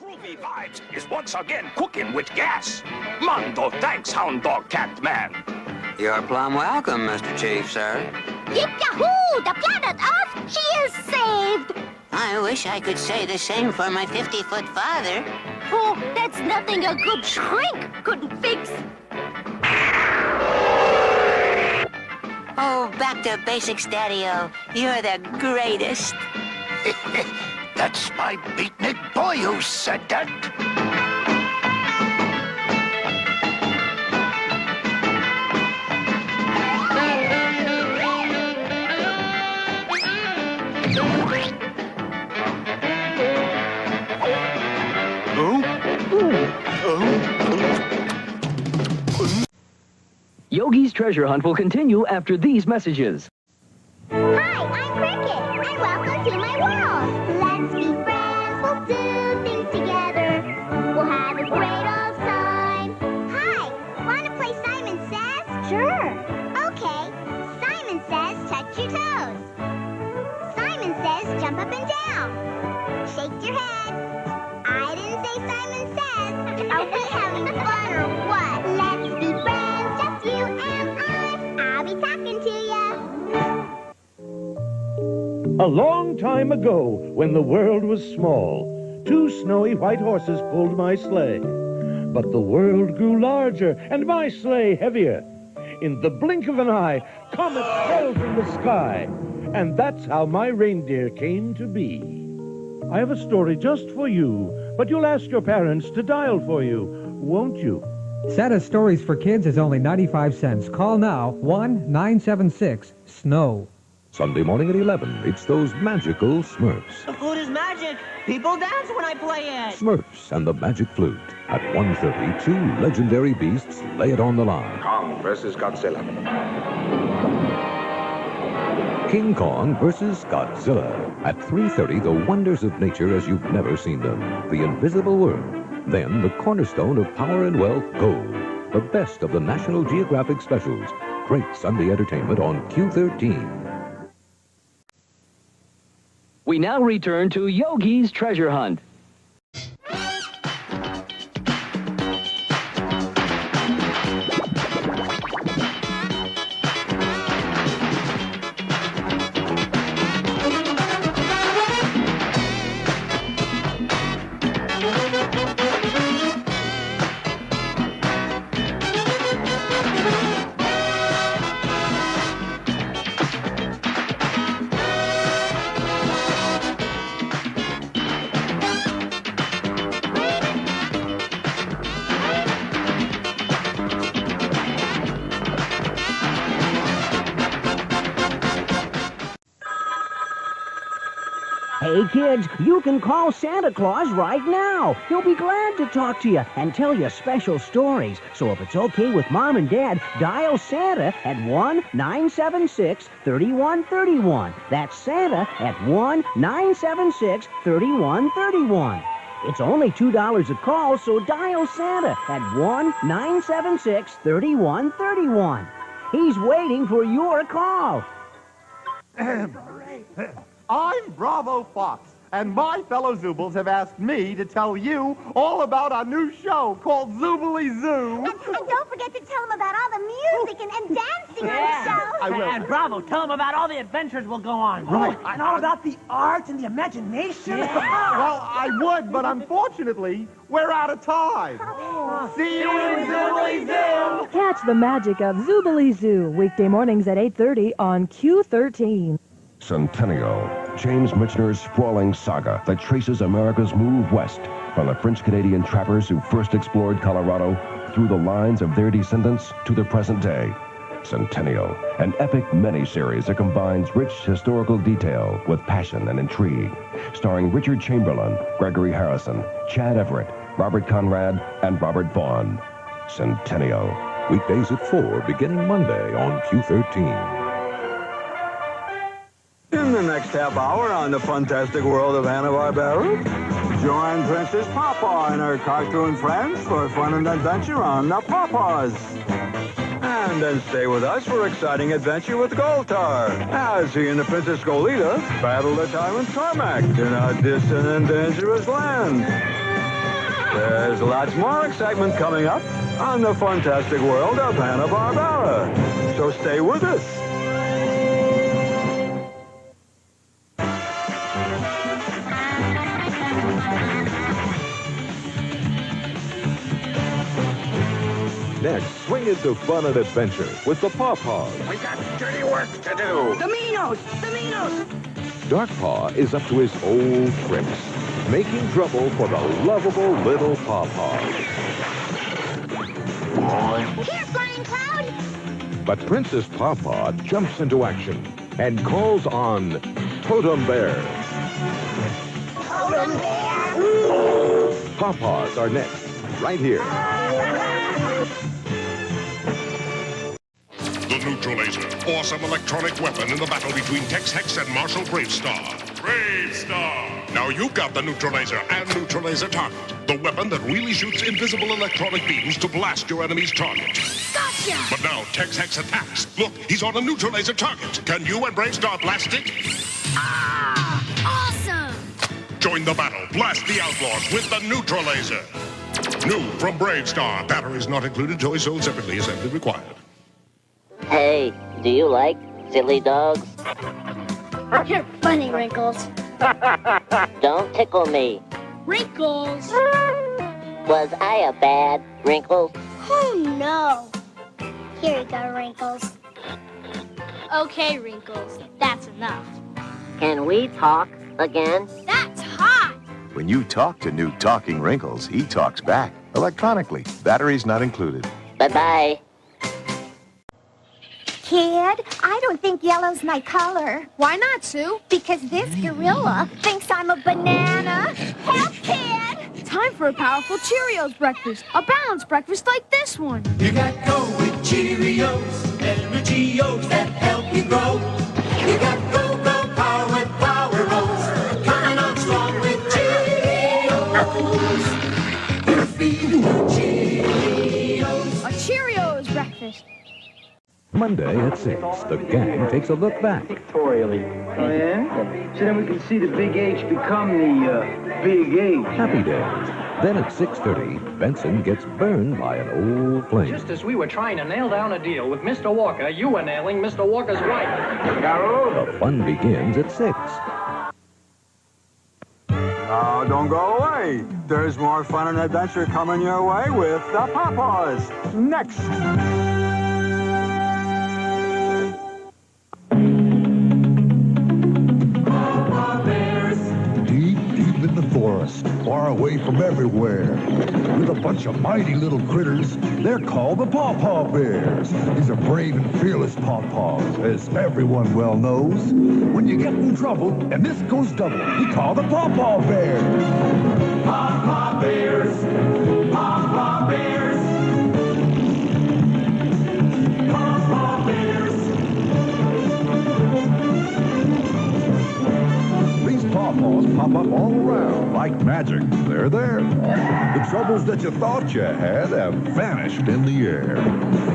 Groovy Vibes is once again cooking with gas. Mondo thanks Hound Dog Cat Man. You're plumb welcome, Mr. Chief, sir. Yip-yahoo! The planet Earth, she is saved! I wish I could say the same for my 50-foot father. Oh, that's nothing a good shrink couldn't fix. Oh, back to basics, Daddy-O. You're the greatest. That's my beatnik boy who said that. Yogi's Treasure Hunt will continue after these messages. Hi, I'm Cricket, and welcome to my world. Let's be friends, we'll do things together. We'll have a great old time. Hi, wanna play Simon Says? Sure. Okay, Simon Says touch your toes. Simon Says jump up and down. Shake your head. I didn't say Simon Says. Are we having fun or what? Let's be friends, just you and I. I'll be talking to ya. A long time ago, when the world was small, 2 snowy white horses pulled my sleigh. But the world grew larger and my sleigh heavier. In the blink of an eye, comets fell from the sky. And that's how my reindeer came to be. I have a story just for you, but you'll ask your parents to dial for you, won't you? Santa's Stories for Kids is only 95 cents. Call now, 1-976-SNOW. Sunday morning at 11, it's those magical Smurfs. The flute is magic. People dance when I play it. Smurfs and the Magic Flute. At 1:30, 2 legendary beasts lay it on the line. Kong versus Godzilla. King Kong versus Godzilla. At 3:30, the wonders of nature as you've never seen them. The invisible world. Then the cornerstone of power and wealth, gold. The best of the National Geographic specials. Great Sunday entertainment on Q13. We now return to Yogi's Treasure Hunt. Hey kids, you can call Santa Claus right now. He'll be glad to talk to you and tell you special stories. So if it's okay with Mom and Dad, dial Santa at 1-976-3131. That's Santa at 1-976-3131. It's only $2 a call, so dial Santa at 1-976-3131. He's waiting for your call. I'm Bravo Fox, and my fellow Zoobles have asked me to tell you all about our new show called Zoobly Zoo. And don't forget to tell them about all the music and dancing on the show. I will. And Bravo, tell them about all the adventures we'll go on. Right. And all about the art and the imagination. Well, I would, but unfortunately, we're out of time. See you in Zoobly Zoo! Catch the magic of Zoobly Zoo, weekday mornings at 8:30 on Q13. Centennial, James Michener's sprawling saga that traces America's move west from the French-Canadian trappers who first explored Colorado through the lines of their descendants to the present day. Centennial, an epic mini-series that combines rich historical detail with passion and intrigue, starring Richard Chamberlain, Gregory Harrison, Chad Everett, Robert Conrad, and Robert Vaughn. Centennial. Weekdays at 4, beginning Monday on Q13. In the next half hour on the fantastic world of Hanna-Barbera, join Princess Pawpaw and her cartoon friends for fun and adventure on the Pawpaws. And then stay with us for exciting adventure with Goltar, as he and the Princess Goleta battle the tyrant Carmack in a distant and dangerous land. There's lots more excitement coming up on the fantastic world of Hanna-Barbera. So stay with us. Next, swing into fun and adventure with the Pawpaws. We got dirty work to do. The Minos! The Minos! Darkpaw is up to his old tricks, making trouble for the lovable little Pawpaws. Here, Flying Cloud! But Princess Pawpaw jumps into action and calls on Totem Bear. Totem Bear! Pawpaws are next, right here. The Neutralaser, awesome electronic weapon in the battle between Tex Hex and Marshal Bravestar. Bravestar! Now you've got the Neutralaser and Neutralaser Target, the weapon that really shoots invisible electronic beams to blast your enemy's target. Gotcha! But now Tex Hex attacks. Look, he's on a Neutralaser Target. Can you and Bravestar blast it? Ah! Awesome! Join the battle. Blast the outlaws with the Neutralaser. New from Bravestar. Batteries not included. Toys sold separately. Assembly required. Hey, do you like silly dogs? You're funny, Wrinkles. Don't tickle me. Wrinkles! Was I a bad Wrinkles? Oh, no. Here you go, Wrinkles. Okay, Wrinkles. That's enough. Can we talk again? That's hot! When you talk to new Talking Wrinkles, he talks back electronically. Batteries not included. Bye-bye. Kid, I don't think yellow's my color. Why not, Sue? Because this gorilla thinks I'm a banana. Help, kid! Time for a powerful Cheerios breakfast. A balanced breakfast like this one. You got go with Cheerios, energy O's that help you grow. You got go power with Power O's, coming on strong with Cheerios. You're feeding Cheerios. A Cheerios breakfast. Monday at 6, the gang takes a look back. Pictorially. Oh, yeah? So then we can see the big H become the big H. Happy Days. Then at 6:30, Benson gets burned by an old flame. Just as we were trying to nail down a deal with Mr. Walker, you were nailing Mr. Walker's wife. The fun begins at 6. Now, don't go away. There's more fun and adventure coming your way with the Pawpaws. Next. Deep in the forest, far away from everywhere, with a bunch of mighty little critters, they're called the Pawpaw Bears. These are brave and fearless pawpaws, as everyone well knows. When you get in trouble, and this goes double, you call the Pawpaw Bears. Pawpaw Bears, Pawpaw Bears, Pawpaw Bears. These pawpaws pop up all around like magic. They're there. The troubles that you thought you had have vanished in the air.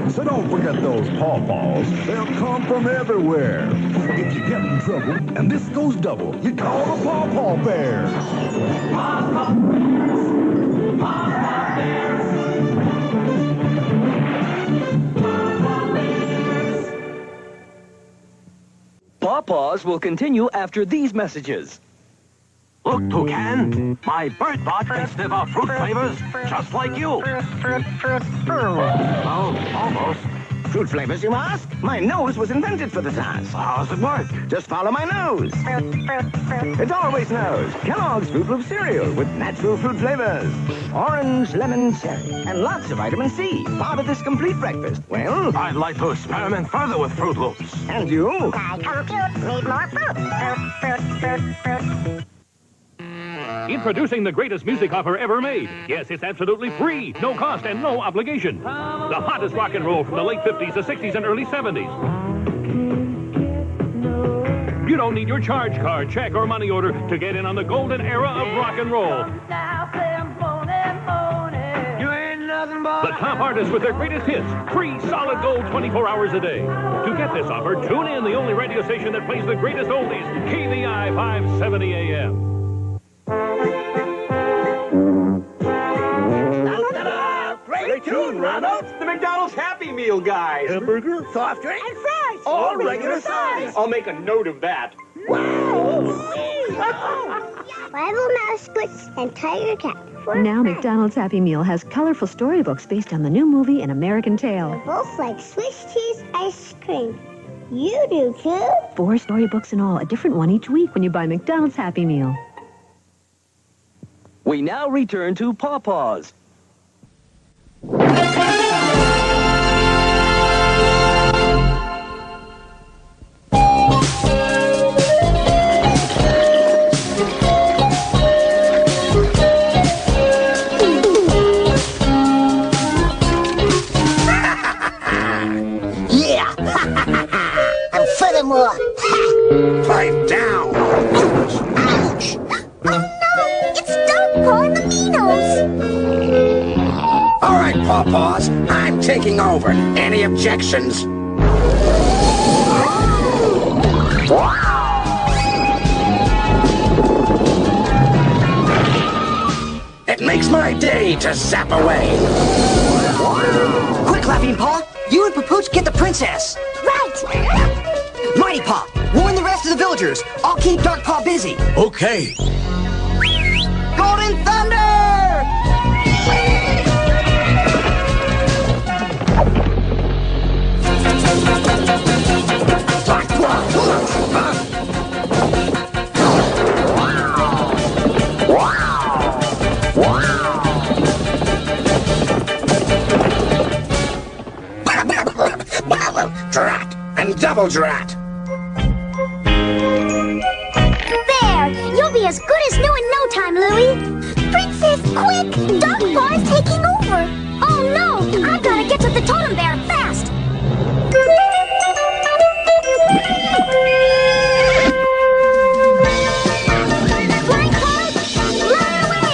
So don't forget those pawpaws. They'll come from everywhere. If you get in trouble and this goes double, you call the Pawpaw Bears. Pawpaw Bears, Pawpaw Bears, Pawpaw Bears. Pawpaws will continue after these messages. Look, Toucan, my bird bot can sniff out fruit flavors just like you. Oh, almost. Fruit flavors, you ask? My nose was invented for the task. How's it work? Just follow my nose. It always knows. Kellogg's Fruit Loop cereal with natural fruit flavors. Orange, lemon, cherry, and lots of vitamin C. Part of this complete breakfast. Well, I'd like to experiment further with Fruit Loops. And you? I compute, need more fruit. Fruit. Introducing the greatest music offer ever made. Yes, it's absolutely free, no cost, and no obligation. The hottest rock and roll from the late 50s, the 60s, and early 70s. You don't need your charge card, check, or money order to get in on the golden era of rock and roll. The top artists with their greatest hits. Free solid gold 24 hours a day. To get this offer, tune in the only radio station that plays the greatest oldies, KVI 570 AM. Meal, guys. Hamburger, Soft drink, and fries. All regular size. I'll make a note of that. Bible Mouse Squirts and Tiger Cat. Now McDonald's Happy Meal has colorful storybooks based on the new movie An American Tale. Both like Swiss cheese ice cream. You do too? 4 storybooks in all, a different one each week when you buy McDonald's Happy Meal. We now return to Pawpaws. Yeah! And furthermore... Pipe down! Ouch! Oh no! It's Dogpaw and the Minos! All right, Pawpaws, I'm taking over. Any objections? It makes my day to zap away. Quick, Laughing Paw. You and Papooch get the princess. Right! Mighty Paw, warn the rest of the villagers. I'll keep Dark Paw busy. Okay. Golden Thunder! Dark Paw! Drat and double drat. There! You'll be as good as new in no time, Louie! Princess, quick! Dogpaw is taking over! Oh no! I've got to get to the totem bear fast! Flying cloud, fly away!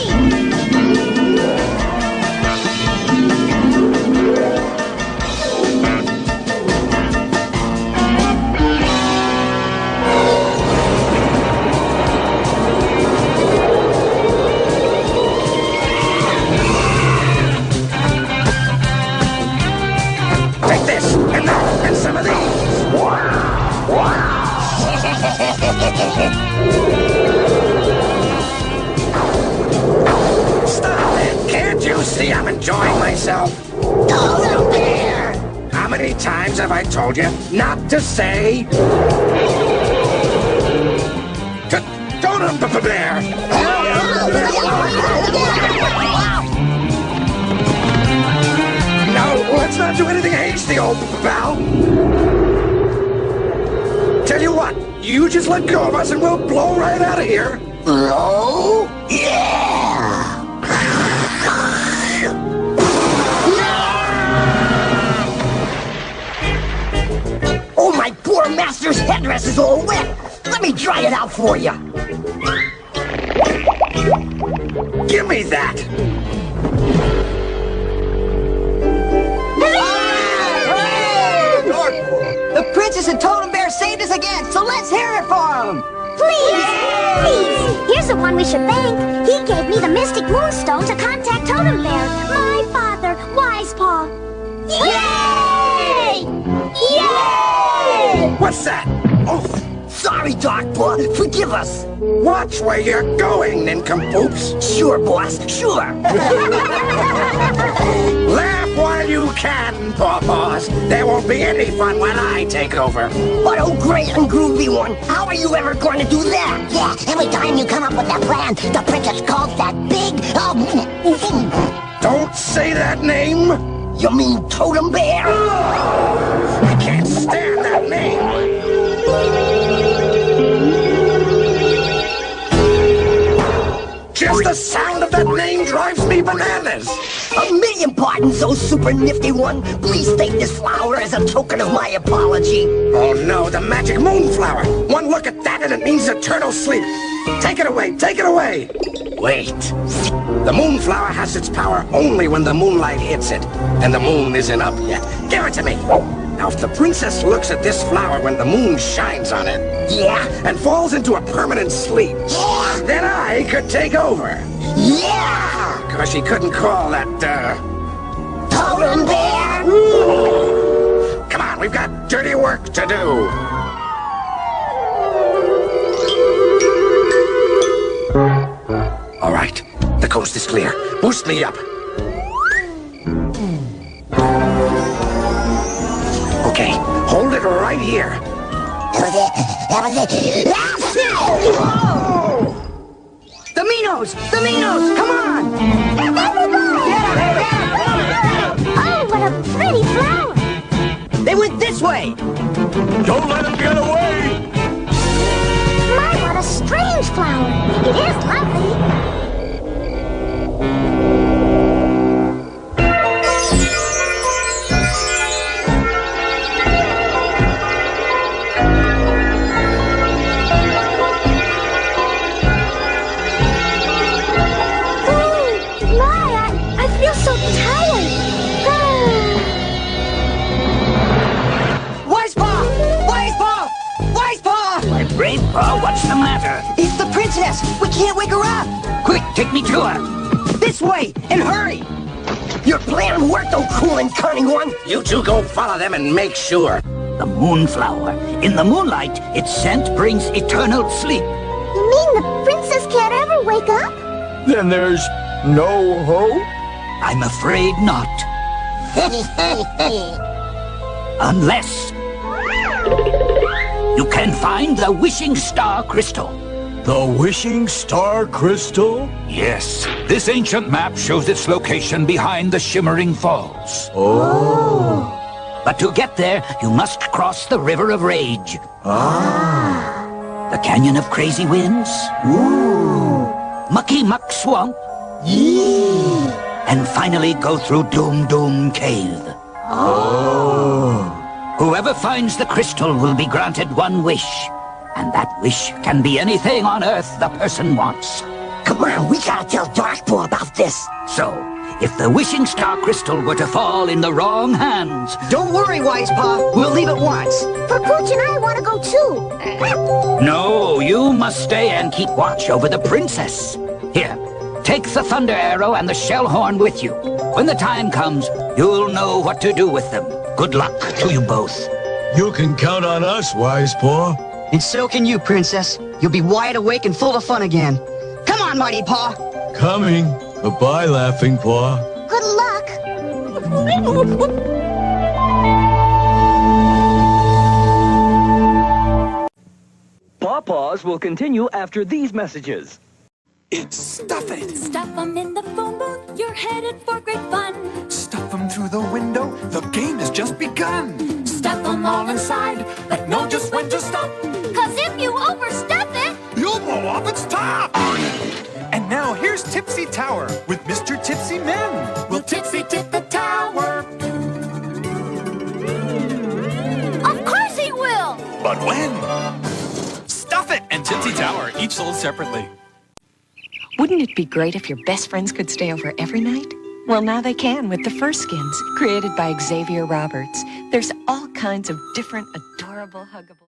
Take this, and that, and some of these. Stop it! Can't you see I'm enjoying myself? Totem Bear! How many times have I told you not to say? Totem Bear! No, let's not do anything hasty, old pal. Tell you what, you just let go of us and we'll blow right out of here. Blow? Yeah! Oh, my poor master's headdress is all wet. Let me dry it out for you. Give me that. The princess and Totem Bear saved us again, so let's hear it for them! Please! Please! Here's the one we should thank. He gave me the Mystic Moonstone to contact Totem Bear. My father, Wise Paw. Yay! Yay! What's that? Oh, Sorry, Darkpaw. Forgive us. watch where you're going, nincompoops. Sure, boss. Sure. Laugh while you can, Pawpaws. There won't be any fun when I take over. But oh, great and groovy one. How are you ever going to do that? Yeah, every time you come up with that plan, the princess calls that big, Don't say that name. You mean Totem Bear? I can't stand that name. Just the sound of that name drives me bananas. A million pardons, oh super nifty one. Please take this flower as a token of my apology. Oh no, the magic moonflower. One look at that and it means eternal sleep. Take it away, take it away. Wait. The moonflower has its power only when the moonlight hits it, and the moon isn't up yet. Give it to me. Now, if the princess looks at this flower when the moon shines on it, yeah, and falls into a permanent sleep, yeah, then I could take over. Yeah! Because she couldn't call that, Totem Bear? we've got dirty work to do. All right, the coast is clear. Boost me up. Okay, hold it right here. The Minos! The Minos! Come on! Oh, what a pretty flower! They went this way! Don't let them get away! My, what a strange flower! It is lovely! Brave Paw, what's the matter? It's the princess! We can't wake her up! Quick, take me to her! This way, and hurry! Your plan worked, oh cool and cunning one! You two go follow them and make sure. The moonflower. In the moonlight, its scent brings eternal sleep. You mean the princess can't ever wake up? Then there's no hope? I'm afraid not. Unless you can find the wishing star crystal. The wishing star crystal? Yes. This ancient map shows its location behind the shimmering falls. Oh. But to get there, you must cross the River of Rage. The Canyon of Crazy Winds. Mucky Muck Swamp. And finally go through Doom Doom Cave. Whoever finds the crystal will be granted one wish. And that wish can be anything on Earth the person wants. Come on, we gotta tell Darkpaw about this. So, if the wishing star crystal were to fall in the wrong hands... Don't worry, Wisepaw. We'll leave at once. But Pooch and I want to go too. No, you must stay and keep watch over the princess. Here, take the thunder arrow and the shell horn with you. When the time comes, you'll know what to do with them. Good luck to you both. You can count on us, Wisepaw. And so can you, Princess. You'll be wide awake and full of fun again. Come on, Mighty Paw. Coming. Bye-bye, Laughing Paw. Good luck. Pawpaws will continue after these messages. It's Stuff It! Stuff 'em in the phone booth, you're headed for great fun. Stuff 'em through the window, the game has just begun. Stuff 'em all inside, but know just when to stop. 'Cause if you overstep it, you'll blow off its top! And now here's Tipsy Tower with Mr. Tipsy Men. We'll tipsy tip the tower. Of course he will! But when? Stuff It and Tipsy Tower, each sold separately. Wouldn't it be great if your best friends could stay over every night? Well, now they can with the Fur Skins, created by Xavier Roberts. There's all kinds of different, adorable, huggable...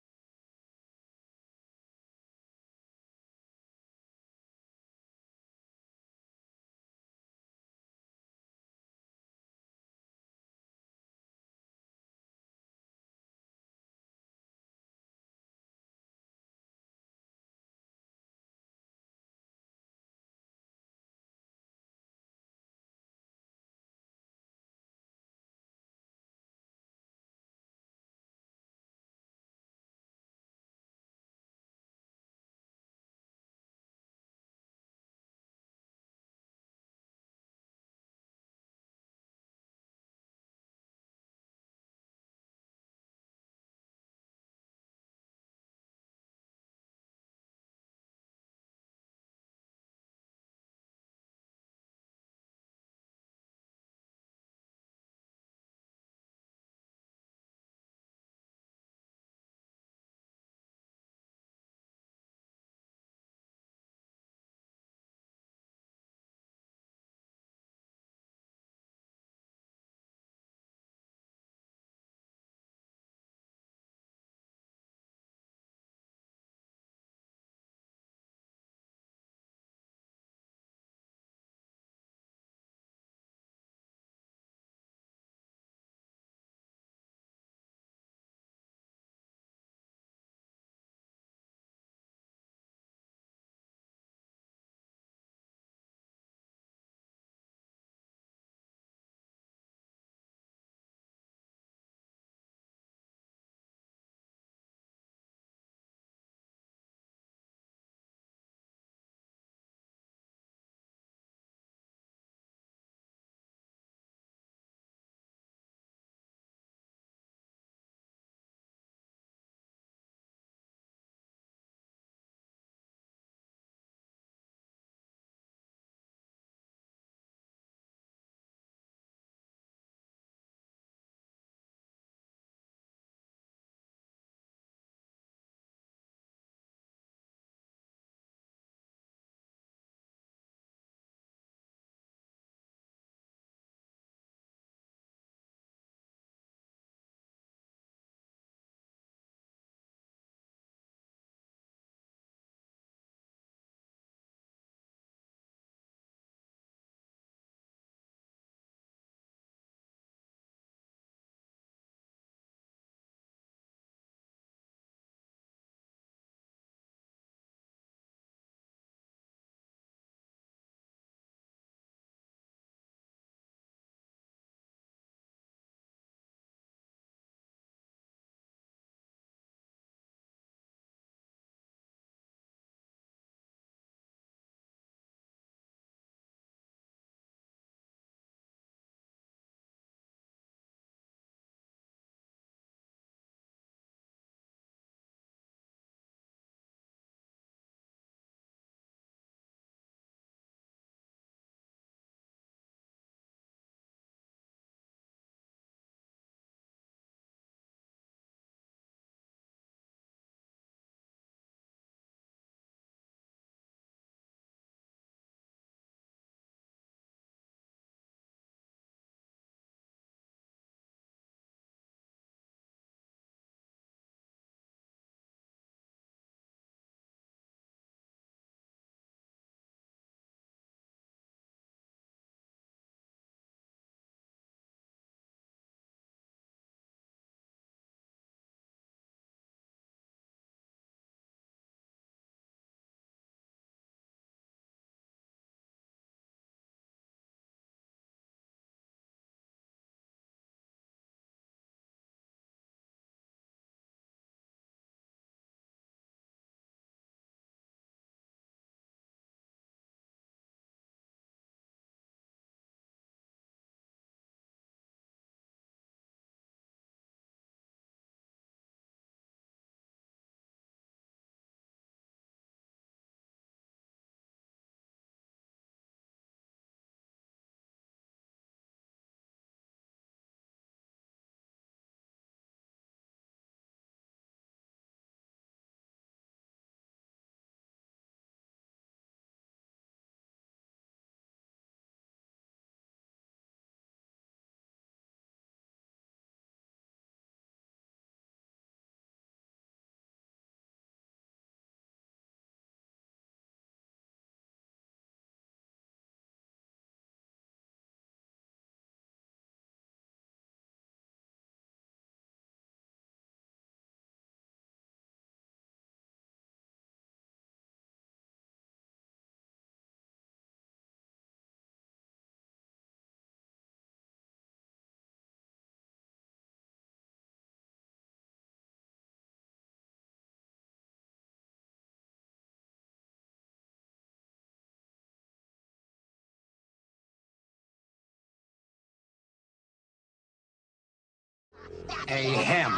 A hem.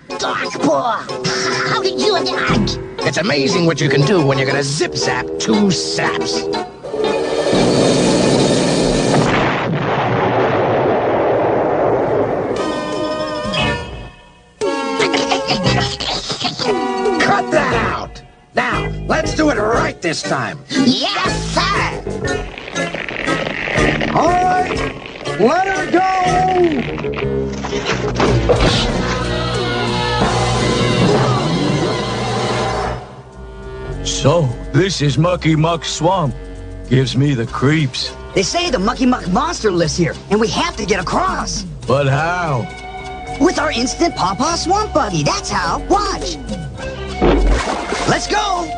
Dodgeball! How did you act? It's amazing what you can do when you're gonna zip-zap 2 saps. Cut that out! Now, let's do it right this time. Yes, sir! All right, let her go! So, this is Mucky Muck Swamp. Gives me the creeps. They say the Mucky Muck monster lives here, and we have to get across. But how? With our instant Pawpaw Swamp Buggy, that's how. Watch. Let's go.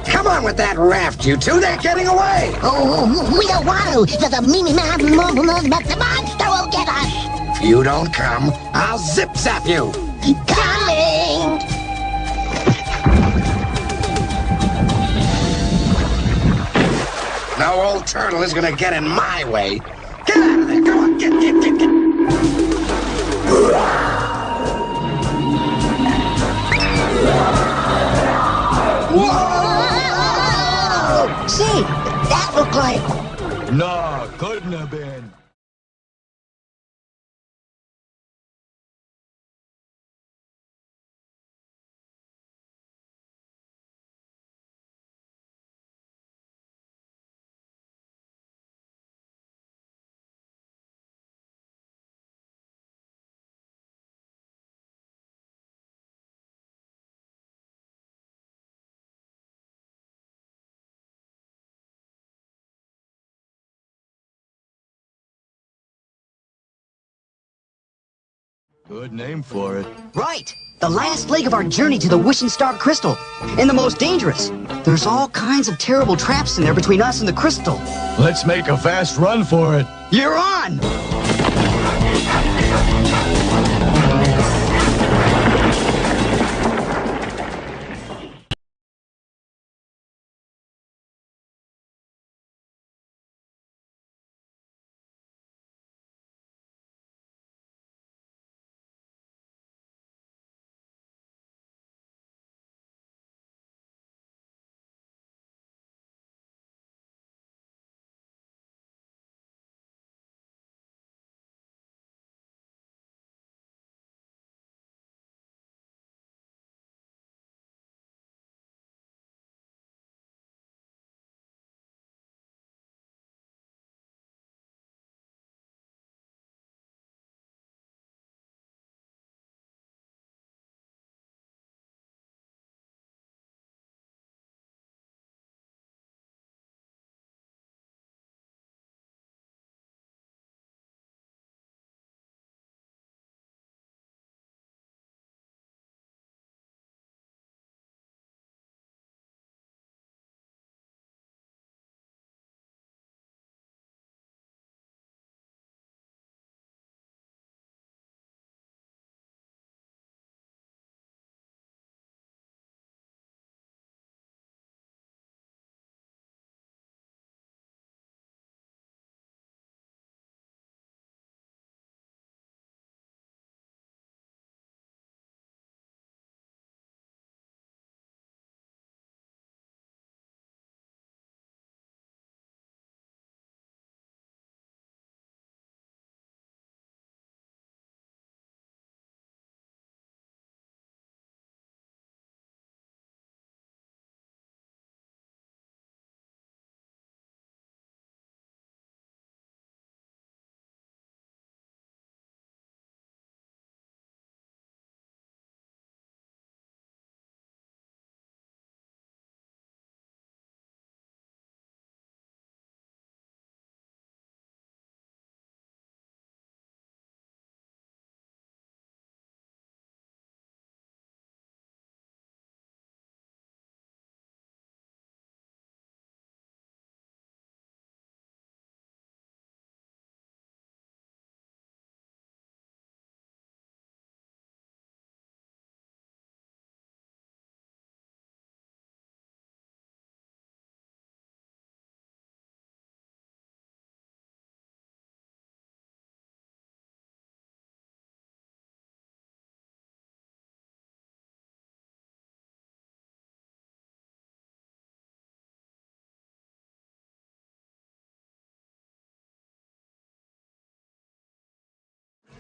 Come on with that raft, you two. They're getting away. Oh, we don't want to. The monster will get us. If you don't come, I'll zip-zap you. Coming! No old turtle is gonna get in my way. Get out of there. Come on, get. Whoa! See, that looked like... Nah, couldn't have been. Good name for it. Right. The last leg of our journey to the Wishing Star Crystal. And the most dangerous. There's all kinds of terrible traps in there between us and the crystal. Let's make a fast run for it. You're on!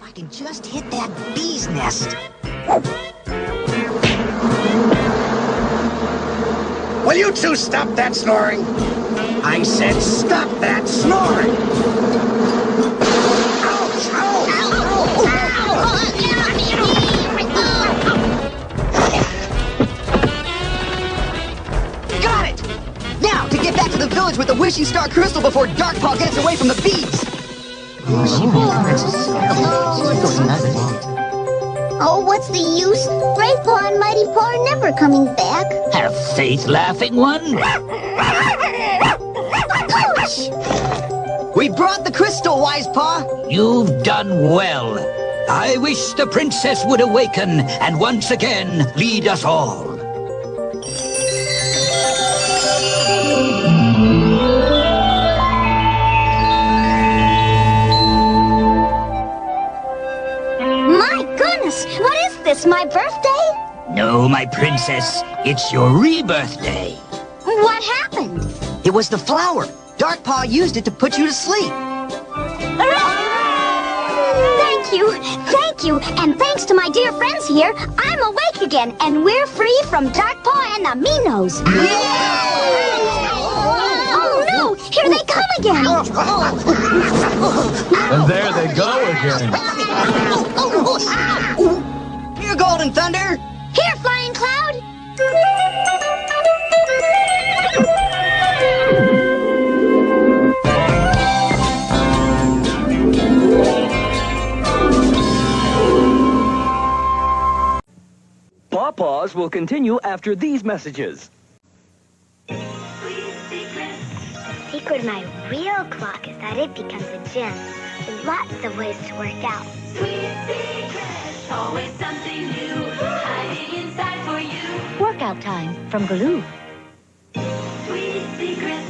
I can just hit that bee's nest. Will you two stop that snoring? I said stop that snoring! Ouch! Ow! Got it! Now, to get back to the village with the wishing star crystal before Darkpaw gets away from the bees! Oh, what's the use? Great Paw and Mighty Paw are never coming back. Have faith, laughing one. Ouch! We brought the crystal, Wise Paw. You've done well. I wish the princess would awaken and once again lead us all. My goodness! What is this, my birthday? No, my princess, it's your rebirth day. What happened? It was the flower. Darkpaw used it to put you to sleep. Thank you, and thanks to my dear friends here, I'm awake again, and we're free from Darkpaw and the Minos. Oh no, here they come again. And there they go again. Here, Golden Thunder. Here, Flying Cloud. Pawpaws will continue after these messages. Secret of my real clock is that it becomes a gem. There's lots of ways to work out. Sweet secret, always something new, hiding inside for you. Workout time from Glue. Sweet secret.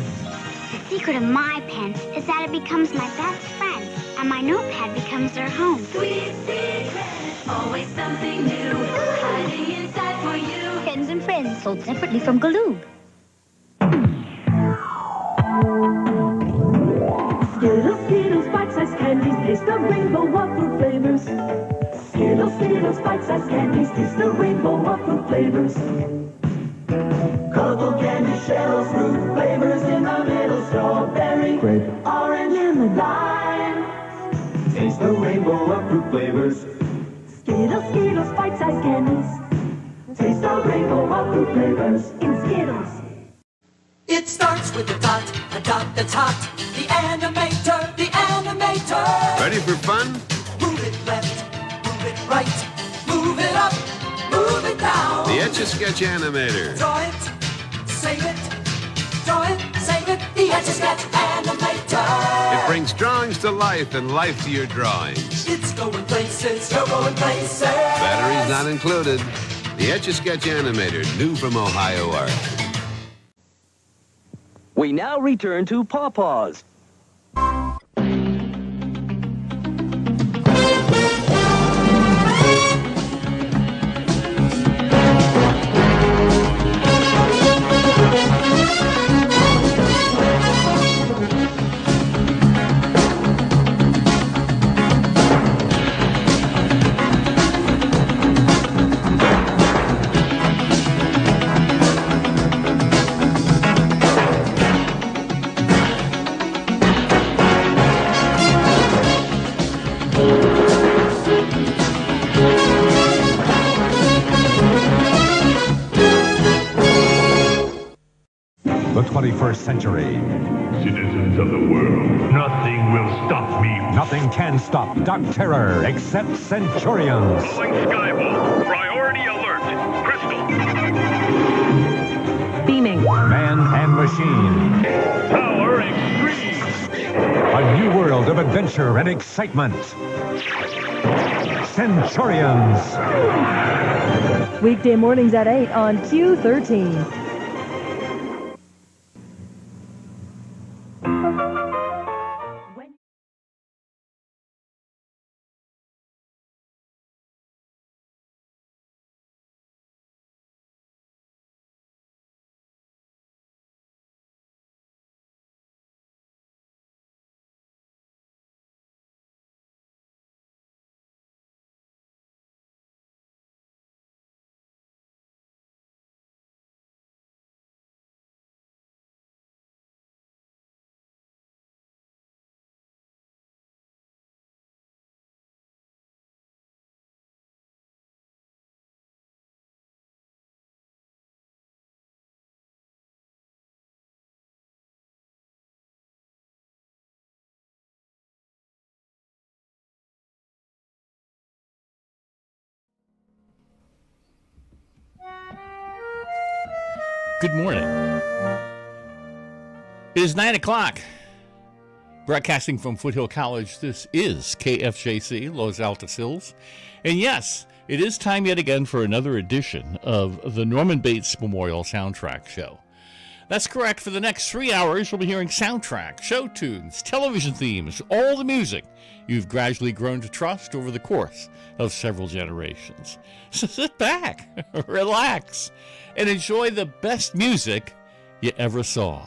The secret of my pen is that it becomes my best friend, and my notepad becomes their home. Sweet secret, always something new, hiding inside for you. Pens and friends sold separately from Galoob. Skittles, Skittles, bite-sized candies, taste the rainbow of fruit flavors. Skittles, Skittles, bite-sized candies, taste the rainbow of fruit flavors. Colorful candy shells, fruit flavors in the middle, strawberry, grape, orange, and lime. Taste the rainbow of fruit flavors. Skittles, Skittles, bite-sized candies. Taste the rainbow of fruit flavors in Skittles. It starts with a dot that's hot. The animator, the animator. Ready for fun? Move it left, move it right, move it up, move it down. The Etch-a-Sketch animator. Draw it, save it, draw it, save it. The Etch-a-Sketch animator. It brings drawings to life and life to your drawings. It's going places, you're going places. Batteries not included. The Etch-a-Sketch animator, new from Ohio Art. We now return to Pawpaws. The 21st century. Citizens of the world, nothing will stop me. Nothing can stop Dark Terror except Centurions. Calling Skyfall. Priority alert. Crystal. Beaming. Man and machine. Power extreme. A new world of adventure and excitement. Centurions. Weekday mornings at 8 on Q13. Good morning. It is 9 o'clock. Broadcasting from Foothill College, this is KFJC, Los Altos Hills. And yes, it is time yet again for another edition of the Norman Bates Memorial Soundtrack Show. That's correct. For the next 3 hours, we'll be hearing soundtracks, show tunes, television themes, all the music you've gradually grown to trust over the course of several generations. So sit back, relax, and enjoy the best music you ever saw.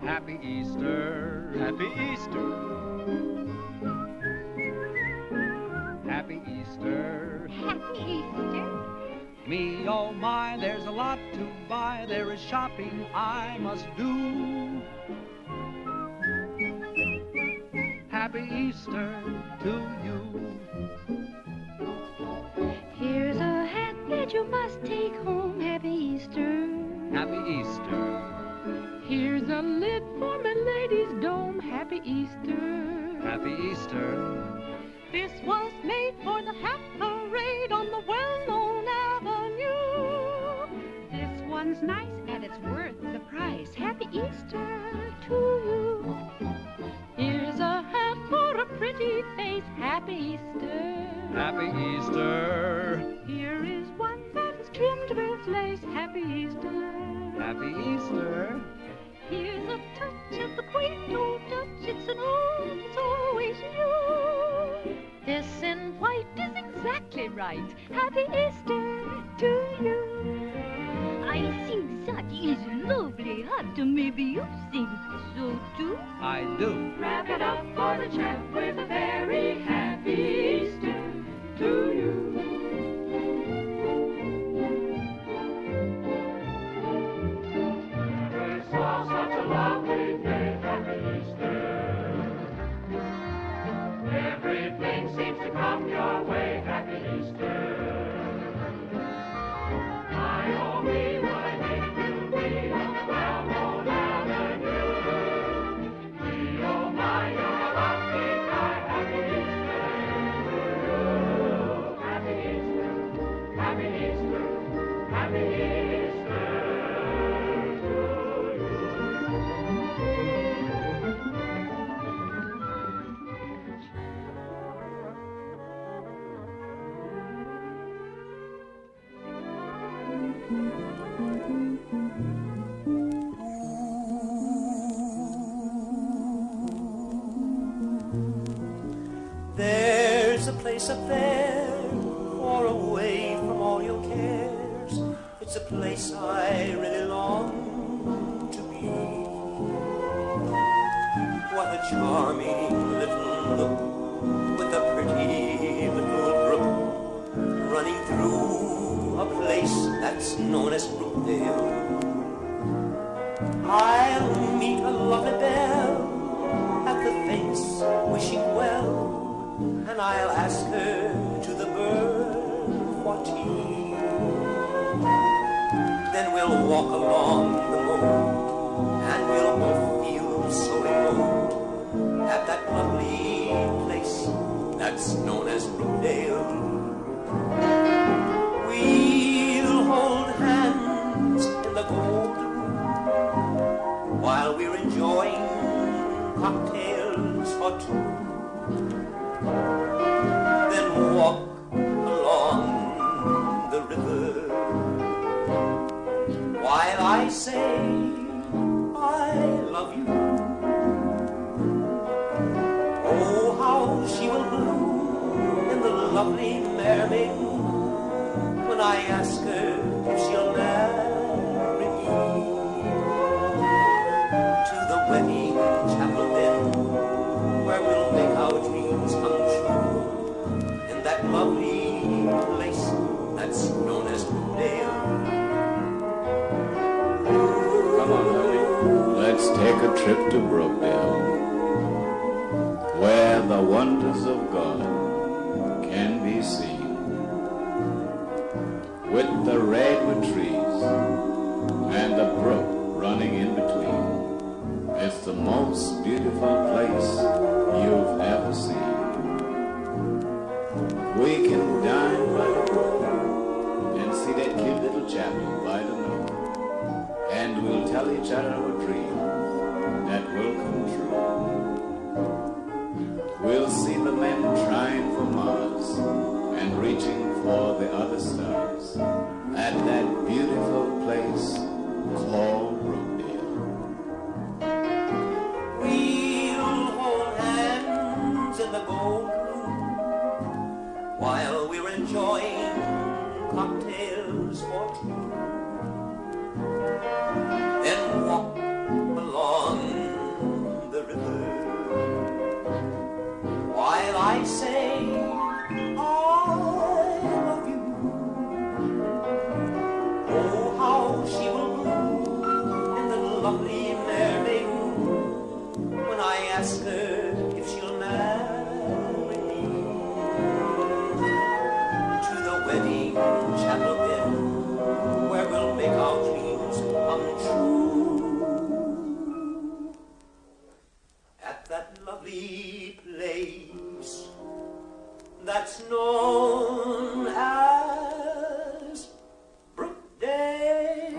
Happy Easter, Happy Easter. Happy Easter. Happy Easter. Me, oh my, there's a lot to buy. There is shopping I must do. Happy Easter to you. Here's a hat that you must take home. Happy Easter. Happy Easter. Here's a lid for my lady's dome. Happy Easter. Happy Easter. This was made for the hat parade on the well-known avenue. This one's nice and it's worth the price. Happy Easter to you. Here's a hat for a pretty face. Happy Easter. Happy Easter. Here is one that is trimmed with lace. Happy Easter. Happy Easter. Here's a touch of the quaint old Dutch. It's an old, it's always you. This in white is exactly right. Happy Easter to you. I think that is lovely hat. Maybe you think so too? I do. Wrap it up for the chap with a very happy Easter to you. Such a lovely day, Happy Easter. Everything seems to come your way, Happy Easter. My oh me, what I think will be on the well-known avenue. Me oh my, you're a lucky guy, Happy Easter to you. Happy Easter, Happy Easter, Happy Easter. There's a place up there, far away from all your cares. It's a place I really long to be. What a charming little nook with a pretty little brook running through a place that's known as Brookdale. I'll meet a lovely belle at the fence wishing well, and I'll ask her to the bird for tea. Then we'll walk along the moat, and we'll both feel so remote at that lovely place that's known as Brookdale. We'll hold hands in the golden while we're enjoying cocktails or two. Then walk along I say I love you. Oh, how she will bloom in the lovely mermaid when I ask her if she'll marry me. To the wedding chapel then, where we'll make our dreams come true, in that lovely place that's known as Broadway. Come on, Lily. Let's take a trip to Brookdale, where the wonders of God can be seen. With the redwood trees and the brook running in between. It's the most beautiful place you've ever seen. We can dine by the brook and see that cute little chapel by the nook. And we'll tell each other a dream that will come true. We'll see the men trying for Mars and reaching for the other stars at that beautiful place called Brookdale. We'll hold hands in the gold room while we're enjoying cocktails for two. Then walk along the river while I say I love you. Oh, how she will bloom in the lovely mermaid when I ask her if she'll marry me. To the wedding chapel then, where we'll make our dreams come true. At that lovely place that's known as Brookdale.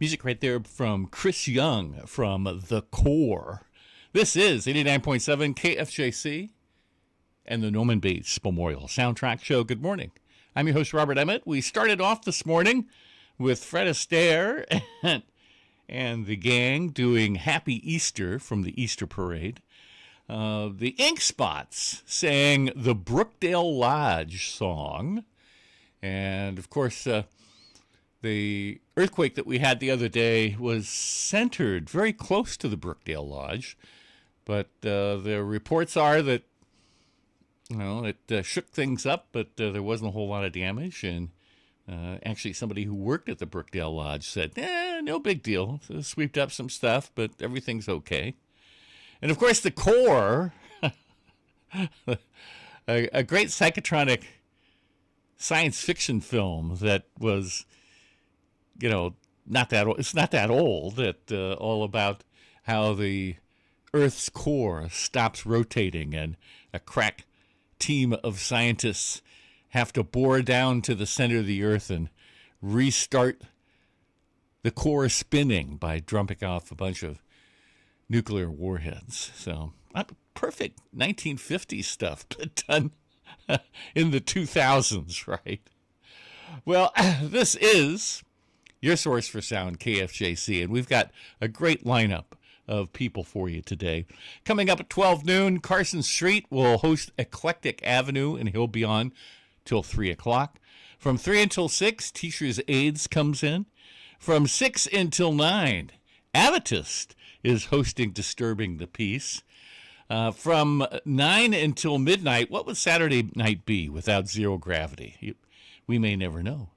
Music right there from Chris Young from The Core. This is 89.7 KFJC and the Norman Bates Memorial Soundtrack Show. Good morning. I'm your host, Robert Emmett. We started off this morning with Fred Astaire and the gang doing Happy Easter from the Easter Parade. The Ink Spots sang the Brookdale Lodge song. And, of course, the earthquake that we had the other day was centered very close to the Brookdale Lodge. But the reports are that, it shook things up, but there wasn't a whole lot of damage. And actually somebody who worked at the Brookdale Lodge said, no big deal. So swept up some stuff, but everything's okay. And, of course, The Core, a great psychotronic science fiction film that was, not that old. It's not that old. All about how the Earth's core stops rotating and a crack team of scientists have to bore down to the center of the Earth and restart the core spinning by dumping off a bunch of nuclear warheads. So, perfect 1950s stuff, but done in the 2000s, right? Well, this is your source for sound, KFJC, and we've got a great lineup of people for you today. Coming up at 12 noon, Carson Street will host Eclectic Avenue, and he'll be on till 3 o'clock. From 3 until 6, Teacher's Aids comes in. From 6 until 9, Avatist is hosting Disturbing the Peace. From 9 until midnight, what would Saturday night be without Zero Gravity? We may never know.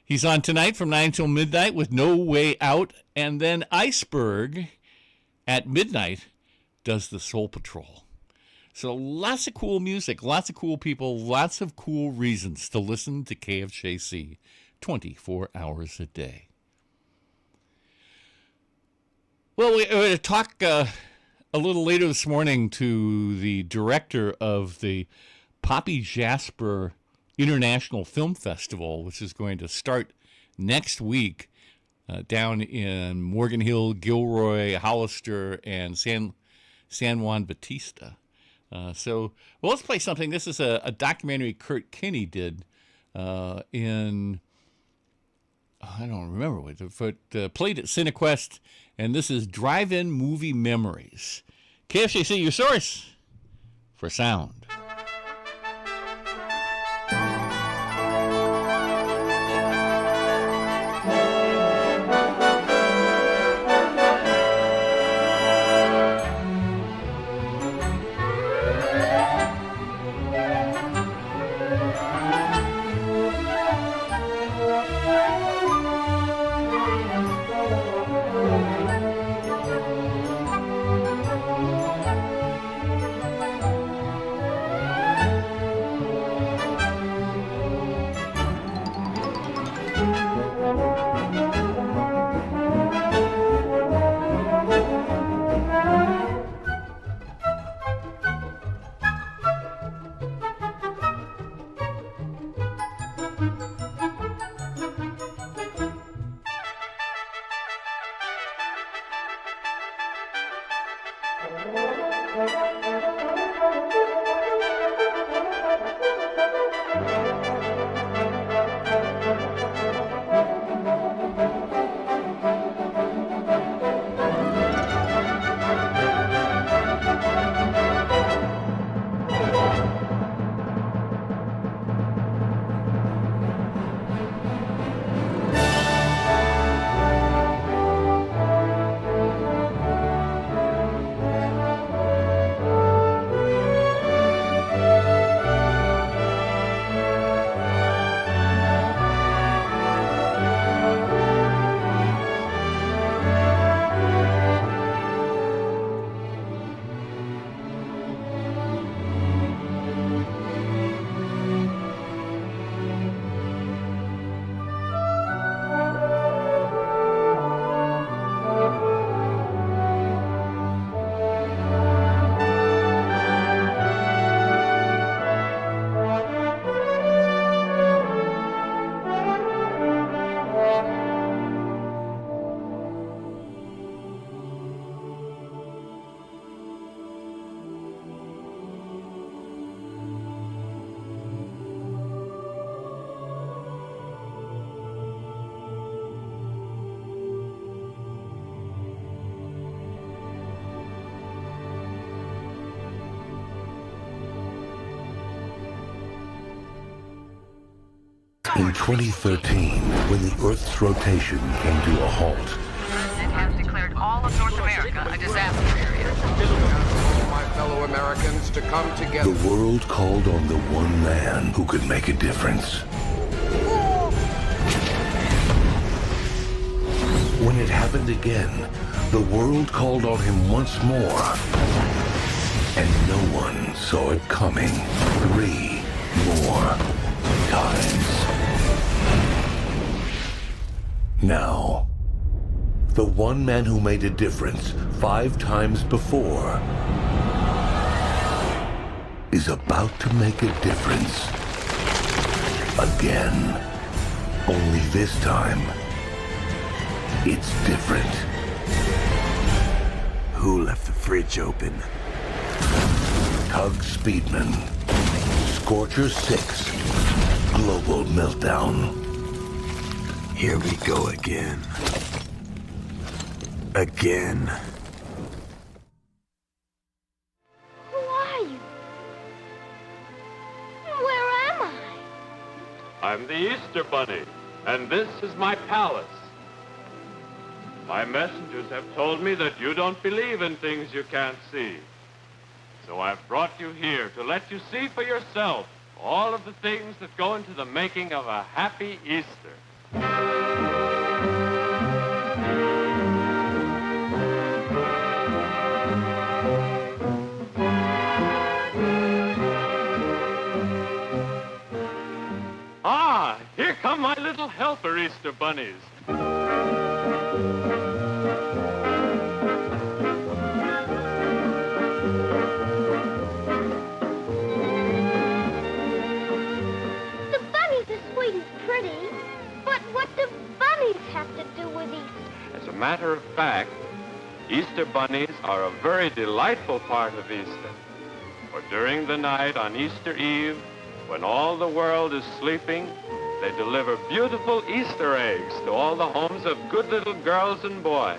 He's on tonight from 9 till midnight with No Way Out, and then Iceberg at midnight does the Soul Patrol. So lots of cool music, lots of cool people, lots of cool reasons to listen to KFJC 24 hours a day. Well, we're going to talk a little later this morning to the director of the Poppy Jasper International Film Festival, which is going to start next week down in Morgan Hill, Gilroy, Hollister, and San Juan Bautista. So let's play something. This is a documentary Kurt Kinney did in, I don't remember what, but played at CineQuest, and this is Drive-In Movie Memories. KFJC, your source for sound. In 2013, when the Earth's rotation came to a halt, It has declared all of North America a disaster area. My fellow Americans to come together. the world called on the one man who could make a difference. When it happened again, the world called on him once more. And no one saw it coming 3 more times. Now, the one man who made a difference 5 times before is about to make a difference again. Only this time, it's different. Who left the fridge open? Tug Speedman. Scorcher 6. Global Meltdown. Here we go again. Again. Who are you? Where am I? I'm the Easter Bunny, and this is my palace. My messengers have told me that you don't believe in things you can't see. So I've brought you here to let you see for yourself all of the things that go into the making of a happy Easter. Ah, here come my little helper Easter bunnies. As a matter of fact, Easter bunnies are a very delightful part of Easter. For during the night on Easter Eve, when all the world is sleeping, they deliver beautiful Easter eggs to all the homes of good little girls and boys.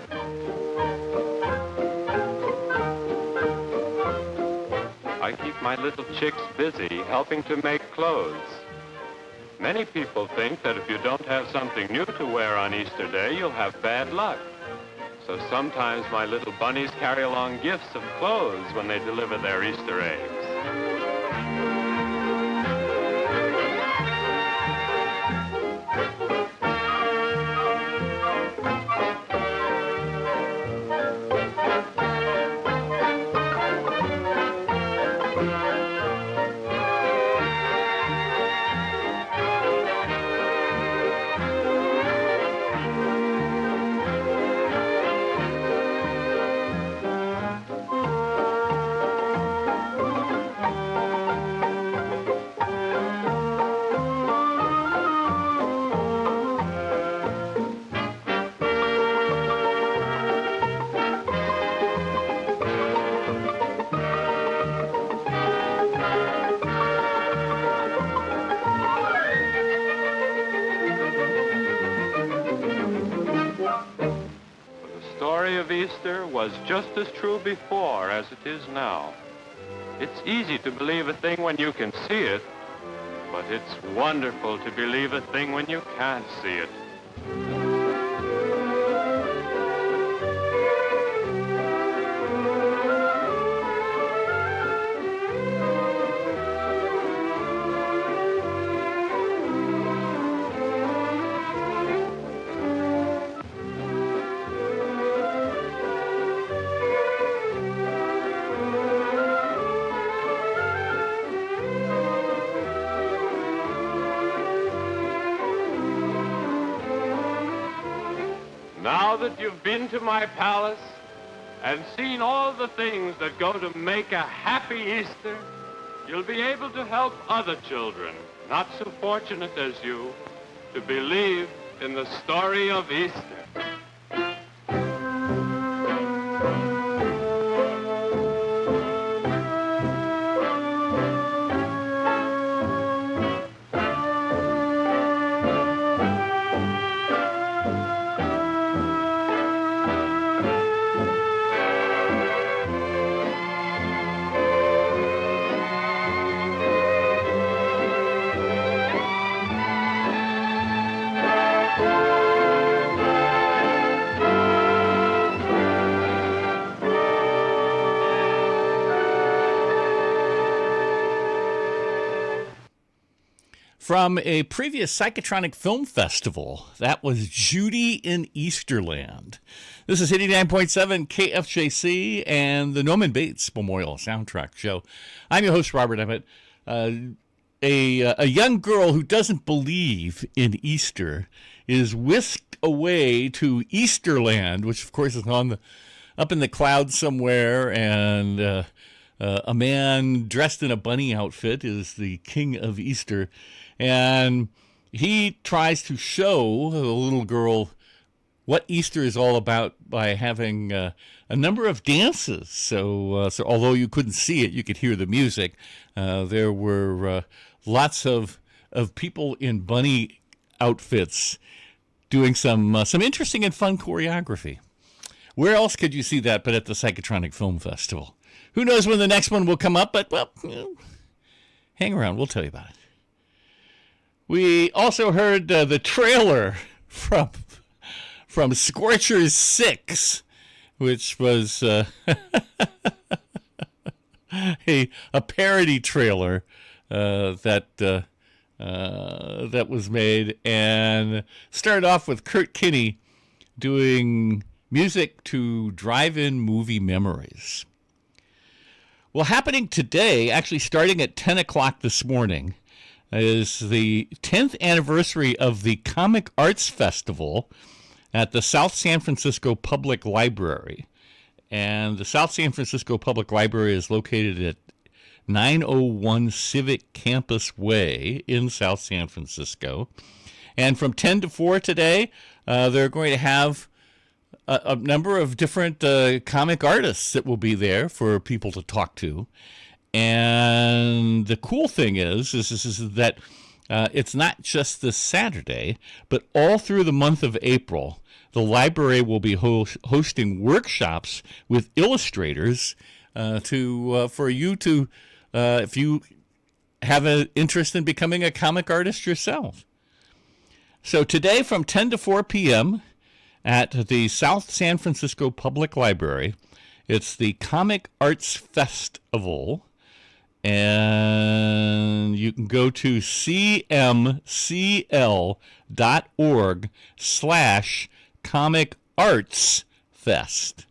I keep my little chicks busy helping to make clothes. Many people think that if you don't have something new to wear on Easter Day, you'll have bad luck. So sometimes my little bunnies carry along gifts of clothes when they deliver their Easter eggs. Easter was just as true before as it is now. It's easy to believe a thing when you can see it, but it's wonderful to believe a thing when you can't see it. Now that you've been to my palace and seen all the things that go to make a happy Easter, you'll be able to help other children, not so fortunate as you, to believe in the story of Easter. from a previous Psychotronic Film Festival. That was Judy in Easterland. This is 89.7 KFJC and the Norman Bates Memorial Soundtrack Show. I'm your host, Robert Emmett. A young girl who doesn't believe in Easter is whisked away to Easterland, which of course is up in the clouds somewhere, and a man dressed in a bunny outfit is the king of Easter, and he tries to show the little girl what Easter is all about by having a number of dances. So although you couldn't see it, you could hear the music. There were lots of people in bunny outfits doing some interesting and fun choreography. Where else could you see that but at the Psychotronic Film Festival? Who knows when the next one will come up, but, well, hang around. We'll tell you about it. We also heard the trailer from Scorchers 6, which was a parody trailer that was made, and started off with Kurt Kinney doing music to drive-in movie memories. Well, happening today, actually starting at 10 o'clock this morning, is the 10th anniversary of the Comic Arts Festival at the South San Francisco Public Library. And the South San Francisco Public Library is located at 901 Civic Campus Way in South San Francisco. And from 10 to 4 today, they're going to have a number of different comic artists that will be there for people to talk to. And the cool thing is that it's not just this Saturday, but all through the month of April, the library will be hosting workshops with illustrators for you to, if you have an interest in becoming a comic artist yourself. So today from 10 to 4 p.m., at the South San Francisco Public Library, it's the Comic Arts Festival, and you can go to cmcl.org/comicartsfest.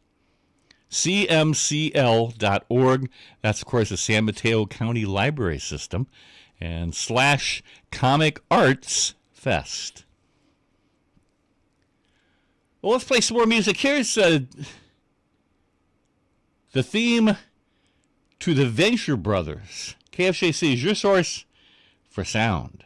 cmcl.org, that's of course the San Mateo County Library System, and /comicartsfest. Well, let's play some more music. Here's the theme to the Venture Brothers. KFJC is your source for sound.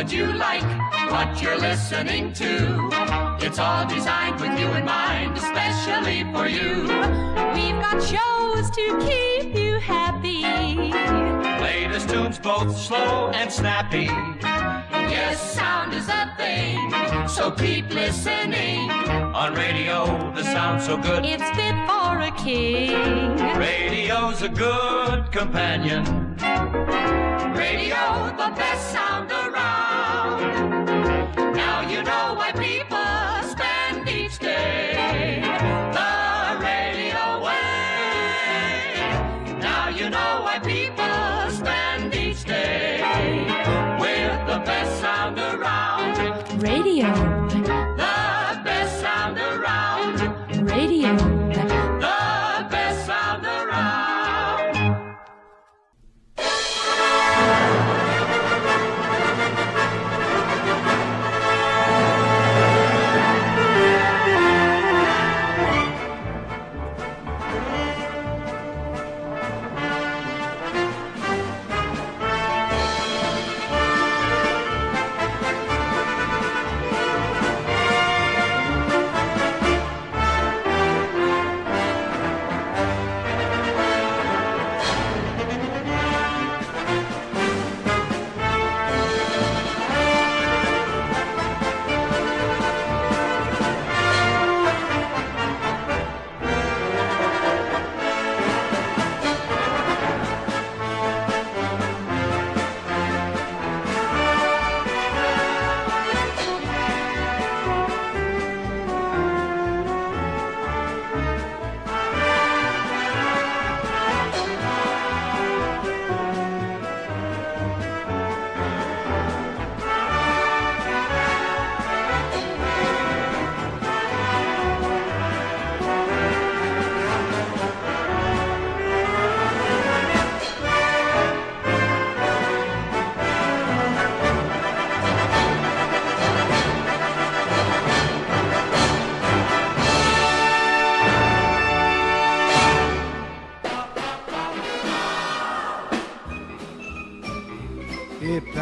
You like what you're listening to. It's all designed with you in mind, especially for you. We've got shows to keep you happy. Latest tunes both slow and snappy. Yes, sound is a thing, so keep listening. On radio, the sound's so good, it's fit for a king. Radio's a good companion. Radio, the best sound around. Now you know why people spend each day the radio way. Now you know why people spend each day with the best sound around. Radio. The best sound around. Radio. The best sound around.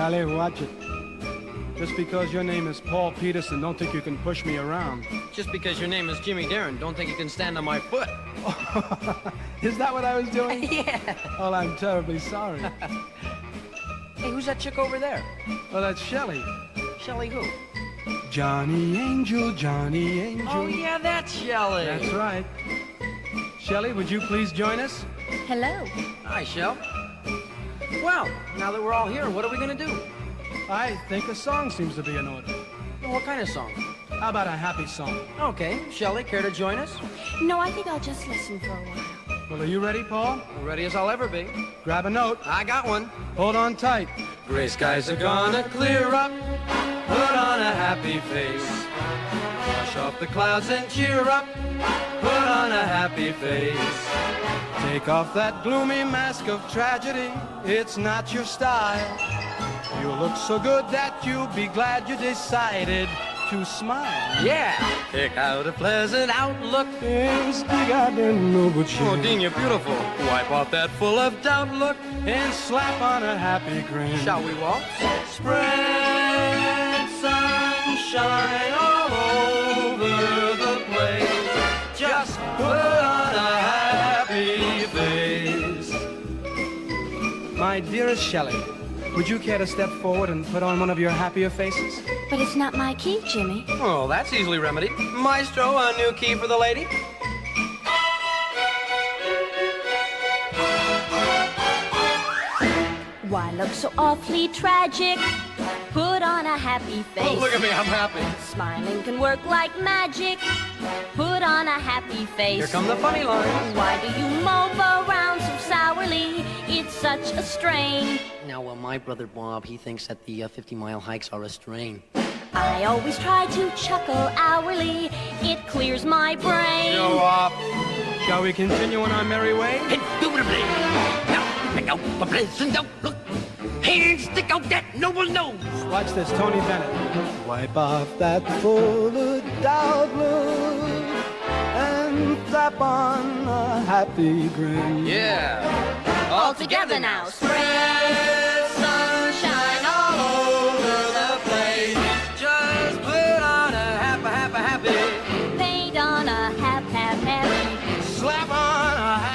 Charlie, watch it. Just because your name is Paul Peterson, don't think you can push me around. Just because your name is Jimmy Darren, don't think you can stand on my foot. Is that what I was doing? Yeah. Oh, I'm terribly sorry. Hey, who's that chick over there? Oh, that's Shelley. Shelley who? Johnny Angel, Johnny Angel. Oh, yeah, that's Shelley. That's right. Shelley, would you please join us? Hello. Hi, Shell. Well, now that we're all here, what are we going to do? I think a song seems to be in order. Well, what kind of song? How about a happy song? Okay. Shelley, care to join us? No, I think I'll just listen for a while. Well, are you ready, Paul? Ready as I'll ever be. Grab a note. I got one. Hold on tight. Gray skies are gonna clear up. Put on a happy face. Wash off the clouds and cheer up. Put on a happy face. Take off that gloomy mask of tragedy. It's not your style. You look so good that you'll be glad you decided to smile. Yeah. Pick out a pleasant outlook. Oh, Dean, you're beautiful. Wipe off that full of doubt look. And slap on a happy grin. Shall we waltz? Spread sunshine all over the place. Just put on a happy face. My dearest Shelley, would you care to step forward and put on one of your happier faces? But it's not my key, Jimmy. Oh, that's easily remedied. Maestro, a new key for the lady. Why look so awfully tragic? Put on a happy face. Oh, look at me, I'm happy. Smiling can work like magic. Put on a happy face. Here come the funny lines. Why do you mope around so sourly? It's such a strain. Now, well, my brother Bob, he thinks that the 50-mile hikes are a strain. I always try to chuckle hourly. It clears my brain. Show off. Shall we continue on our merry way? Indubitably. Now, pick out the pleasant outlook. And stick out that noble nose. Watch this, Tony Bennett. Wipe off that full of doubt look and slap on a happy grin. Yeah. All together now. Spread sunshine all over the place. Just put on a happy. Paint on a happy. Slap on a happy.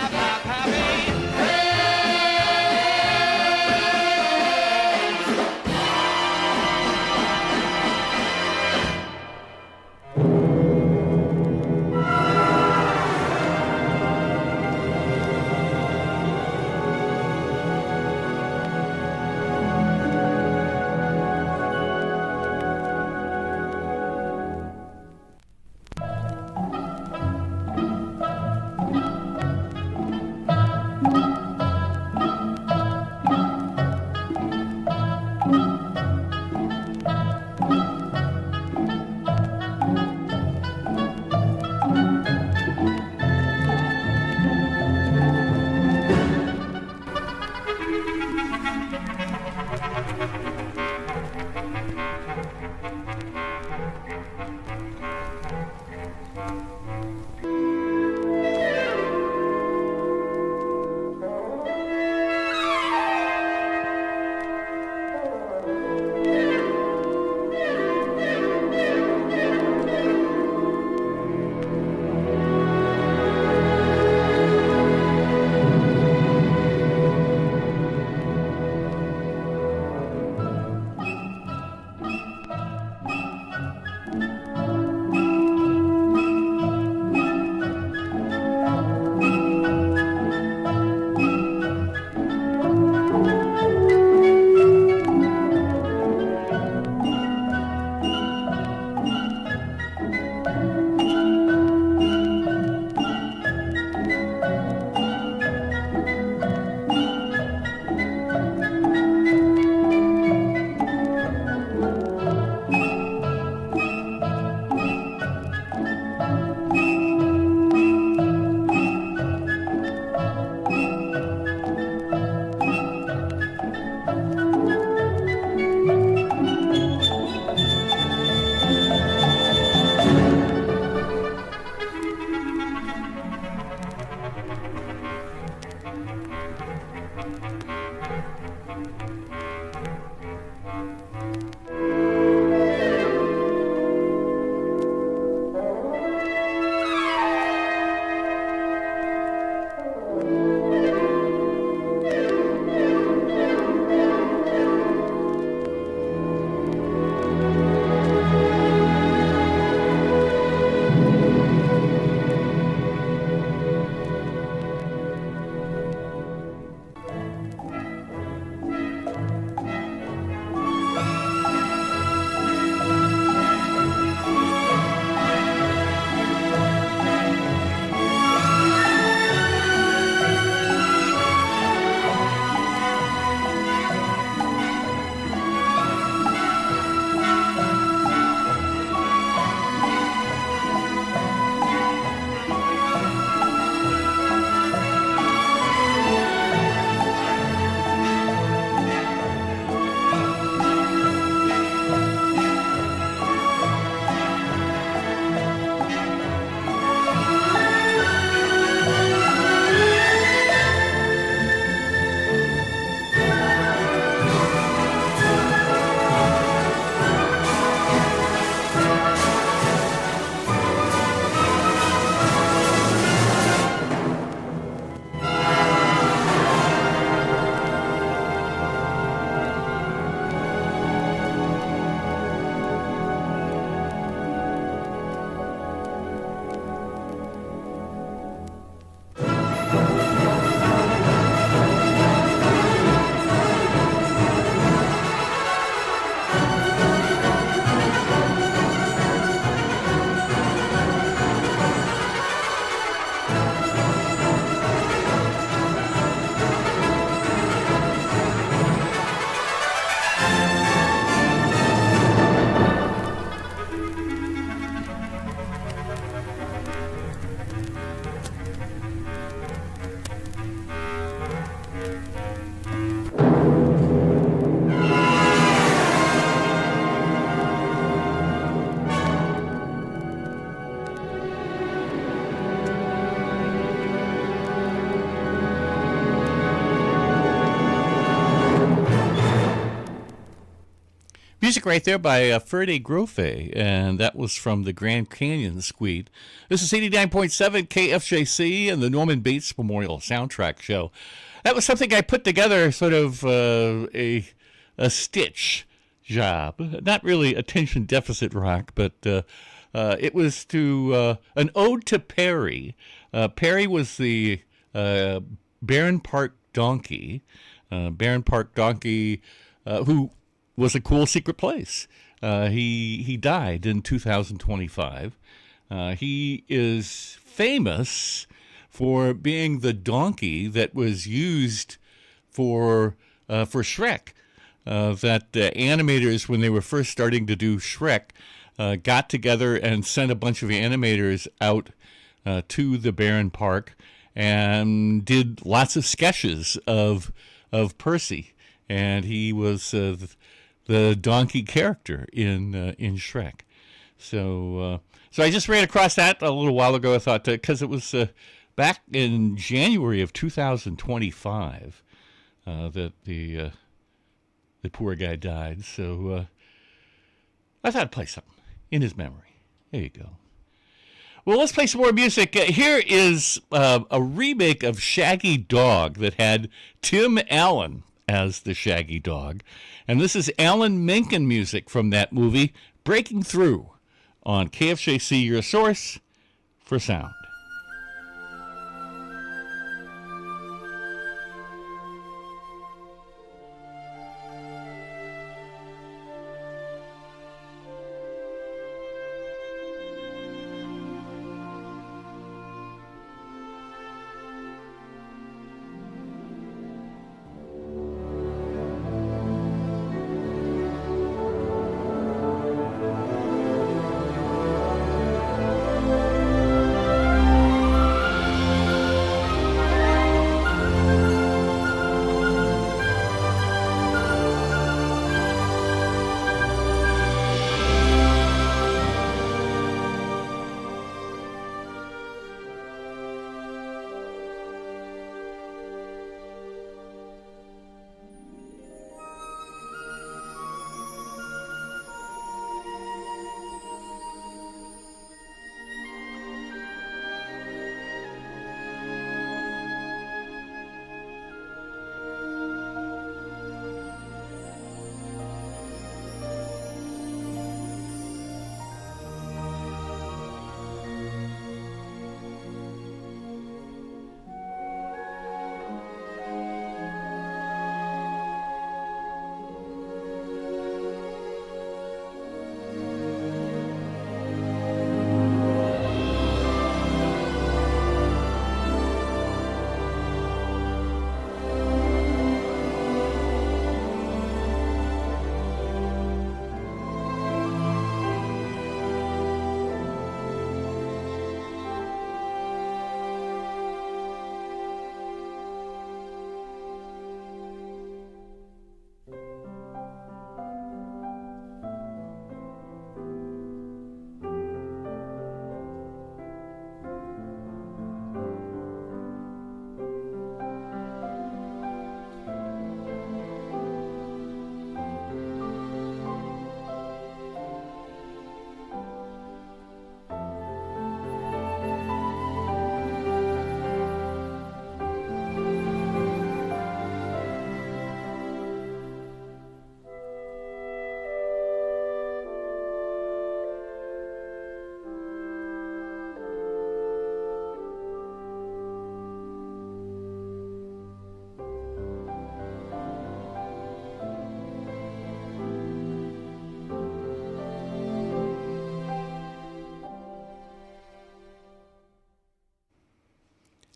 Music right there by Ferde Grofe, and that was from the Grand Canyon Suite. This is 89.7 KFJC and the Norman Bates Memorial Soundtrack Show. That was something I put together, sort of a stitch job. Not really attention deficit rock, but it was to an ode to Perry. Perry was the Barron Park donkey. Barron Park donkey, who was a cool secret place. He died in 2025. He is famous for being the donkey that was used for Shrek. That animators, when they were first starting to do Shrek, got together and sent a bunch of animators out to the Barron Park and did lots of sketches of Percy, and he was the donkey character in Shrek. So I just ran across that a little while ago. I thought because it was back in January of 2025 that the poor guy died. So I thought I'd play something in his memory. There you go. Well, let's play some more music. Here is a remake of Shaggy Dog that had Tim Allen as the Shaggy Dog. And this is Alan Menken music from that movie, Breaking Through, on KFJC, your source for sound.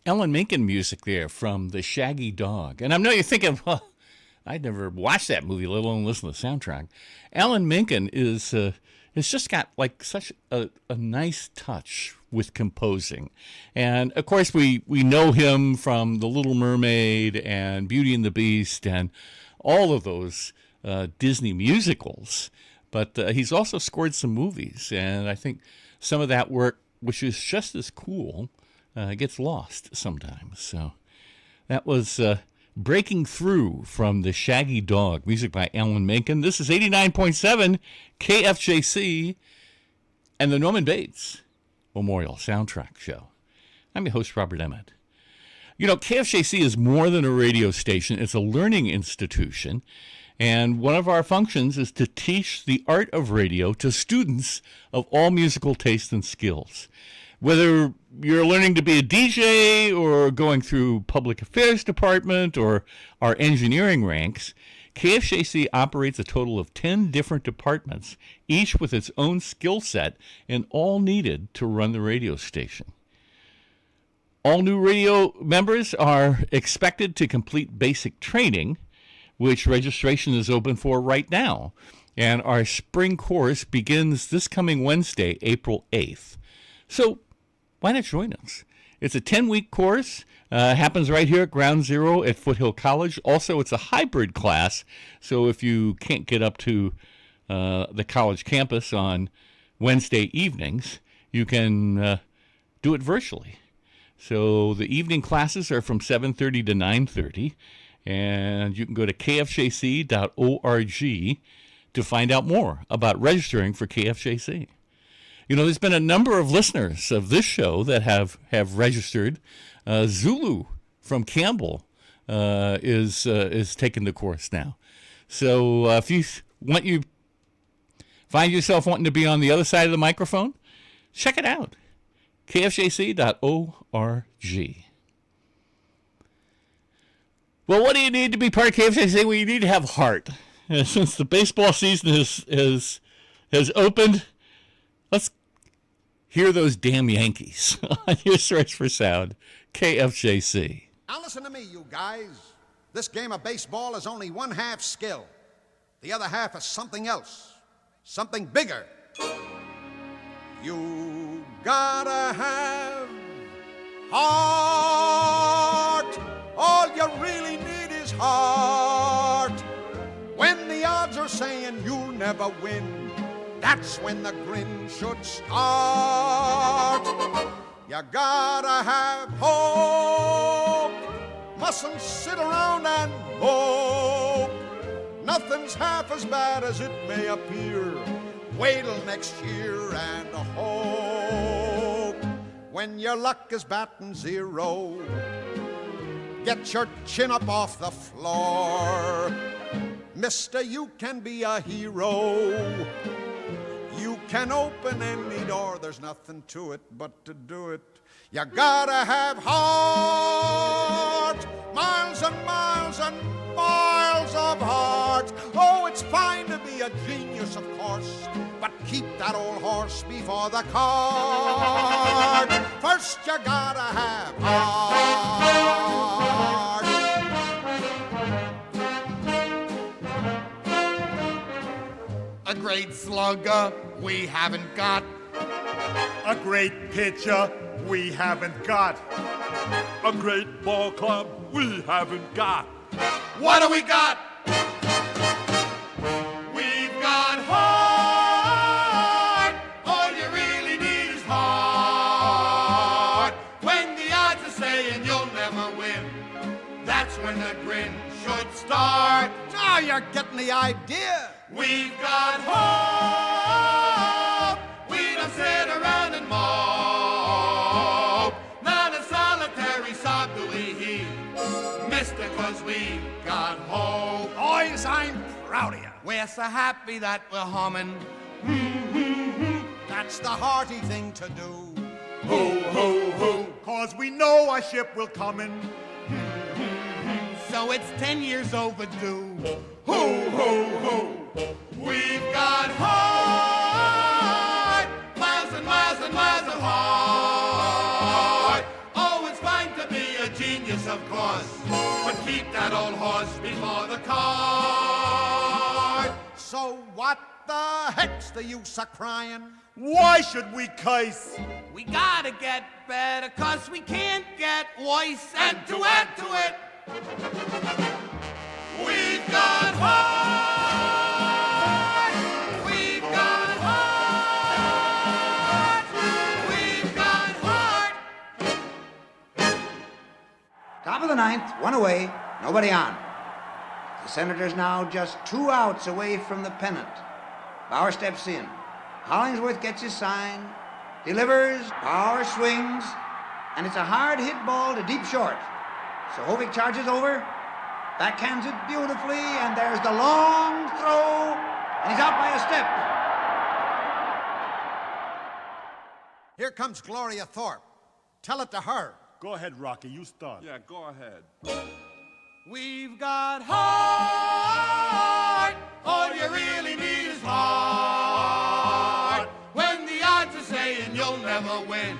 Alan Menken music there from The Shaggy Dog. And I know you're thinking, well, I'd never watched that movie, let alone listen to the soundtrack. Alan Menken it's just got like such a nice touch with composing. And of course we know him from The Little Mermaid and Beauty and the Beast and all of those Disney musicals. But he's also scored some movies, and I think some of that work, which is just as cool, gets lost sometimes. So that was Breaking Through from The Shaggy Dog, music by Alan Menken. This is 89.7 KFJC and the Norman Bates Memorial Soundtrack Show. I'm your host, Robert Emmett. You know, KFJC is more than a radio station. It's a learning institution. And one of our functions is to teach the art of radio to students of all musical tastes and skills. Whether you're learning to be a DJ or going through public affairs department or our engineering ranks, KFJC operates a total of 10 different departments, each with its own skill set and all needed to run the radio station. All new radio members are expected to complete basic training, which registration is open for right now. And our spring course begins this coming Wednesday, April 8th. So why not join us? It's a 10-week course. Happens right here at Ground Zero at Foothill College. Also, it's a hybrid class. So if you can't get up to the college campus on Wednesday evenings, you can do it virtually. So the evening classes are from 7:30 to 9:30. And you can go to kfjc.org to find out more about registering for KFJC. You know, there's been a number of listeners of this show that have registered. Zulu from Campbell is taking the course now. So if you find yourself wanting to be on the other side of the microphone, check it out. kfjc.org. Well, what do you need to be part of KFJC? Well, you need to have heart. Since the baseball season has opened, let's hear those damn Yankees on your Search for Sound, KFJC. Now listen to me, you guys. This game of baseball is only one half skill. The other half is something else, something bigger. You gotta have heart. All you really need is heart. When the odds are saying you'll never win, that's when the grin should start. You gotta have hope. Mustn't sit around and hope. Nothing's half as bad as it may appear. Wait till next year and hope. When your luck is batting zero, get your chin up off the floor. Mister, you can be a hero. You can open any door. There's nothing to it but to do it. You gotta have heart. Miles and miles and miles of heart. Oh, it's fine to be a genius, of course, but keep that old horse before the cart. First you gotta have heart. A great slugger we haven't got. A great pitcher we haven't got. A great ball club we haven't got. What do we got? We've got heart. All you really need is heart. When the odds are saying you'll never win, that's when the grin should start. Now you're getting the idea. We've got hope. We don't sit around and mope. Not a solitary sob do we heave, mister, 'cause we've got hope. Boys, I'm proud of you. We're so happy that we're humming. That's the hearty thing to do. Ho, ho, ho. 'Cause we know our ship will come in. So it's 10 years overdue. Ho, ho, ho. We've got heart. Miles and miles and miles of heart. Oh, it's fine to be a genius, of course, but keep that old horse before the cart. So what the heck's the use of crying? Why should we curse? We gotta get better, 'cause we can't get worse. And to add to it, we've got heart. We've got heart. We've got heart. Top of the ninth, one away. Nobody on. The Senator's now just 2 outs away from the pennant. Bauer steps in. Hollingsworth gets his sign, delivers, Bauer swings, and it's a hard hit ball to deep short. So Hovig charges over, backhands it beautifully, and there's the long throw, and he's out by a step. Here comes Gloria Thorpe. Tell it to her. Go ahead, Rocky. You start. Yeah, go ahead. We've got heart. All you really need is heart. When the odds are saying you'll never win,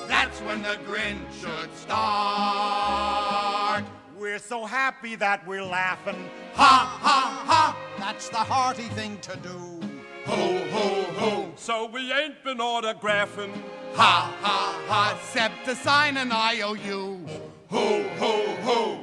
that's when the grin should start. We're so happy that we're laughing. Ha, ha, ha. That's the hearty thing to do. Ho, ho, ho. So we ain't been autographing. Ha, ha, ha. Except to sign an IOU. Ho, ho, ho.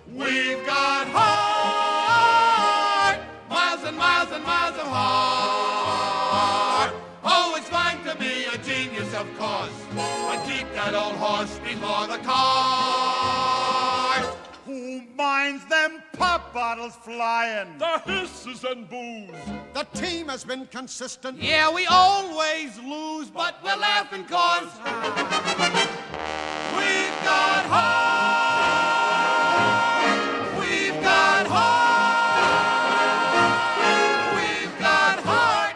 We've got heart. Miles and miles and miles of heart. Oh, it's fine to be a genius, of course, but keep that old horse before the cart. Who minds them pop bottles flying? The hisses and booze. The team has been consistent. Yeah, we always lose, but we're laughing cause we've got heart. We've got heart. We've got heart.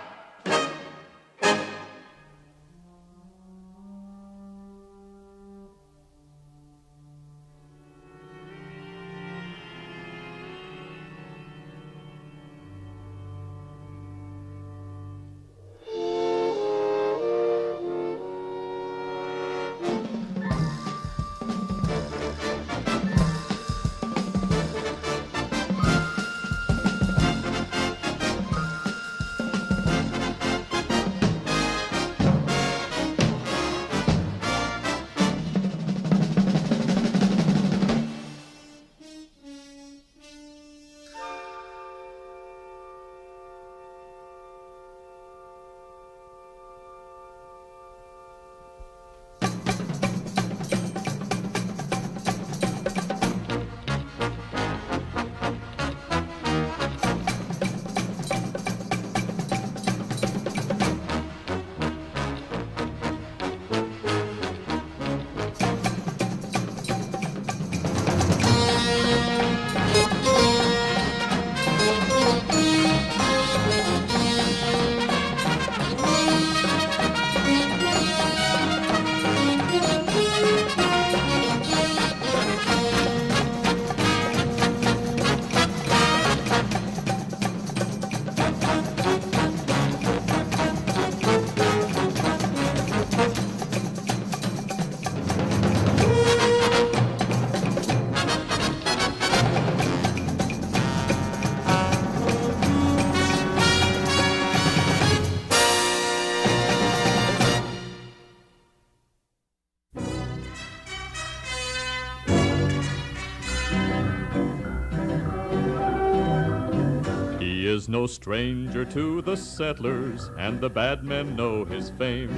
No stranger to the settlers, and the bad men know his fame.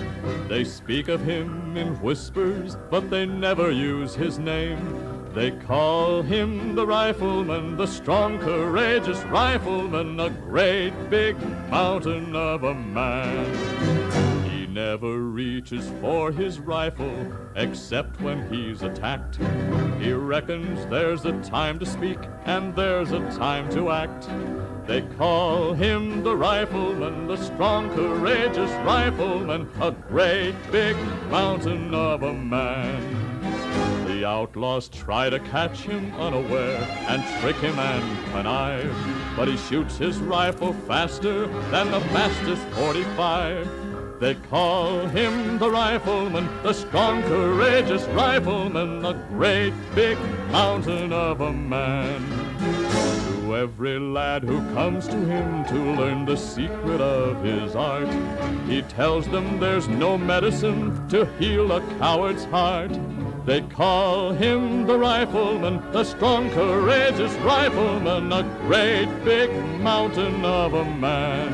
They speak of him in whispers, but they never use his name. They call him the rifleman, the strong, courageous rifleman, a great big mountain of a man. He never reaches for his rifle, except when he's attacked. He reckons there's a time to speak, and there's a time to act. They call him the rifleman, the strong, courageous rifleman, a great big mountain of a man. The outlaws try to catch him unaware and trick him and connive, but he shoots his rifle faster than the fastest 45. They call him the rifleman, the strong, courageous rifleman, a great big mountain of a man. To every lad who comes to him to learn the secret of his art, he tells them there's no medicine to heal a coward's heart. They call him the rifleman, the strong, courageous rifleman, a great big mountain of a man.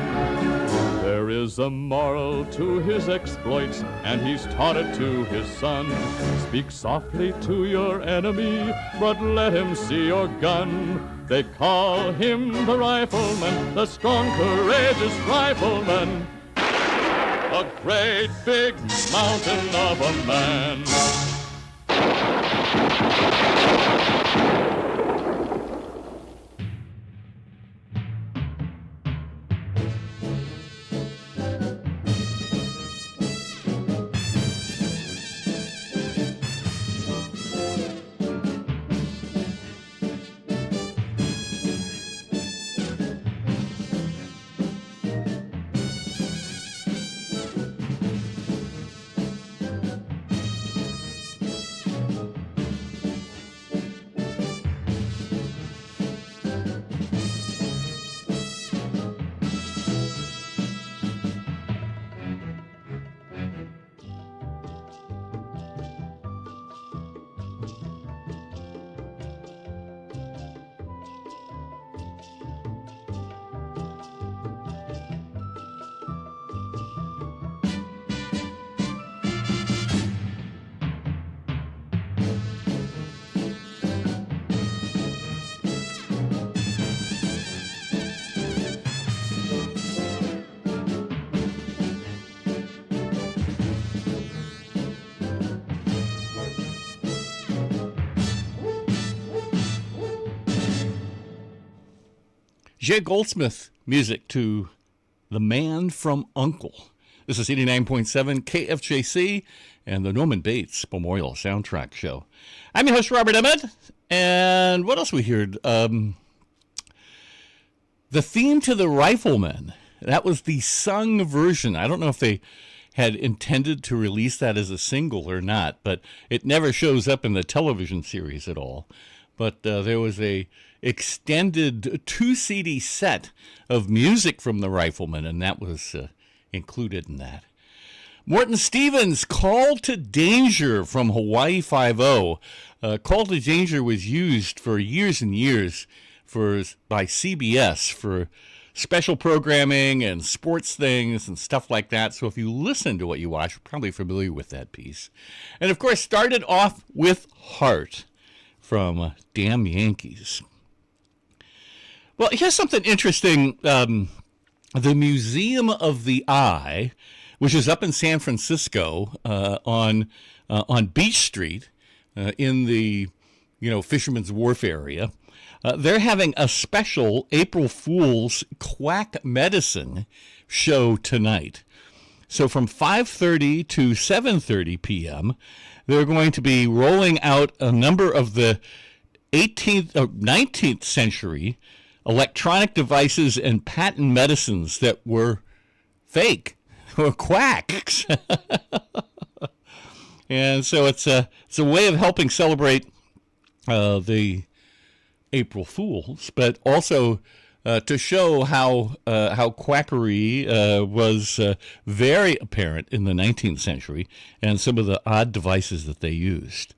There There is a moral to his exploits, and he's taught it to his son. Speak softly to your enemy, but let him see your gun. They call him the rifleman, the strong, courageous rifleman. A great big mountain of a man. Jay Goldsmith music to The Man from U.N.C.L.E. This is 89.7 KFJC and the Norman Bates Memorial Soundtrack Show. I'm your host, Robert Emmett. And what else we heard? The theme to The Rifleman. That was the sung version. I don't know if they had intended to release that as a single or not, but it never shows up in the television series at all. But there was a extended 2 CD set of music from The Rifleman, and that was included in that. Morton Stevens, Call to Danger from Hawaii Five-0. Call to Danger was used for years and years by CBS for special programming and sports things and stuff like that. So if you listen to what you watch, you're probably familiar with that piece. And of course, started off with Heart from Damn Yankees. Well, here's something interesting. The Museum of the Eye, which is up in San Francisco on Beach Street in the Fisherman's Wharf area, they're having a special April Fool's Quack Medicine show tonight. So from 5:30 to 7:30 p.m., they're going to be rolling out a number of the 19th century electronic devices and patent medicines that were fake, were quacks. And so it's a way of helping celebrate the April Fools, but also to show how quackery was very apparent in the 19th century and some of the odd devices that they used.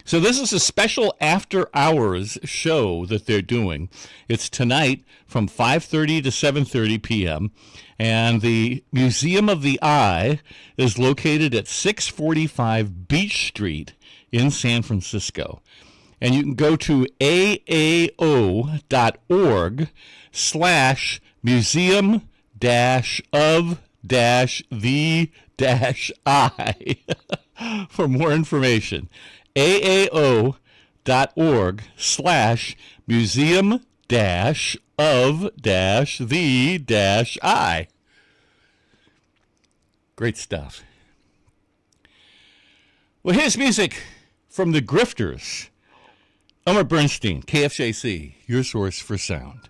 So this is a special after-hours show that they're doing. It's tonight from 5:30 to 7:30 p.m., and the Museum of the Eye is located at 645 Beach Street in San Francisco. And you can go to aao.org/museum-of-the-I for more information. aao.org/museum-of-the-I. Great stuff. Well, here's music from the Grifters. Elmer Bernstein, KFJC, your source for sound.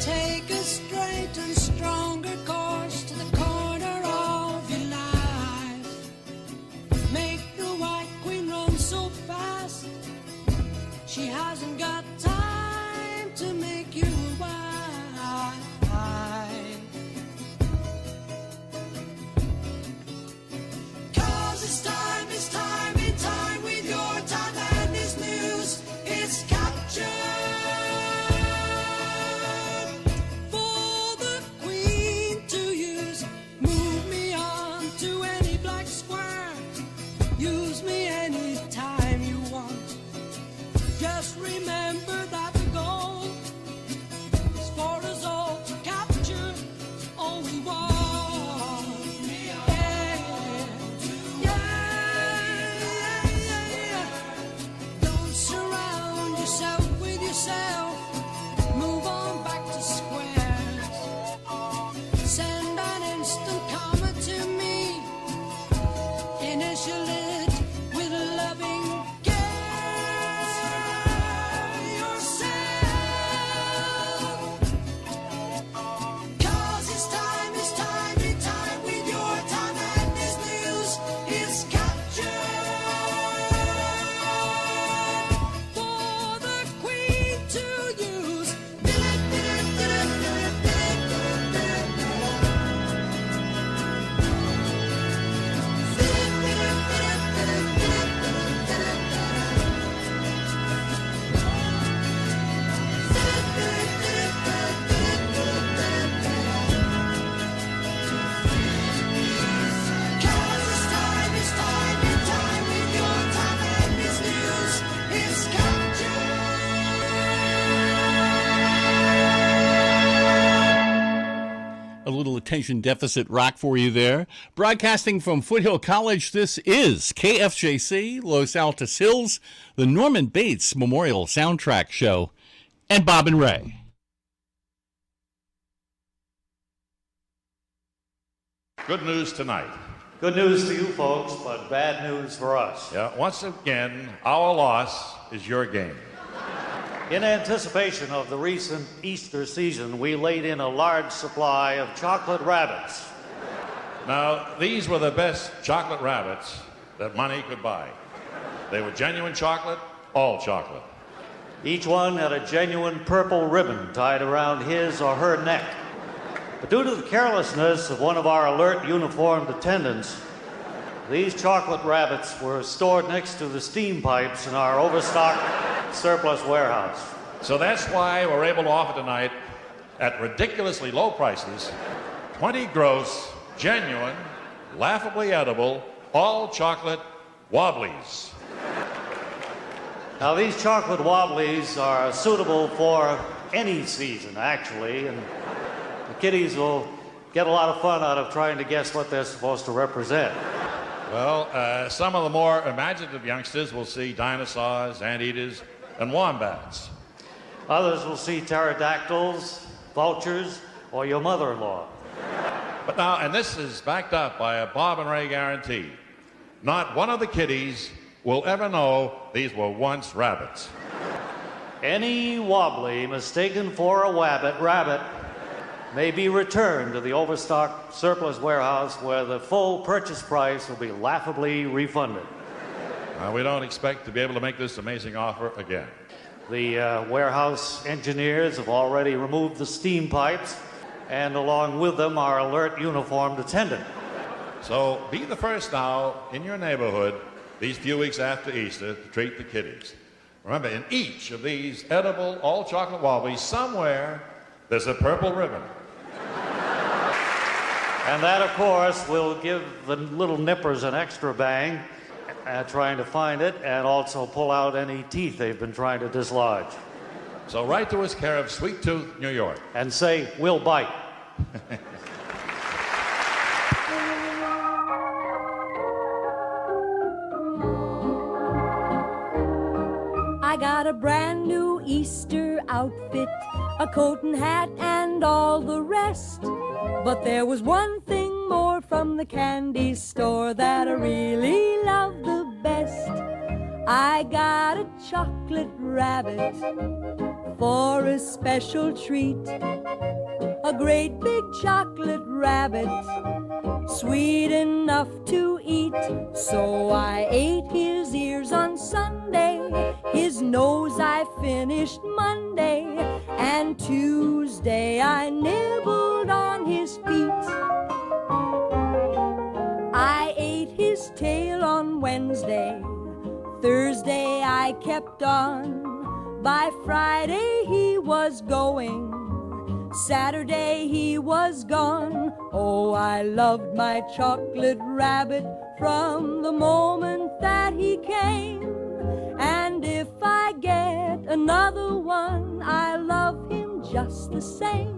Take a straight and stronger course to the corner of your life. Make the White Queen run so fast, she hasn't got time to make you wise. 'Cause it's time in time with your time and this news is captured. Just remember that the goal is for us all to capture all we want. Yeah. Don't surround yourself with yourself. Move on back to squares. Send an instant comment to me. Initial it with loving attention deficit rock for you there. Broadcasting from Foothill College, this is KFJC, Los Altos Hills, the Norman Bates Memorial Soundtrack Show, and Bob and Ray. Good news tonight. Good news to you folks, but bad news for us. Yeah, once again, our loss is your gain. In anticipation of the recent Easter season, we laid in a large supply of chocolate rabbits. Now, these were the best chocolate rabbits that money could buy. They were genuine chocolate, all chocolate. Each one had a genuine purple ribbon tied around his or her neck. But due to the carelessness of one of our alert uniformed attendants, these chocolate rabbits were stored next to the steam pipes in our overstocked surplus warehouse. So that's why we're able to offer tonight, at ridiculously low prices, 20 gross, genuine, laughably edible, all chocolate Wobblies. Now, these chocolate wobblies are suitable for any season, actually, and the kiddies will get a lot of fun out of trying to guess what they're supposed to represent. Well, some of the more imaginative youngsters will see dinosaurs, anteaters, and wombats. Others will see pterodactyls, vultures, or your mother-in-law. But now, and this is backed up by a Bob and Ray guarantee, not one of the kiddies will ever know these were once rabbits. Any wobbly mistaken for a rabbit may be returned to the overstocked surplus warehouse where the full purchase price will be laughably refunded. We don't expect to be able to make this amazing offer again. The warehouse engineers have already removed the steam pipes, and along with them our alert uniformed attendant. So be the first now in your neighborhood these few weeks after Easter to treat the kiddies. Remember, in each of these edible all-chocolate wobblies, somewhere there's a purple ribbon. And that, of course, will give the little nippers an extra bang trying to find it, and also pull out any teeth they've been trying to dislodge. So write to us, care of Sweet Tooth, New York. And say, we'll bite. I got a brand new Easter outfit, a coat and hat and all the rest. But there was one thing more from the candy store that I really love the best. I got a chocolate rabbit for a special treat. A great big chocolate rabbit, sweet enough to eat. So I ate his ears on Sunday, his nose I finished Monday, and Tuesday I nibbled on his feet. I ate his tail on Wednesday, Thursday I kept on. By Friday he was going, Saturday he was gone. Oh, I loved my chocolate rabbit from the moment that he came. And if I get another one, I love him just the same.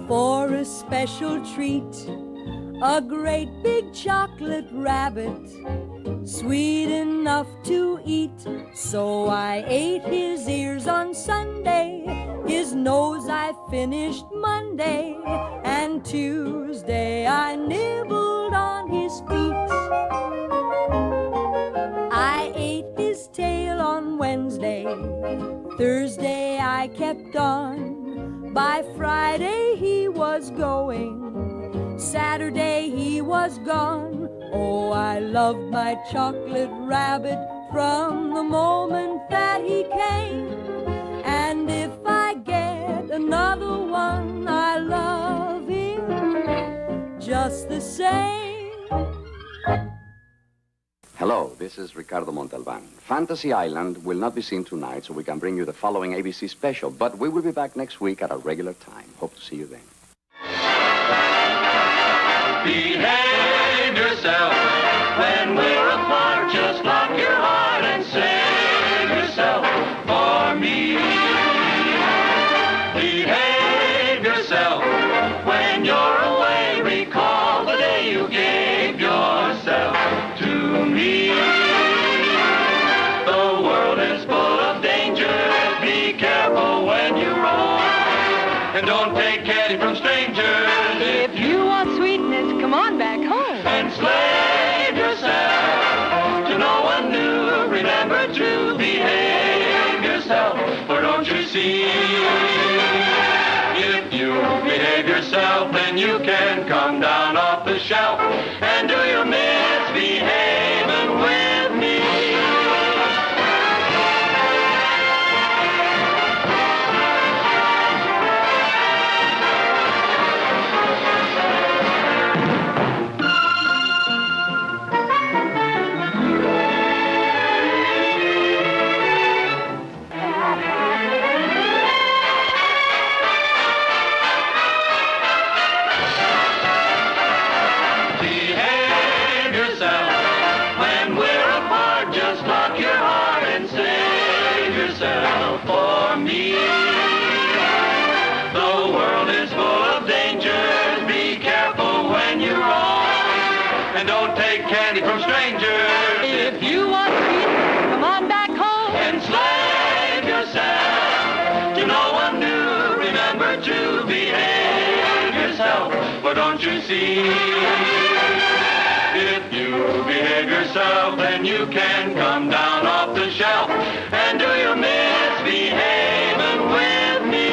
For a special treat, a great big chocolate rabbit, sweet enough to eat. So I ate his ears on Sunday, his nose I finished Monday, and Tuesday I nibbled on his feet. I ate his tail on Wednesday, Thursday I kept on. By Friday he was going, Saturday he was gone. Oh, I loved my chocolate rabbit from the moment that he came. And if I get another one, I love him just the same. Hello, this is Ricardo Montalban. Fantasy Island will not be seen tonight, so we can bring you the following ABC special, but we will be back next week at our regular time. Hope to see you then. Behave yourself when we're apart. Just lock your heart and save yourself for me. Behave yourself when you're away. Recall the day you gave yourself to me. The world is full of danger. Be careful when you roam. And don't take candy from strangers. If you want sweetness, come on back home. Enslave yourself to no one new. Remember to behave yourself, for don't you see? If you behave yourself, then you can come down off the shelf and do your misbehaving with me. For me, the world is full of dangers. Be careful when you're wrong, and don't take candy from strangers. If you want sweetness, come on back home. Enslave yourself to no one new. Remember to behave yourself, for don't you see? If you behave yourself, then you can come down off the shelf and do your misbehaving with me.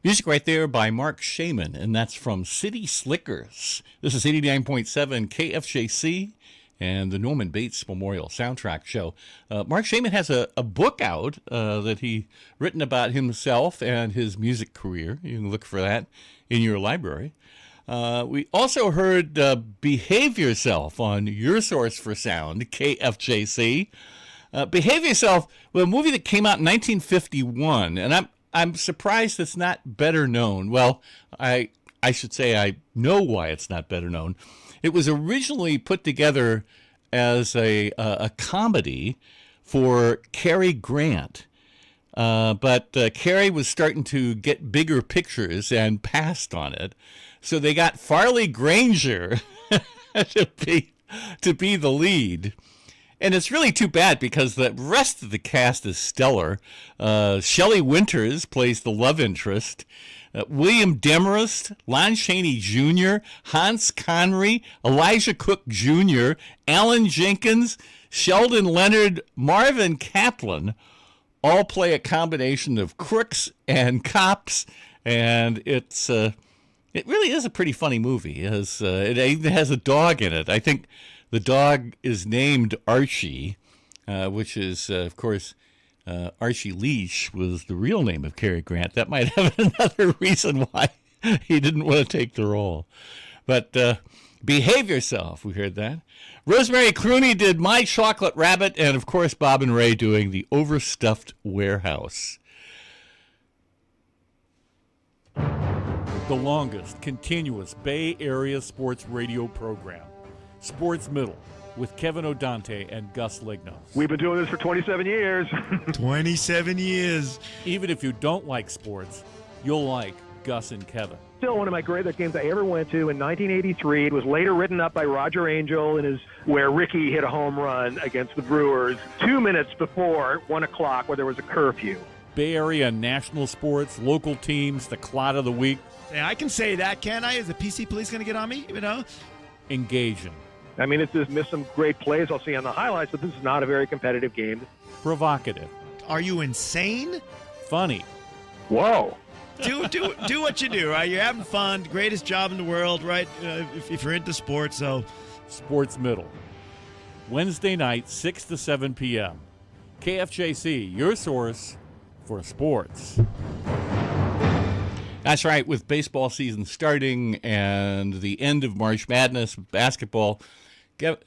Music right there by Mark Shaman, and that's from City Slickers. This is 89.7 KFJC and the Norman Bates Memorial Soundtrack Show. Mark Shaman has a book out that he written about himself and his music career. You can look for that in your library. We also heard Behave Yourself on your source for sound, KFJC. Behave Yourself, well, a movie that came out in 1951, and I'm surprised it's not better known. Well, I should say I know why it's not better known. It was originally put together as a comedy for Cary Grant. But Cary was starting to get bigger pictures and passed on it. So they got Farley Granger to be the lead. And it's really too bad because the rest of the cast is stellar. Shelley Winters plays the love interest. William Demarest, Lon Chaney Jr., Hans Connery, Elijah Cook Jr., Alan Jenkins, Sheldon Leonard, Marvin Kaplan all play a combination of crooks and cops, and it really is a pretty funny movie. It even has a dog in it. I think the dog is named Archie, which is, of course, Archie Leach was the real name of Cary Grant. That might have another reason why he didn't want to take the role. But Behave Yourself, we heard that. Rosemary Clooney did My Chocolate Rabbit, and, of course, Bob and Ray doing The Overstuffed Warehouse. The longest continuous Bay Area sports radio program, Sports Middle, with Kevin O'Dante and Gus Lignos. We've been doing this for 27 years. 27 years. Even if you don't like sports, you'll like Gus and Kevin. Still one of my greatest games I ever went to in 1983. It was later written up by Roger Angell and is where Ricky hit a home run against the Brewers 2 minutes before 1 o'clock where there was a curfew. Bay Area national sports, local teams, the clot of the week. Yeah, I can say that, can I? Is the PC police going to get on me? You know? Engaging. I mean, it's just missed some great plays I'll see on the highlights, but this is not a very competitive game. Provocative. Are you insane? Funny. Whoa. Do what you do, right? You're having fun. Greatest job in the world, right? If you're into sports, so. Sports Middle. Wednesday night, 6 to 7 p.m. KFJC, your source for sports. That's right. With baseball season starting and the end of March Madness, basketball,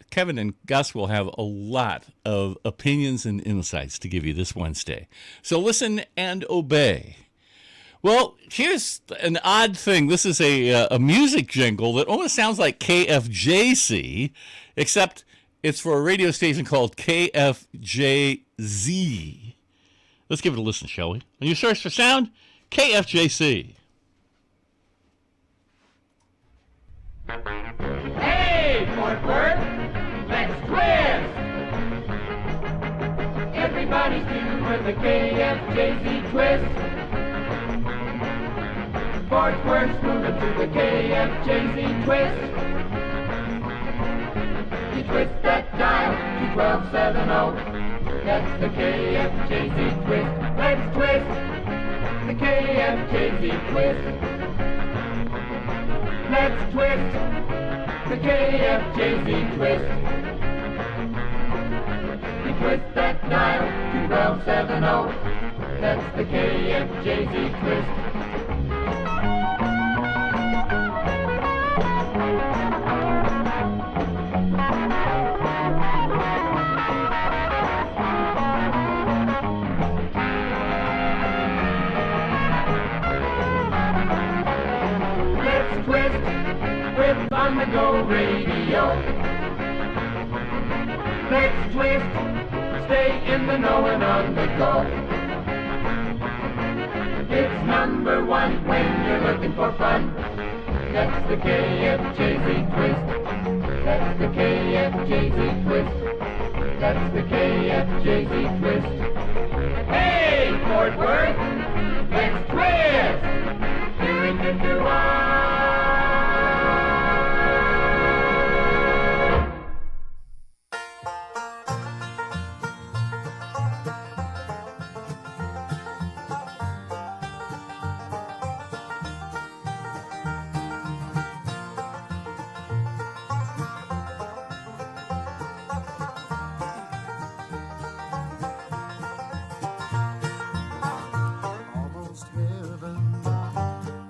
Kevin and Gus will have a lot of opinions and insights to give you this Wednesday. So listen and obey. Well, here's an odd thing. This is a music jingle that almost sounds like KFJC, except it's for a radio station called KFJZ. Let's give it a listen, shall we? On your source for sound, KFJC. Hey, Fort Worth, let's twist! Everybody's doing the KFJZ twist. Fort Worth's moving to the KFJZ twist. You twist that dial to 1270. That's the KFJZ twist. Let's twist the KFJZ twist. Let's twist the KFJZ twist. You twist that dial to 1270. That's the KFJZ twist. On-the-go radio. Let's twist, stay in the know and on the go. It's number one when you're looking for fun. That's the KFJZ twist. That's the KFJZ twist. That's the KFJZ twist. Hey, Fort Worth, let's twist. Do-do-do-do-ah.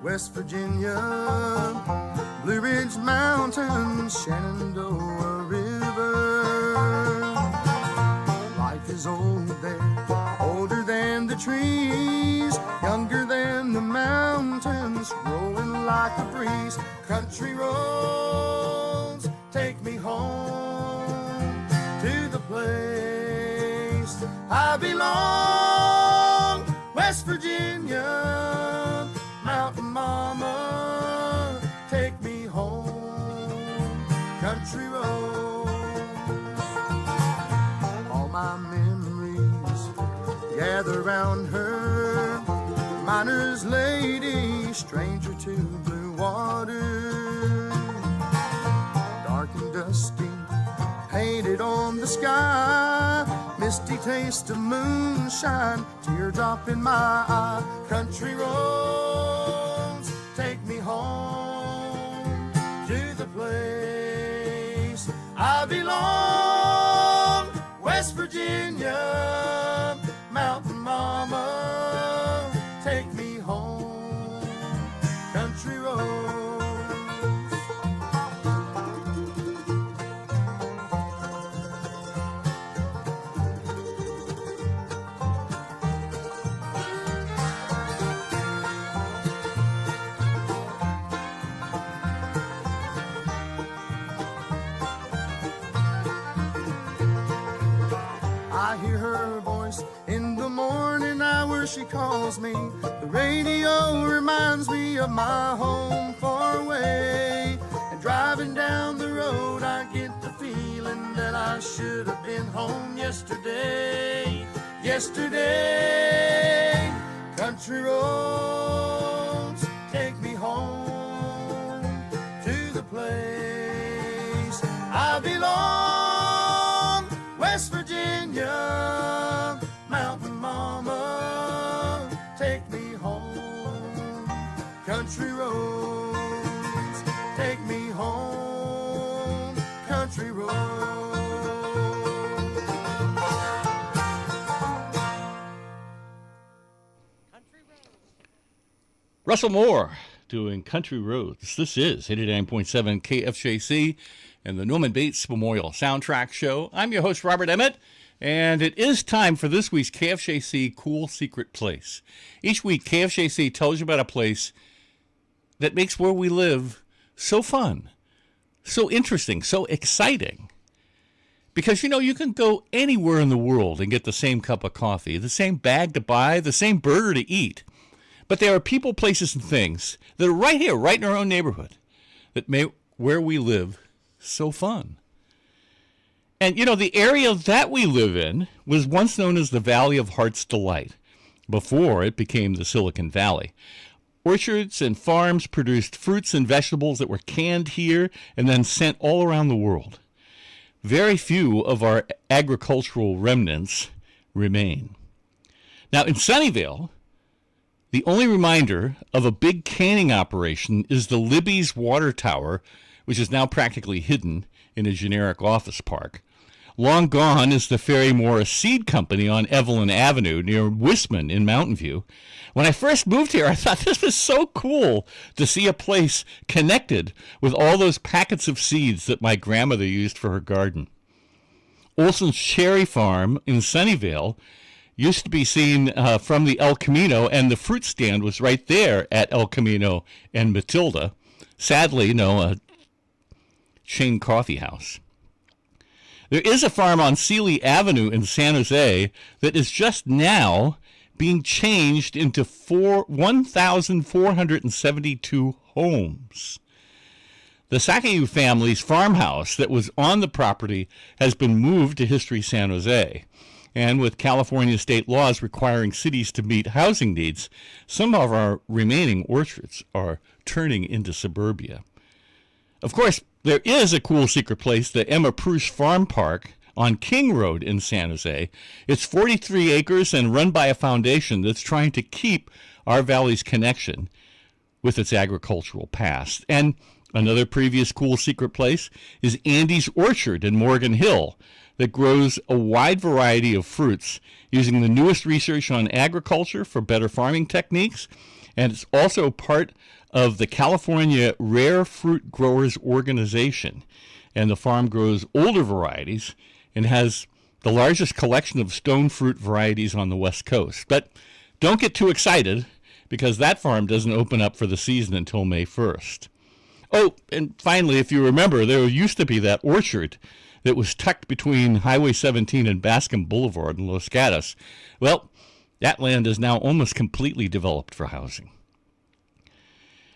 West Virginia, Blue Ridge Mountains, Shenandoah River. Life is old there, older than the trees, younger than the mountains, rolling like a breeze. Country roads take me home to the place I belong. West Virginia, Mountain Mama, take me home. Country roads, all my memories gather round her. Miner's lady, stranger to blue water, dark and dusty, painted on the sky, misty taste of moonshine, teardrop in my eye. Country roads, take me home to the place I belong. West Virginia, Mountain Mama, take me home. Country roads. I hear her voice in the morning hour, she calls me. The radio reminds me of my home far away. And driving down the road, I get the feeling that I should have been home yesterday. Yesterday, country roads, take me home to the place I belong. West Virginia, Mountain Mama, take me home. Country roads, take me home. Country roads. Russell Moore doing Country Roads. This is 89.7 KFJC and the Norman Bates Memorial Soundtrack Show. I'm your host, Robert Emmett, and it is time for this week's KFJC Cool Secret Place. Each week, KFJC tells you about a place that makes where we live so fun, so interesting, so exciting. Because, you know, you can go anywhere in the world and get the same cup of coffee, the same bag to buy, the same burger to eat. But there are people, places, and things that are right here, right in our own neighborhood, that make where we live so fun. And, you know, the area that we live in was once known as the Valley of Heart's Delight, before it became the Silicon Valley. Orchards and farms produced fruits and vegetables that were canned here and then sent all around the world. Very few of our agricultural remnants remain. Now, in Sunnyvale, the only reminder of a big canning operation is the Libby's Water Tower, which is now practically hidden in a generic office park. Long gone is the Ferry Morris Seed Company on Evelyn Avenue near Wisman in Mountain View. When I first moved here, I thought this was so cool to see a place connected with all those packets of seeds that my grandmother used for her garden. Olson's Cherry Farm in Sunnyvale used to be seen from the El Camino, and the fruit stand was right there at El Camino and Matilda. Sadly, no, a chain coffee house. There is a farm on Sealy Avenue in San Jose that is just now being changed into 1,472 homes. The Sakau family's farmhouse that was on the property has been moved to History San Jose. And with California state laws requiring cities to meet housing needs, some of our remaining orchards are turning into suburbia. Of course, there is a cool secret place, the Emma Prush Farm Park on King Road in San Jose. It's 43 acres and run by a foundation that's trying to keep our valley's connection with its agricultural past. And another previous cool secret place is Andy's Orchard in Morgan Hill, that grows a wide variety of fruits using the newest research on agriculture for better farming techniques. And it's also part of the California Rare Fruit Growers Organization. And the farm grows older varieties and has the largest collection of stone fruit varieties on the West Coast. But don't get too excited, because that farm doesn't open up for the season until May 1st. Oh, and finally, if you remember, there used to be that orchard that was tucked between Highway 17 and Bascom Boulevard in Los Gatos. Well, that land is now almost completely developed for housing.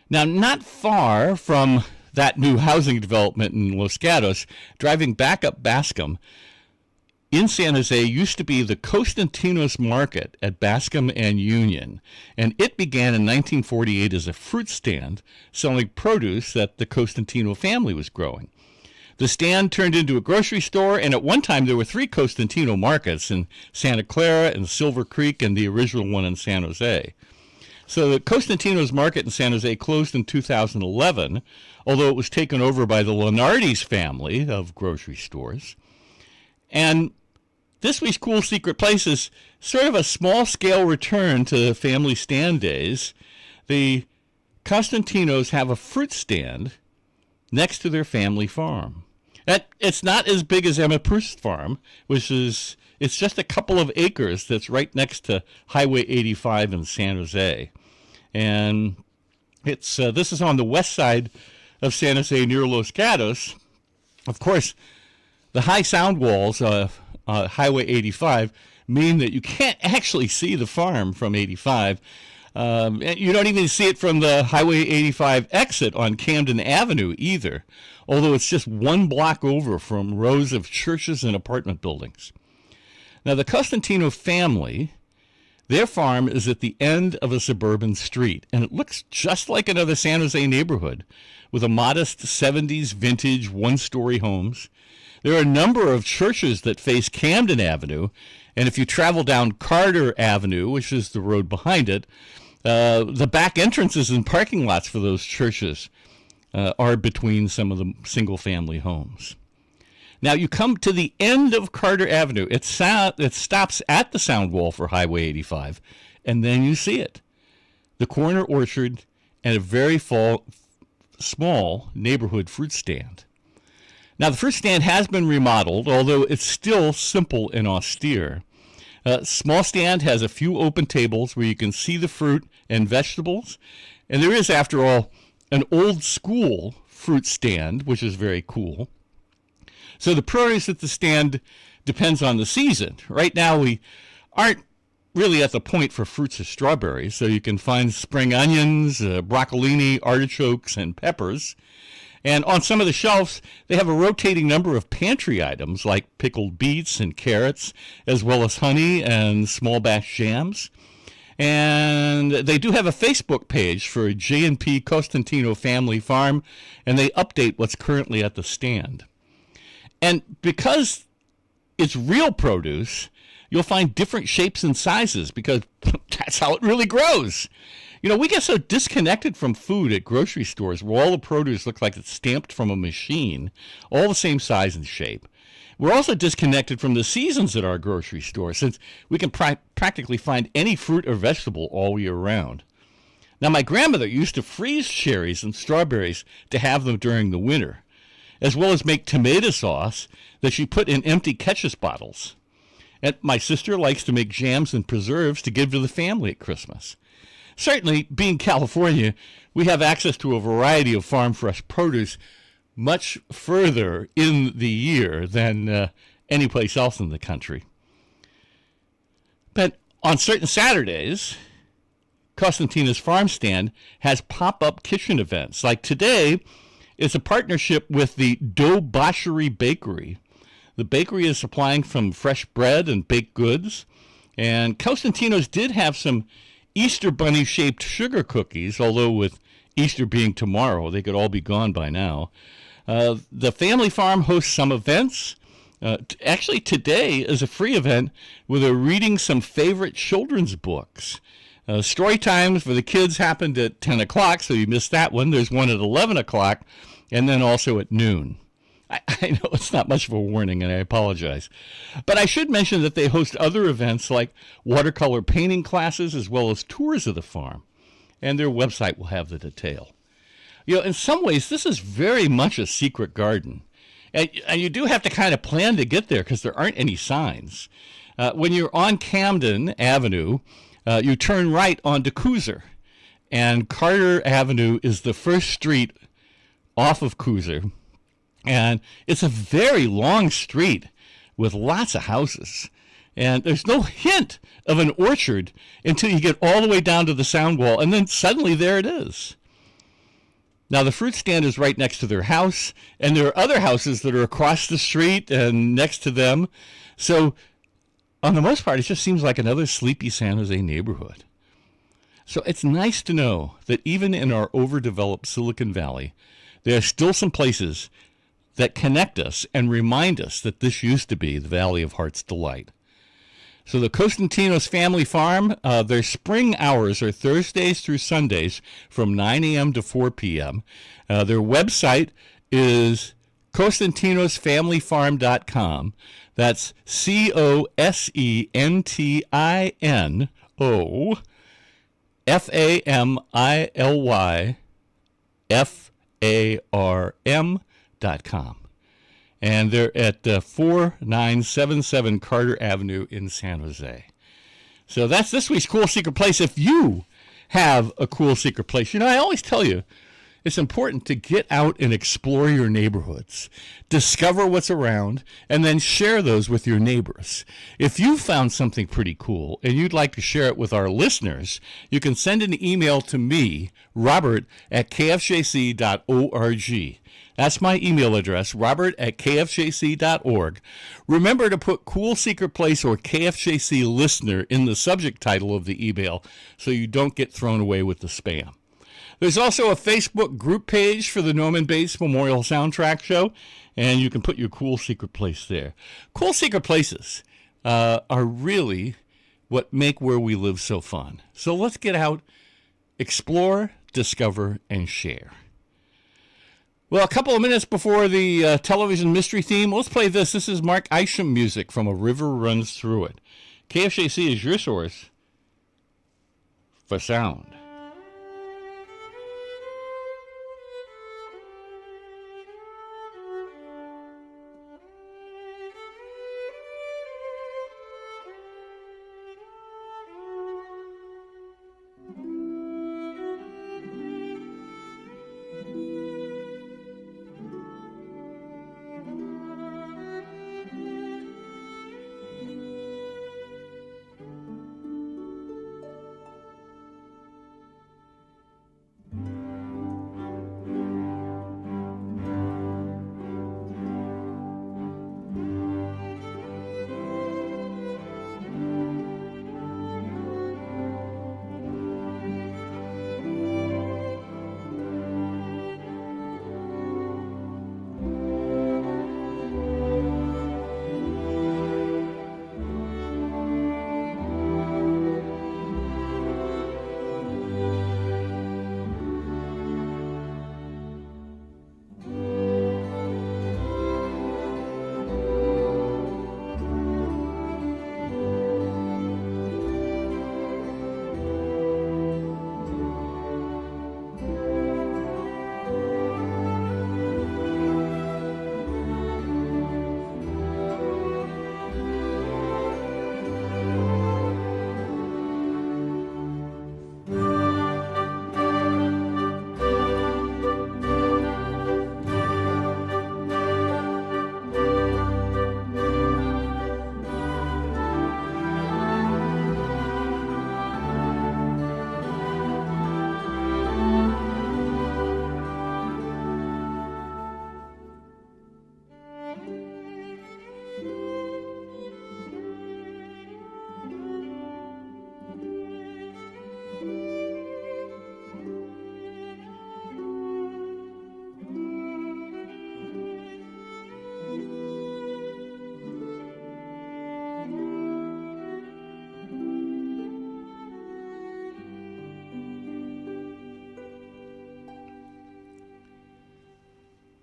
Now, not far from that new housing development in Los Gatos, driving back up Bascom, in San Jose used to be the Costantino's Market at Bascom and Union, and it began in 1948 as a fruit stand selling produce that the Costantino family was growing. The stand turned into a grocery store, and at one time there were 3 Costantino markets in Santa Clara and Silver Creek and the original one in San Jose. So the Costantino's Market in San Jose closed in 2011, although it was taken over by the Lenardi's family of grocery stores. And this week's Cool Secret Place is sort of a small-scale return to family stand days. The Costantinos have a fruit stand next to their family farm. It's not as big as Emma Proust's farm, it's just a couple of acres that's right next to Highway 85 in San Jose. And this is on the west side of San Jose near Los Gatos. Of course, the high sound walls of Highway 85 mean that you can't actually see the farm from 85. You don't even see it from the Highway 85 exit on Camden Avenue either, although it's just 1 block over from rows of churches and apartment buildings. Now, the Costantino family, their farm is at the end of a suburban street, and it looks just like another San Jose neighborhood with a modest 70s vintage 1-story homes. There are a number of churches that face Camden Avenue, and if you travel down Carter Avenue, which is the road behind it, the back entrances and parking lots for those churches are between some of the single-family homes. Now, you come to the end of Carter Avenue. It stops at the sound wall for Highway 85, and then you see it. The corner orchard and a very small neighborhood fruit stand. Now, the fruit stand has been remodeled, although it's still simple and austere. Small stand has a few open tables where you can see the fruit and vegetables, and there is, after all, an old school fruit stand, which is very cool. So the produce at the stand depends on the season. Right now, we aren't really at the point for fruits or strawberries, so you can find spring onions, broccolini, artichokes, and peppers. And on some of the shelves, they have a rotating number of pantry items like pickled beets and carrots, as well as honey and small batch jams. And they do have a Facebook page for J&P Costantino Family Farm, and they update what's currently at the stand. And because it's real produce, you'll find different shapes and sizes because that's how it really grows. You know, we get so disconnected from food at grocery stores where all the produce looks like it's stamped from a machine, all the same size and shape. We're also disconnected from the seasons at our grocery store since we can practically find any fruit or vegetable all year round. Now, my grandmother used to freeze cherries and strawberries to have them during the winter, as well as make tomato sauce that she put in empty ketchup bottles. And my sister likes to make jams and preserves to give to the family at Christmas. Certainly, being California, we have access to a variety of farm fresh produce much further in the year than any place else in the country. But on certain Saturdays, Costantino's farm stand has pop-up kitchen events. Like today, it's a partnership with the Dough Boshery Bakery. The bakery is supplying some fresh bread and baked goods. And Costantino's did have some Easter bunny-shaped sugar cookies, although with Easter being tomorrow, they could all be gone by now. The family farm hosts some events. Actually, today is a free event where they're reading some favorite children's books. Story times for the kids happened at 10 o'clock, so you missed that one. There's one at 11 o'clock, and then also at noon. I know it's not much of a warning, and I apologize. But I should mention that they host other events like watercolor painting classes as well as tours of the farm. And their website will have the detail. You know, in some ways, this is very much a secret garden. And you do have to kind of plan to get there because there aren't any signs. When you're on Camden Avenue, you turn right onto Cooser. And Carter Avenue is the first street off of Cooser. And it's a very long street with lots of houses. And there's no hint of an orchard until you get all the way down to the sound wall. And then suddenly there it is. Now, the fruit stand is right next to their house. And there are other houses that are across the street and next to them. So, on the most part, it just seems like another sleepy San Jose neighborhood. So it's nice to know that even in our overdeveloped Silicon Valley, there are still some places that connect us and remind us that this used to be the Valley of Heart's Delight. So the Costantino's Family Farm, their spring hours are Thursdays through Sundays from 9 a.m. to 4 p.m. Their website is Costantino'sFamilyFarm.com. That's Costantino'sFamilyFarm.com. And they're at 4977 Carter Avenue in San Jose. So that's this week's Cool Secret Place. If you have a cool secret place, I always tell you, it's important to get out and explore your neighborhoods, discover what's around, and then share those with your neighbors. If you found something pretty cool and you'd like to share it with our listeners, you can send an email to me, Robert, at kfjc.org. That's my email address, robert@kfjc.org. Remember to put Cool Secret Place or KFJC Listener in the subject title of the email so you don't get thrown away with the spam. There's also a Facebook group page for the Norman Bates Memorial Soundtrack Show, and you can put your Cool Secret Place there. Cool Secret Places are really what make where we live so fun. So let's get out, explore, discover, and share. Well, a couple of minutes before the television mystery theme, let's play this. This is Mark Isham music from A River Runs Through It. KFJC is your source for sound.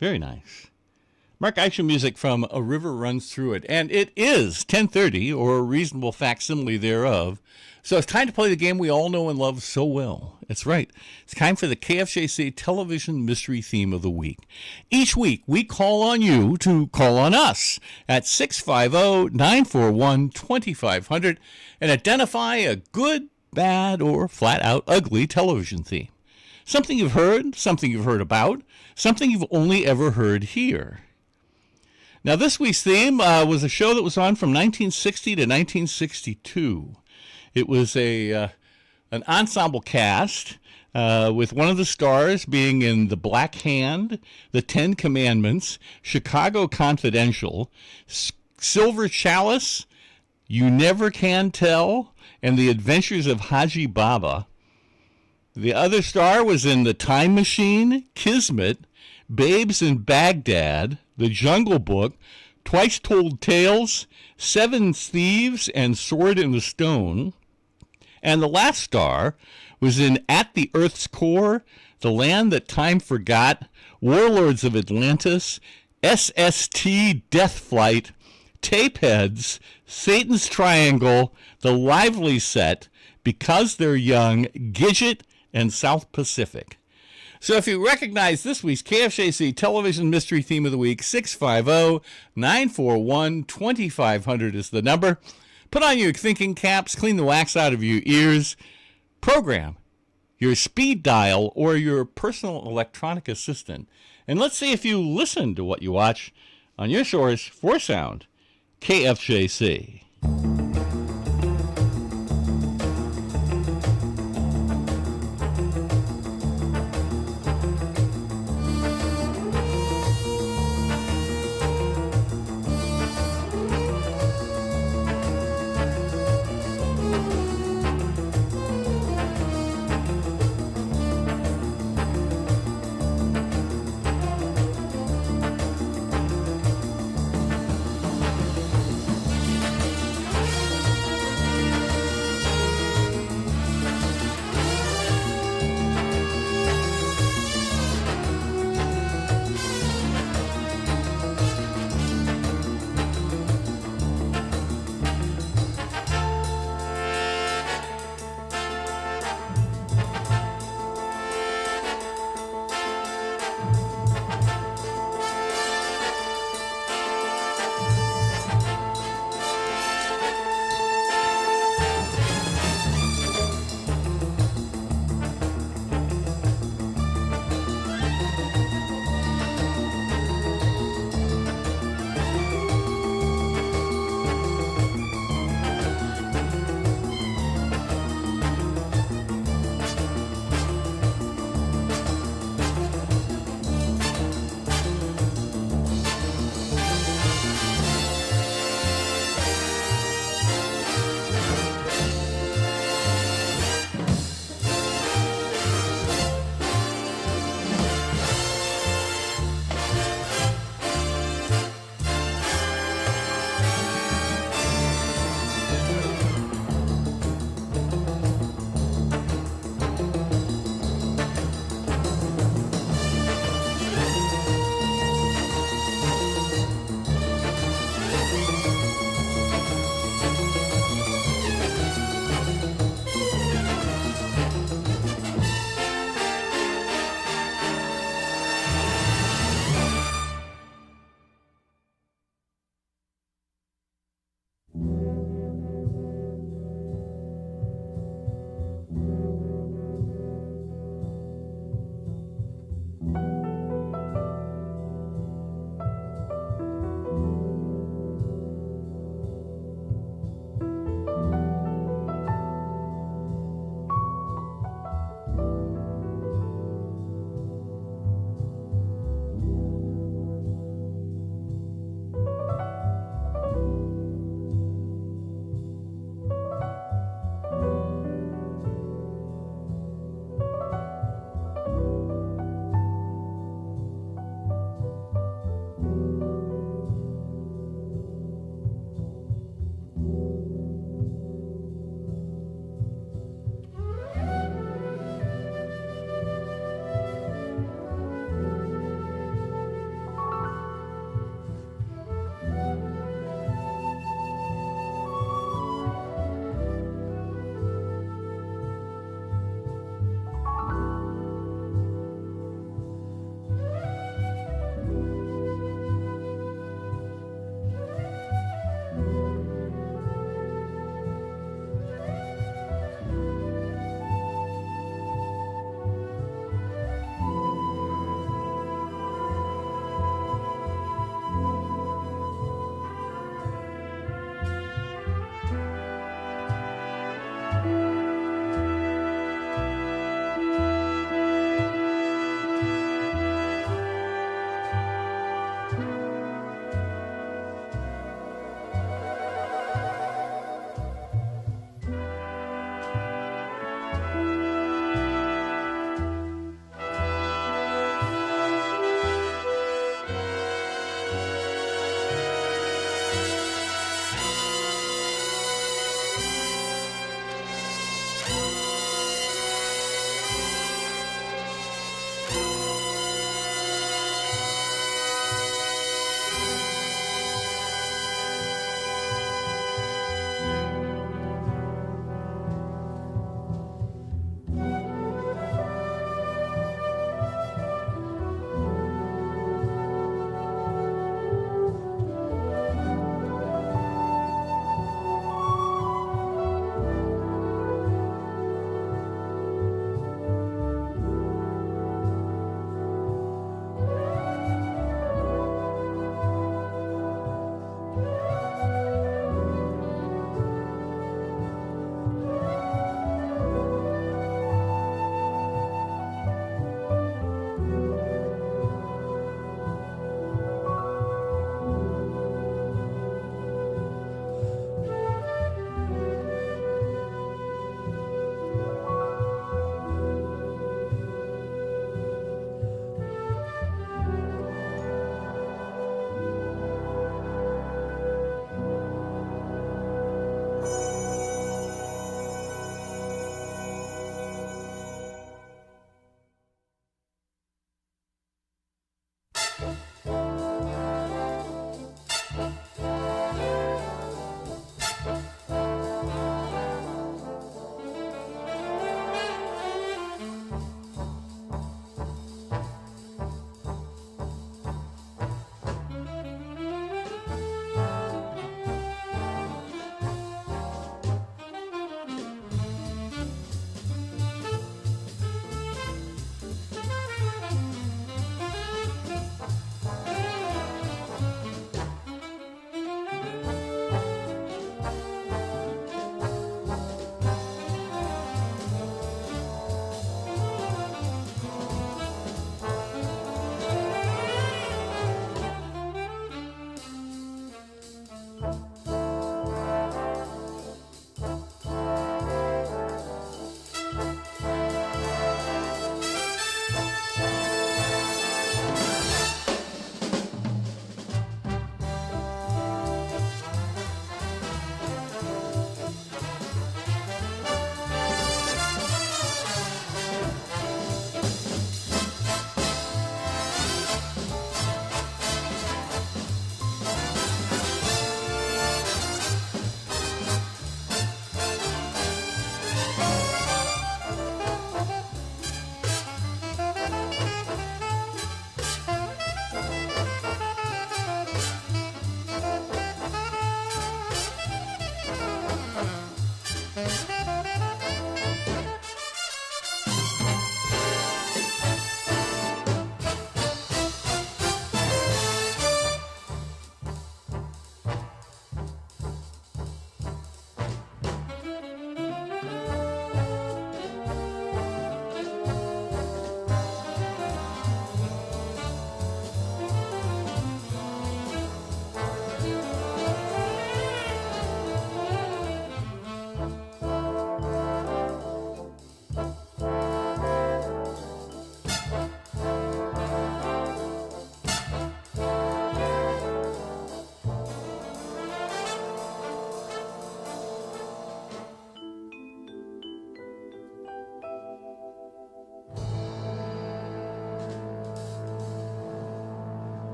Very nice. Mark Isham music from A River Runs Through It. And it is 10:30, or a reasonable facsimile thereof. So it's time to play the game we all know and love so well. That's right. It's time for the KFJC Television Mystery Theme of the Week. Each week, we call on you to call on us at 650-941-2500 and identify a good, bad, or flat-out ugly television theme. Something you've heard about, something you've only ever heard here. Now, this week's theme was a show that was on from 1960 to 1962. It was an ensemble cast with one of the stars being in The Black Hand, The Ten Commandments, Chicago Confidential, Silver Chalice, You Never Can Tell, and The Adventures of Haji Baba. The other star was in The Time Machine, Kismet, Babes in Baghdad, The Jungle Book, Twice Told Tales, Seven Thieves, and Sword in the Stone. And the last star was in At the Earth's Core, The Land That Time Forgot, Warlords of Atlantis, SST Death Flight, Tapeheads, Satan's Triangle, The Lively Set, Because They're Young, Gidget, and South Pacific. So if you recognize this week's KFJC Television Mystery Theme of the Week, 650-941-2500 is the number. Put on your thinking caps, clean the wax out of your ears, program your speed dial or your personal electronic assistant, and let's see if you listen to what you watch on your source for sound, KFJC.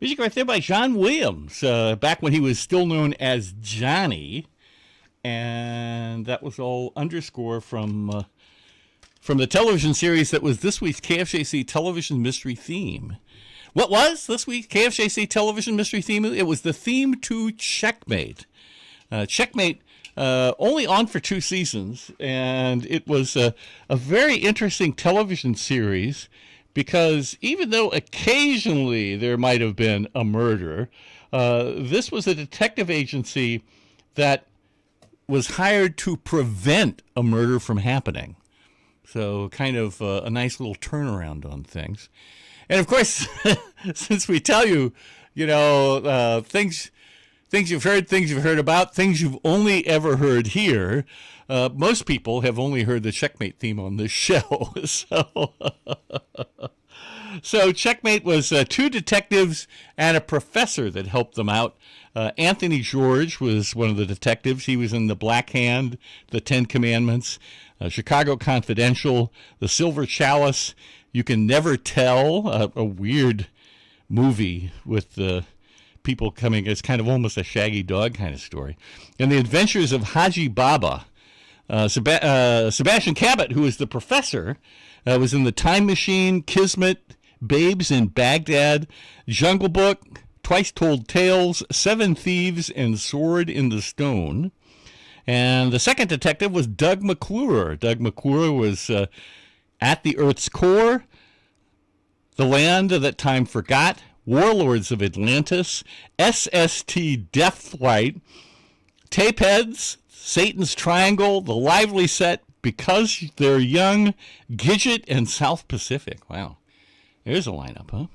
Music right there by John Williams, back when he was still known as Johnny. And that was all underscore from the television series that was this week's KFJC television mystery theme. What was this week's KFJC television mystery theme? It was the theme to Checkmate. Checkmate, only on for 2 seasons, and it was a very interesting television series because even though occasionally there might have been a murder, this was a detective agency that was hired to prevent a murder from happening. So kind of a nice little turnaround on things. And of course, since we tell you, things you've heard about, things you've only ever heard here, most people have only heard the Checkmate theme on this show. So Checkmate was 2 detectives and a professor that helped them out. Anthony George was one of the detectives. He was in The Black Hand, The 10 Commandments, Chicago Confidential, The Silver Chalice, You Can Never Tell, a weird movie with people coming. It's kind of almost a Shaggy Dog kind of story. And The Adventures of Haji Baba. Sebastian Cabot, who was the professor, was in The Time Machine, Kismet, Babes in Baghdad, Jungle Book, Twice Told Tales, 7 Thieves, and Sword in the Stone. And the second detective was Doug McClure. Doug McClure was At the Earth's Core, The Land That Time Forgot, Warlords of Atlantis, SST Deathflight, Topaz, Satan's Triangle, The Lively Set, Because They're Young, Gidget, and South Pacific. Wow. There's a lineup, huh?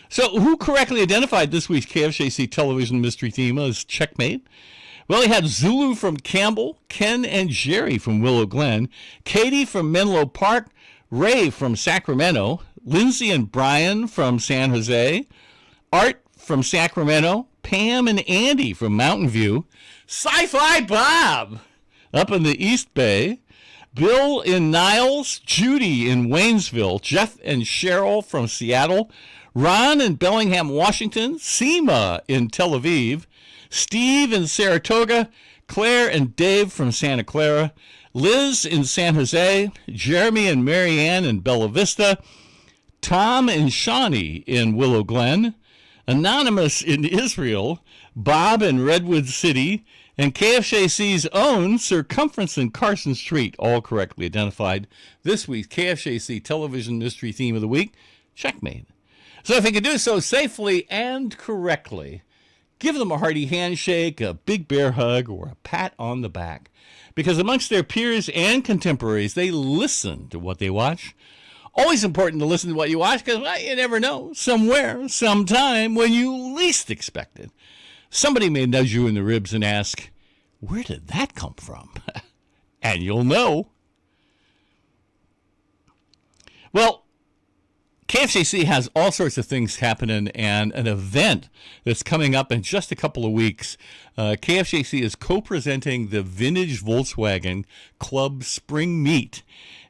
So who correctly identified this week's KFJC television mystery theme as Checkmate? Well, he had Zulu from Campbell, Ken and Jerry from Willow Glen, Katie from Menlo Park, Ray from Sacramento, Lindsay and Brian from San Jose, Art from Sacramento, Pam and Andy from Mountain View, Sci-Fi Bob up in the East Bay, Bill in Niles, Judy in Waynesville, Jeff and Cheryl from Seattle, Ron in Bellingham, Washington, Seema in Tel Aviv, Steve in Saratoga, Claire and Dave from Santa Clara, Liz in San Jose, Jeremy and Marianne in Bella Vista, Tom and Shawnee in Willow Glen, Anonymous in Israel, Bob in Redwood City, and KFJC's own Circumference in Carson Street, all correctly identified. This week's KFJC television mystery theme of the week, Checkmate. So if you can do so safely and correctly, give them a hearty handshake, a big bear hug, or a pat on the back. Because amongst their peers and contemporaries, they listen to what they watch. Always important to listen to what you watch because you never know. Somewhere, sometime, when you least expect it, somebody may nudge you in the ribs and ask, where did that come from? And you'll know. Well, KFJC has all sorts of things happening and an event that's coming up in just a couple of weeks. KFJC is co-presenting the Vintage Volkswagen Club Spring Meet.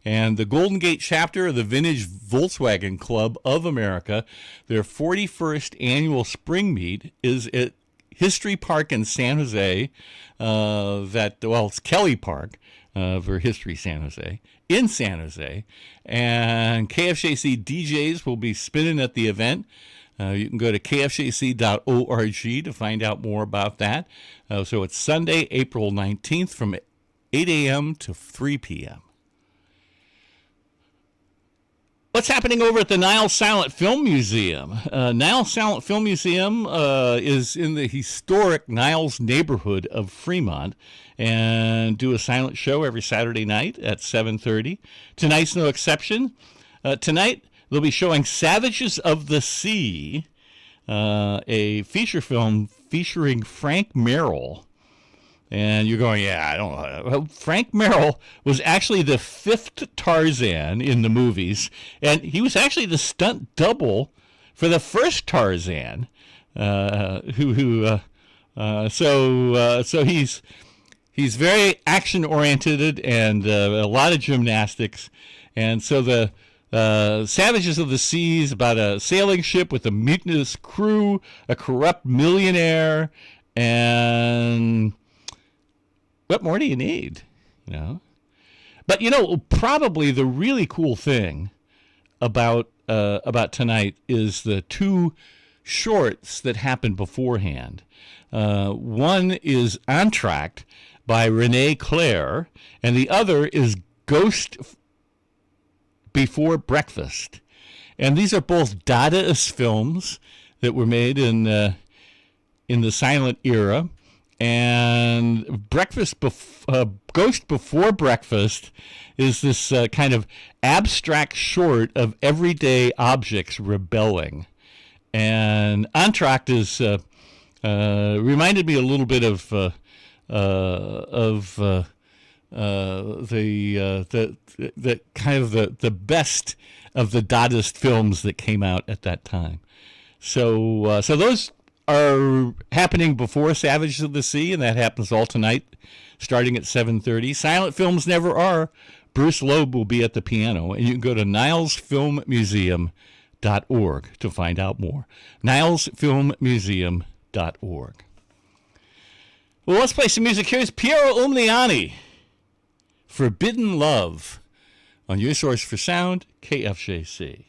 And the Golden Gate chapter of the Vintage Volkswagen Club of America, their 41st annual spring meet is at History Park in San Jose. It's Kelly Park for History San Jose, in San Jose. And KFJC DJs will be spinning at the event. You can go to kfjc.org to find out more about that. So it's Sunday, April 19th from 8 a.m. to 3 p.m. What's happening over at the Niles Silent Film Museum? Niles Silent Film Museum is in the historic Niles neighborhood of Fremont and do a silent show every Saturday night at 7:30. Tonight's no exception. Tonight they'll be showing Savages of the Sea, a feature film featuring Frank Merrill. And you're going, yeah, I don't know. Well, Frank Merrill was actually the 5th Tarzan in the movies, and he was actually the stunt double for the first Tarzan. So he's very action oriented and a lot of gymnastics, and so the Savages of the Seas, about a sailing ship with a mutinous crew, a corrupt millionaire, and what more do you need? You know. But probably the really cool thing about tonight is the two shorts that happened beforehand. One is Entr'acte by René Clair, and the other is Ghost Before Breakfast. And these are both Dadaist films that were made in the silent era. And Ghost Before Breakfast is this kind of abstract short of everyday objects rebelling. And Entr'acte is reminded me a little bit of the kind of the best of the Dadaist films that came out at that time. So those are happening before Savages of the Sea, and that happens all tonight, starting at 7:30. Silent films never are. Bruce Loeb will be at the piano, and you can go to nilesfilmmuseum.org to find out more. nilesfilmmuseum.org. Well, let's play some music. Here's Piero Umiliani, Forbidden Love, on your source for sound, KFJC.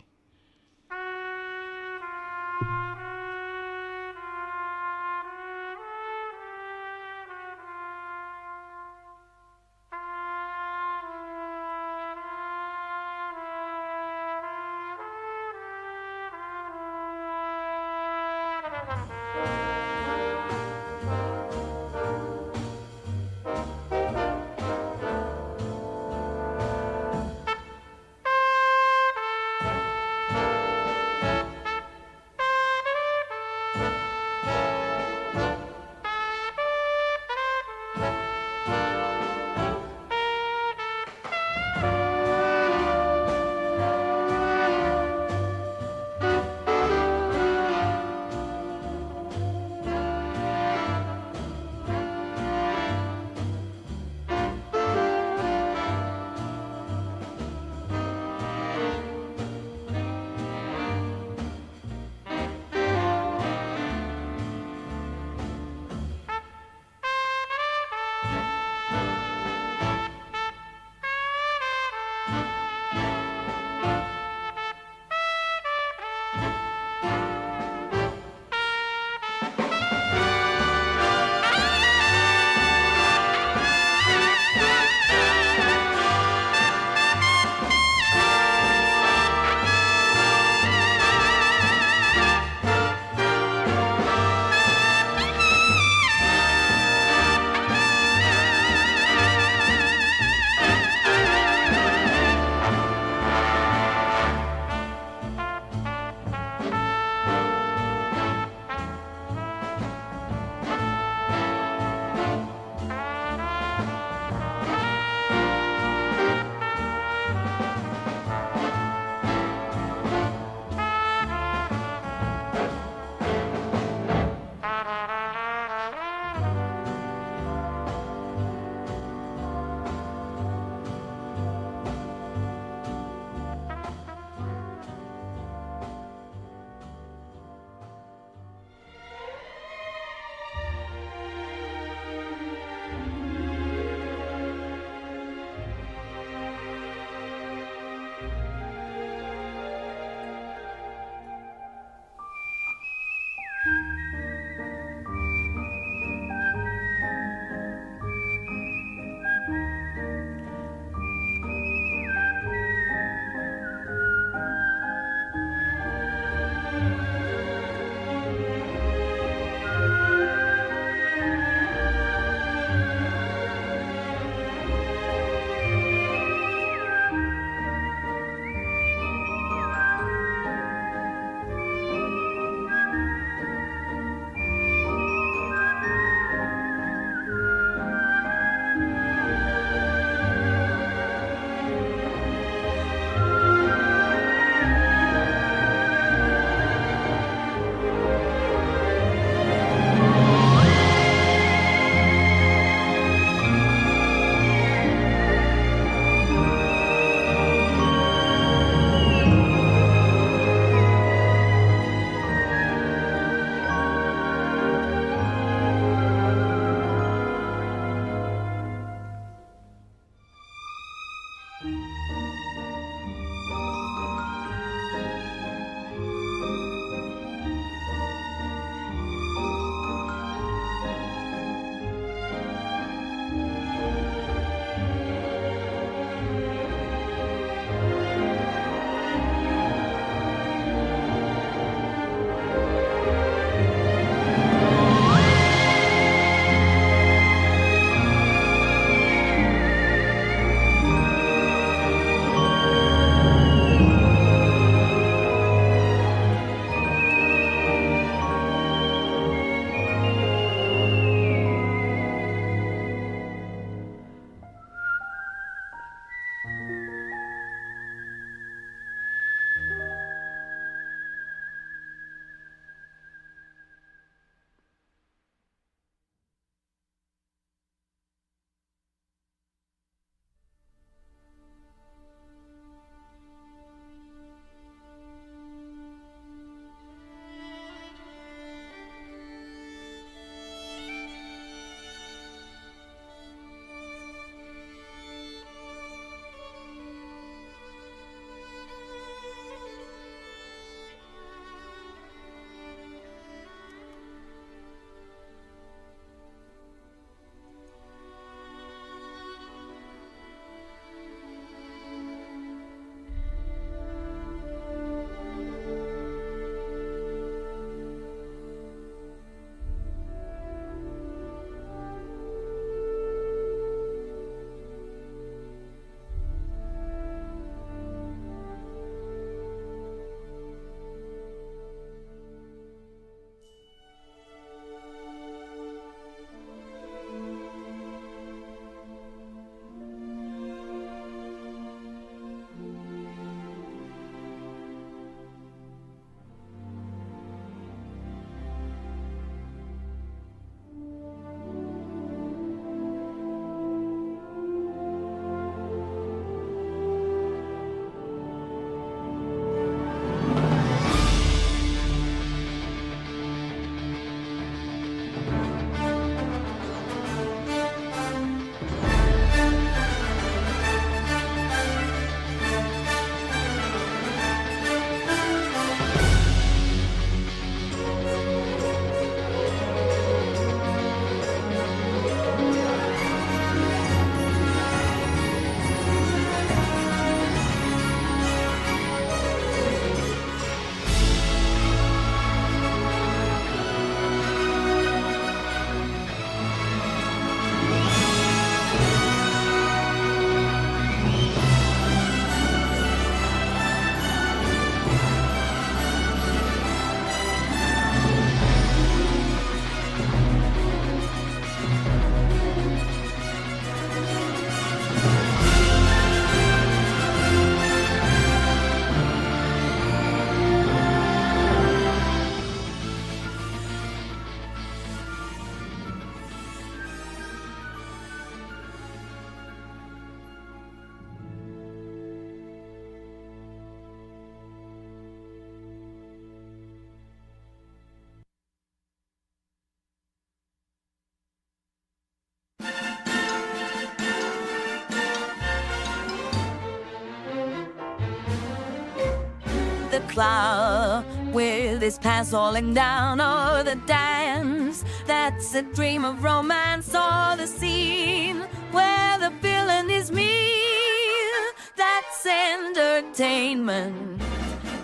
the plow with his pants falling down, or the dance that's a dream of romance, or the scene where the villain is mean, that's entertainment.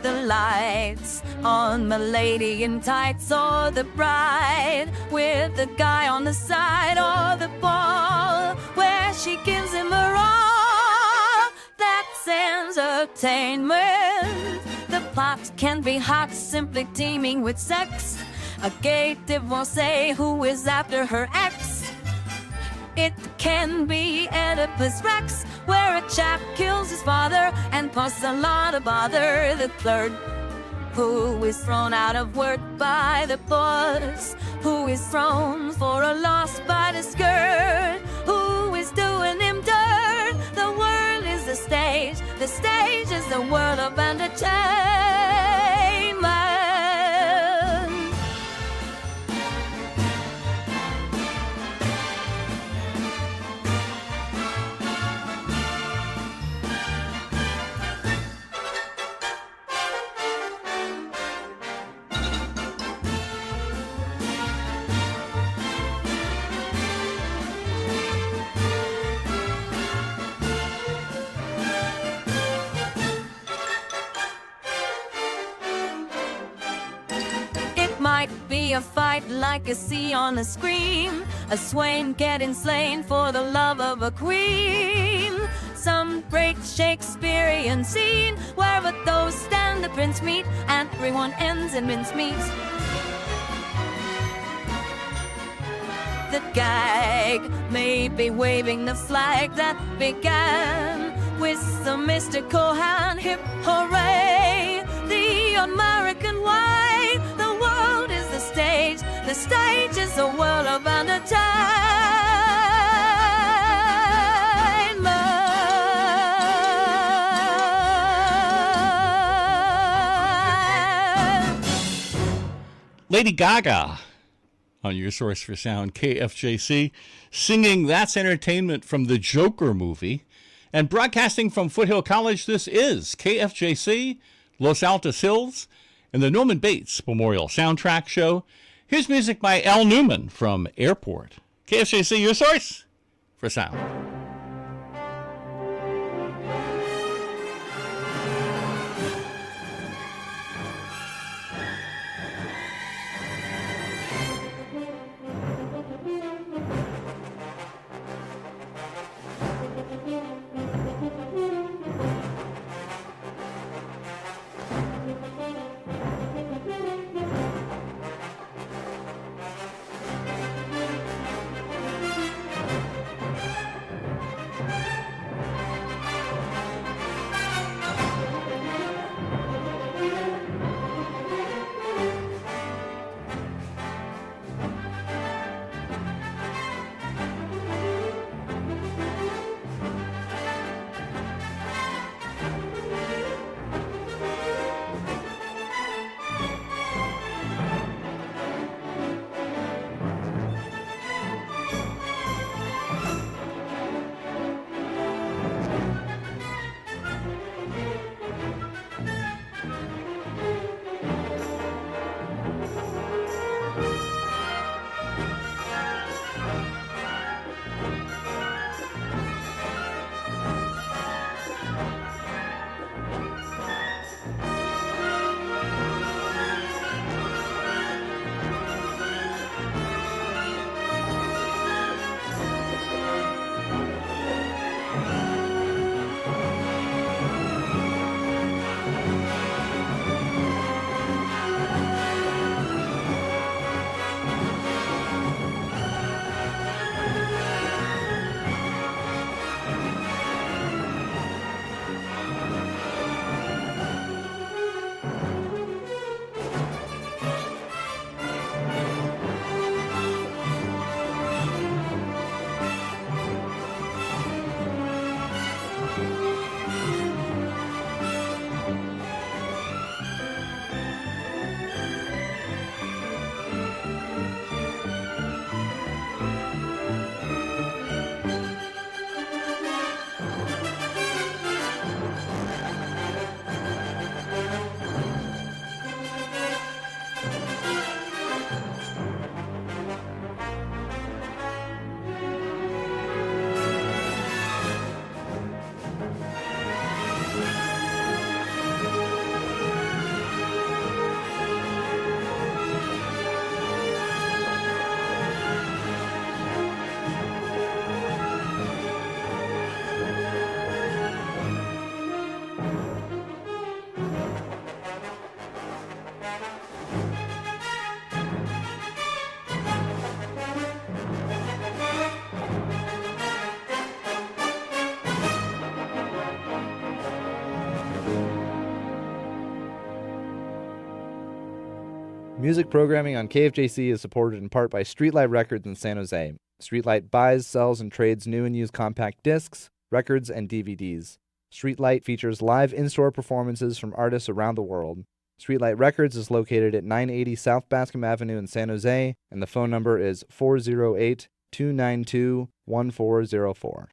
The lights on my lady in tights, or the bride with the guy on the side, or the ball where she gives him a all, that's entertainment. The plot can be hot, simply teeming with sex, a gay divorcee who is after her ex. It can be Oedipus Rex, where a chap kills his father and causes a lot of bother. The clerk who is thrown out of work by the boss, who is thrown for a loss by the skirt, who is doing him dirt. The world is the stage is the world of entertainment. Might be a fight like a sea on a screen, a swain getting slain for the love of a queen. Some great Shakespearean scene where a toast and the prince meet, and everyone ends in mincemeat. The gag may be waving the flag that began with the mystical hand, hip hooray, the American way. The stage is a world of entertainment. Lady Gaga on your source for sound, KFJC, singing That's Entertainment from the Joker movie. And broadcasting from Foothill College, this is KFJC, Los Altos Hills, and the Norman Bates Memorial Soundtrack Show. Here's music by Al Newman from Airport. KFJC, your source for sound. Music programming on KFJC is supported in part by Streetlight Records in San Jose. Streetlight buys, sells, and trades new and used compact discs, records, and DVDs. Streetlight features live in-store performances from artists around the world. Streetlight Records is located at 980 South Bascom Avenue in San Jose, and the phone number is 408-292-1404.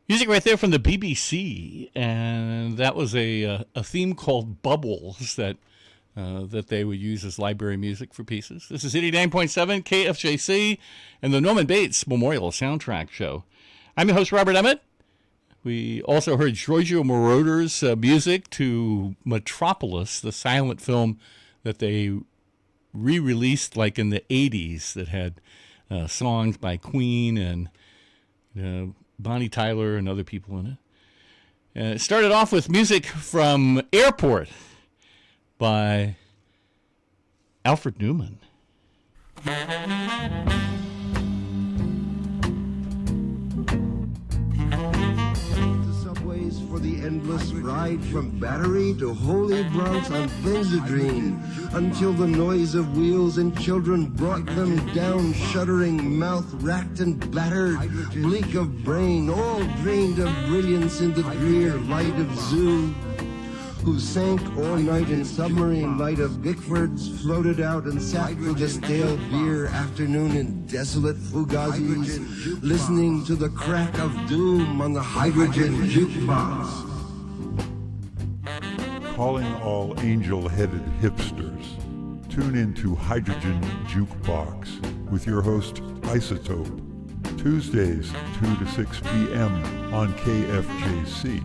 Music right there from the BBC, and that was a theme called Bubbles that they would use as library music for pieces. This is 89.7 KFJC and the Norman Bates Memorial Soundtrack Show. I'm your host, Robert Emmett. We also heard Giorgio Moroder's music to Metropolis, the silent film that they re-released like in the 80s that had songs by Queen and Bonnie Tyler and other people in it. It started off with music from Airport by Alfred Newman. Subways for the endless ride from Battery to Holy Bronx on Benzedrine until the noise of wheels and children brought them down, shuddering, mouth racked and battered, bleak of brain, all drained of brilliance in the drear light of zoo, who sank all night in submarine light of Bickfords, floated out and sat for the stale beer afternoon in desolate Fugazis, listening to the crack of doom on the hydrogen jukebox. Calling all angel-headed hipsters, tune into Hydrogen Jukebox with your host, Isotope, Tuesdays 2 to 6 p.m. on KFJC.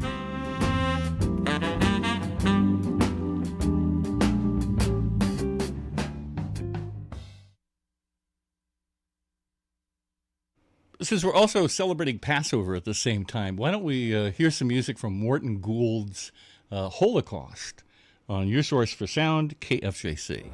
since we're also celebrating Passover at the same time, why don't we hear some music from Morton Gould's Holocaust on your source for sound, KFJC.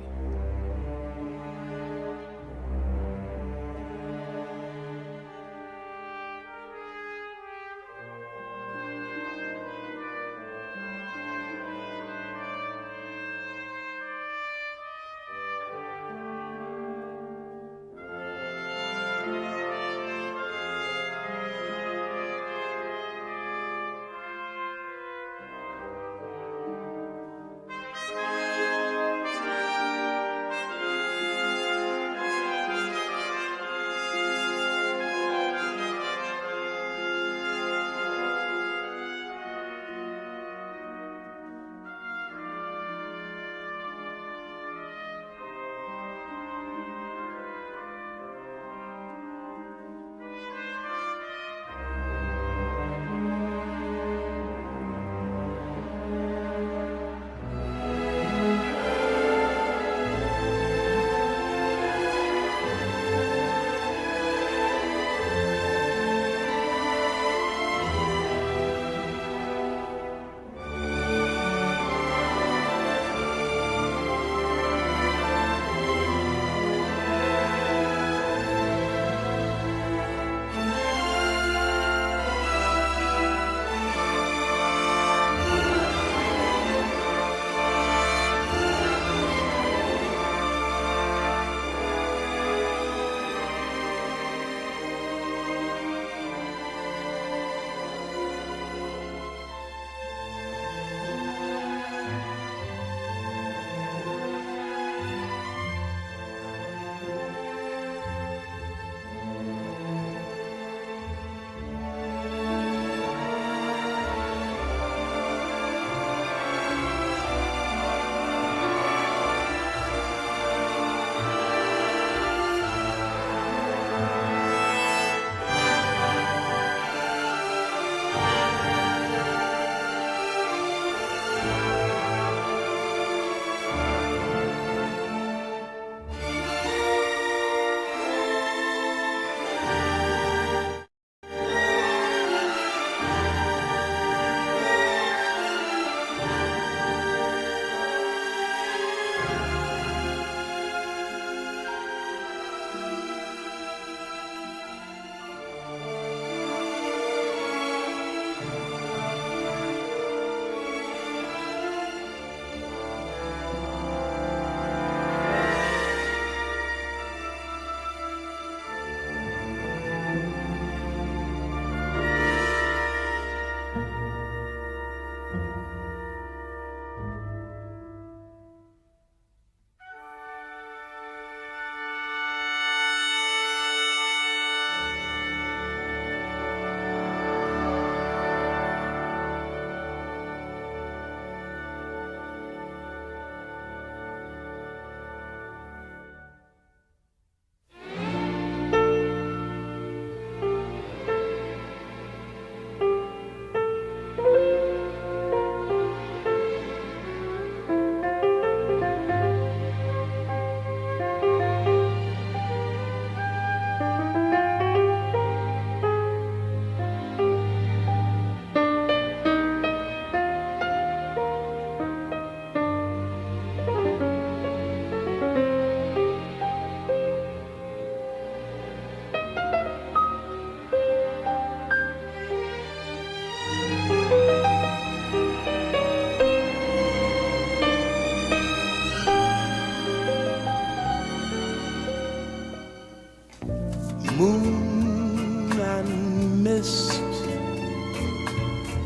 moon and mist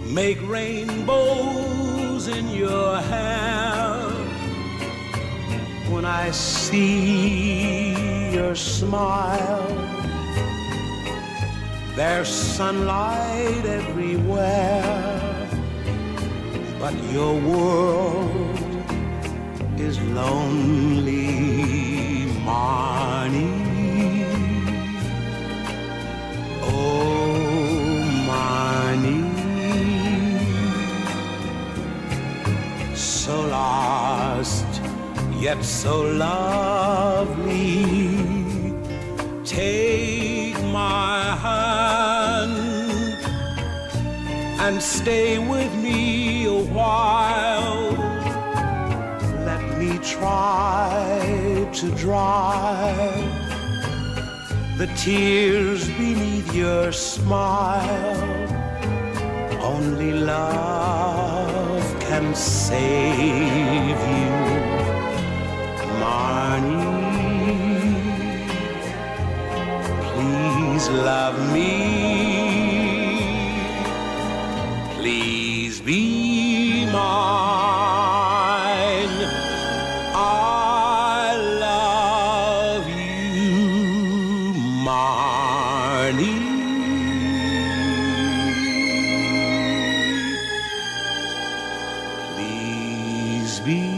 make rainbows in your hair. When I see your smile, there's sunlight everywhere, but your world is lonely, Marnie. Oh, Marnie, so lost, yet so lovely. Take my hand. and stay with me a while. Let me try to dry the tears beneath your smile. Only love can save you, Marnie. Please love me. Please be mine. I love you, Marnie. Please be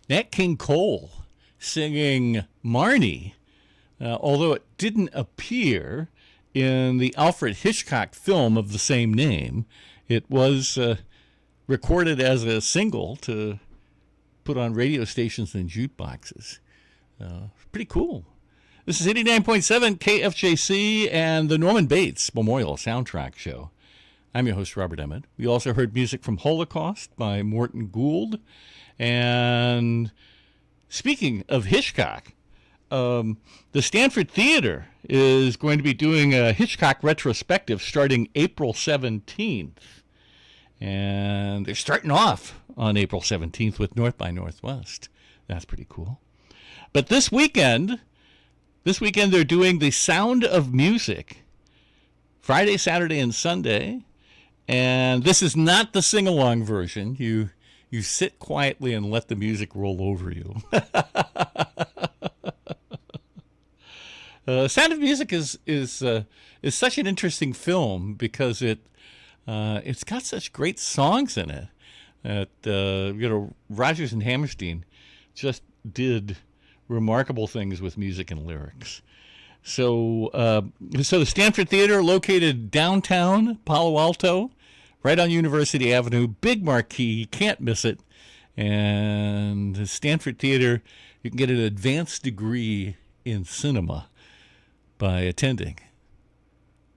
Nat King Cole singing Marnie, although it didn't appear in the Alfred Hitchcock film of the same name. It was recorded as a single to put on radio stations and jukeboxes. Pretty cool. This is 89.7 KFJC and the Norman Bates Memorial Soundtrack Show. I'm your host, Robert Emmett. We also heard music from Holocaust by Morton Gould. And speaking of Hitchcock, the Stanford Theater is going to be doing a Hitchcock retrospective starting April 17th. And they're starting off on April 17th with North by Northwest. That's pretty cool. But this weekend they're doing The Sound of Music, Friday, Saturday, and Sunday. And this is not the sing-along version. You sit quietly and let the music roll over you. Sound of Music is such an interesting film because it's got such great songs in it. Rodgers and Hammerstein just did remarkable things with music and lyrics. So the Stanford Theater, located downtown Palo Alto, right on University Avenue, big marquee, you can't miss it. And the Stanford Theater, you can get an advanced degree in cinema by attending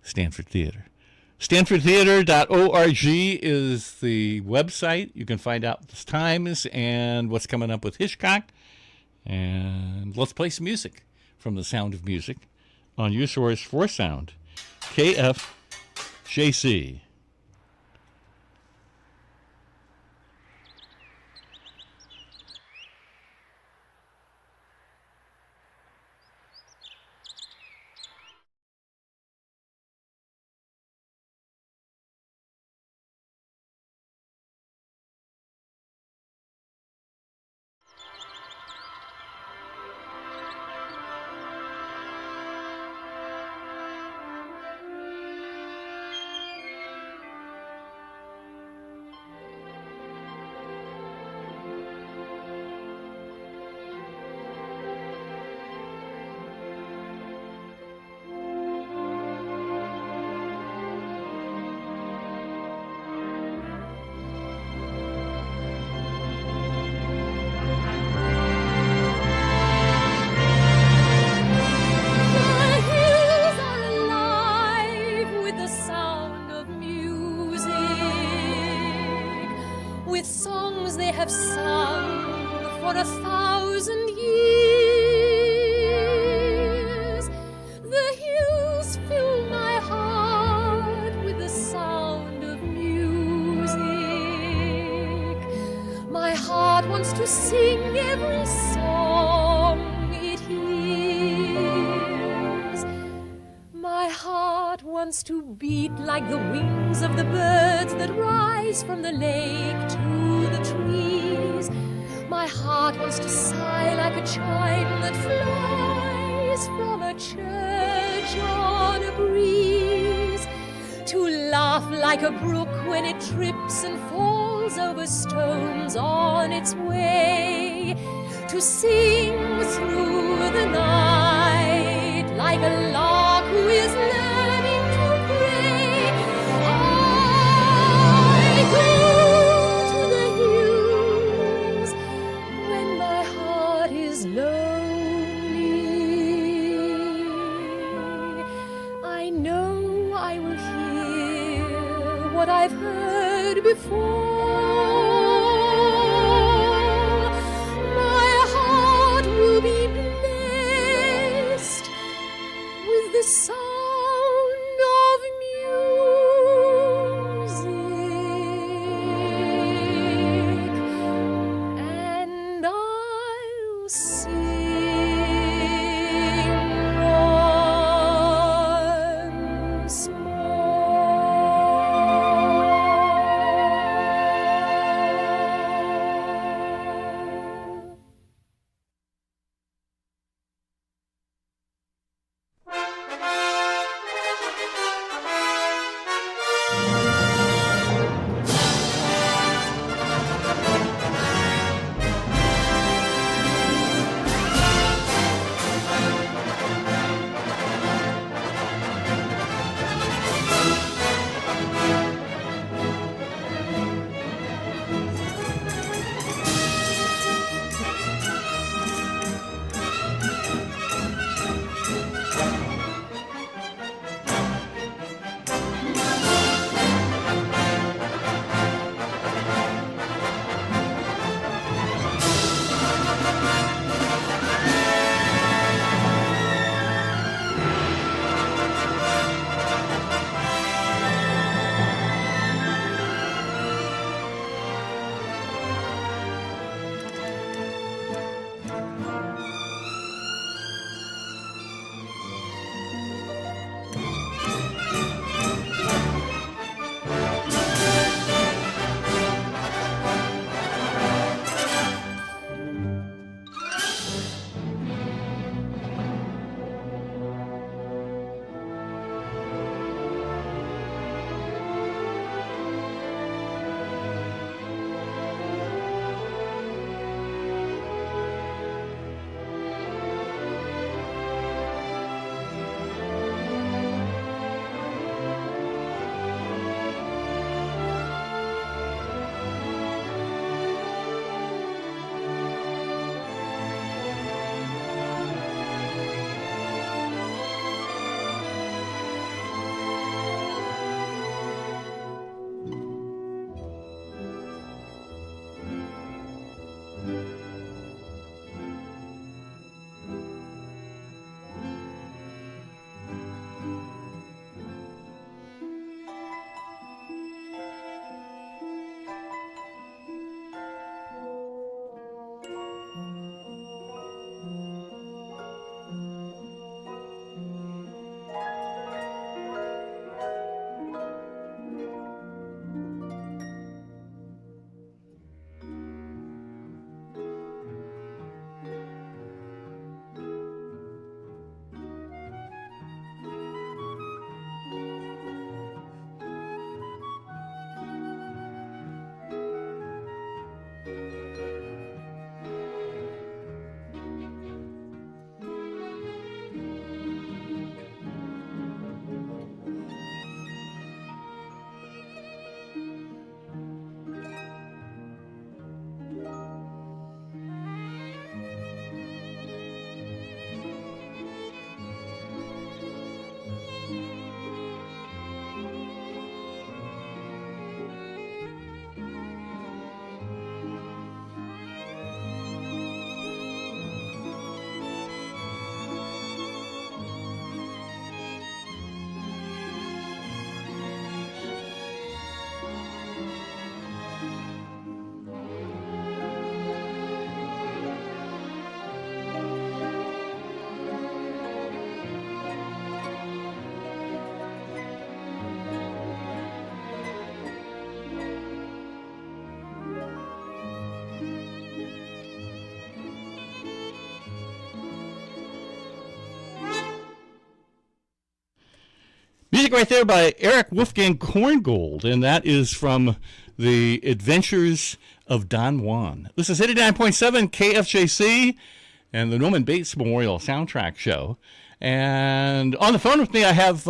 Stanford Theater. StanfordTheater.org is the website. You can find out the times and what's coming up with Hitchcock. And let's play some music from The Sound of Music on your source for sound, KFJC. To beat like the wings of the birds that rise from the lake to the trees. My heart wants to sigh like a chime that flies from a church on a breeze, to laugh like a brook when it trips and falls over stones on its way, to sing through the night like a lark who is learning to pray. I go to the hills before. My heart will be blessed with the sound of music, and I'll sing once Music right there by Eric Wolfgang Korngold, and that is from The Adventures of Don Juan. This is 89.7 KFJC and the Norman Bates Memorial Soundtrack Show. And on the phone with me, I have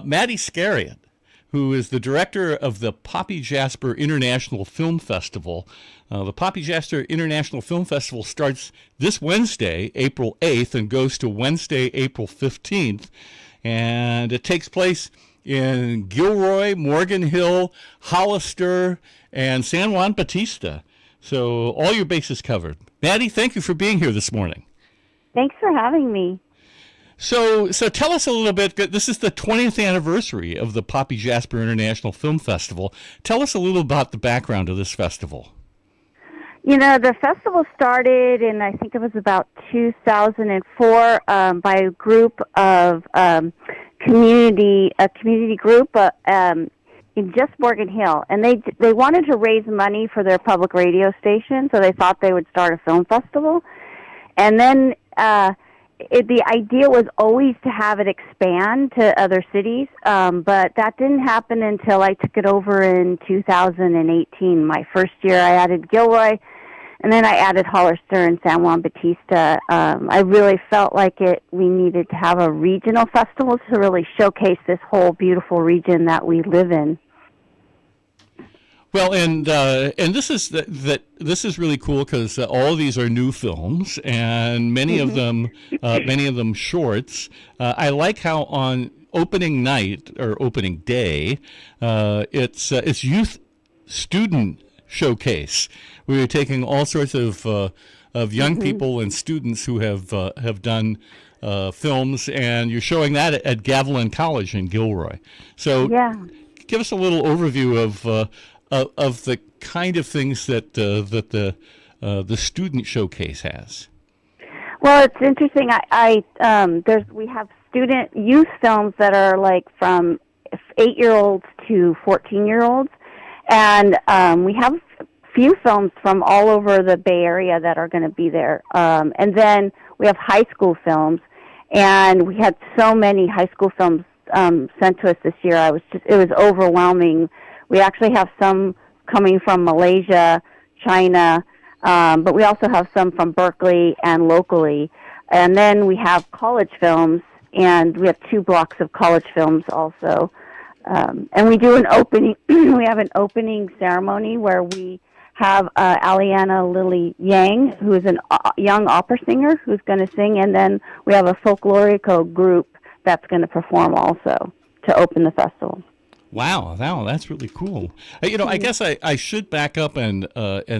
Maddie Scariot, who is the director of the Poppy Jasper International Film Festival. The Poppy Jasper International Film Festival starts this Wednesday, April 8th, and goes to Wednesday, April 15th. And it takes place in Gilroy, Morgan Hill, Hollister, and San Juan Bautista. So all your bases covered. Maddie, thank you for being here this morning. Thanks for having me. So tell us a little bit. This is the 20th anniversary of the Poppy Jasper International Film Festival. Tell us a little about the background of this festival. You know, the festival started in, I think it was about 2004, by a group of community group in just Morgan Hill, and they wanted to raise money for their public radio station, so they thought they would start a film festival, and then the idea was always to have it expand to other cities, but that didn't happen until I took it over in 2018. My first year, I added Gilroy, and then I added Hollister and San Juan Bautista. I really felt like we needed to have a regional festival to really showcase this whole beautiful region that we live in. Well, and this is really cool because all of these are new films, and many of them shorts. I like how on opening night or opening day, it's youth student showcase. We are taking all sorts of young people and students who have done films, and you're showing that at Gavilan College in Gilroy. So, give us a little overview of the kind of things that the student showcase has. Well, it's interesting. We have youth films that are like from 8-year-olds to 14-year-olds, and we have few films from all over the Bay Area that are going to be there. And then we have high school films, and we had so many high school films sent to us this year. It was overwhelming. We actually have some coming from Malaysia, China, but we also have some from Berkeley and locally. And then we have college films, and we have 2 blocks of college films also. And we do an opening. We have an opening ceremony where we have Aliana Lily Yang, who is a young opera singer who's going to sing, and then we have a folklorico group that's going to perform also to open the festival. Wow, that's really cool. I guess I should back up and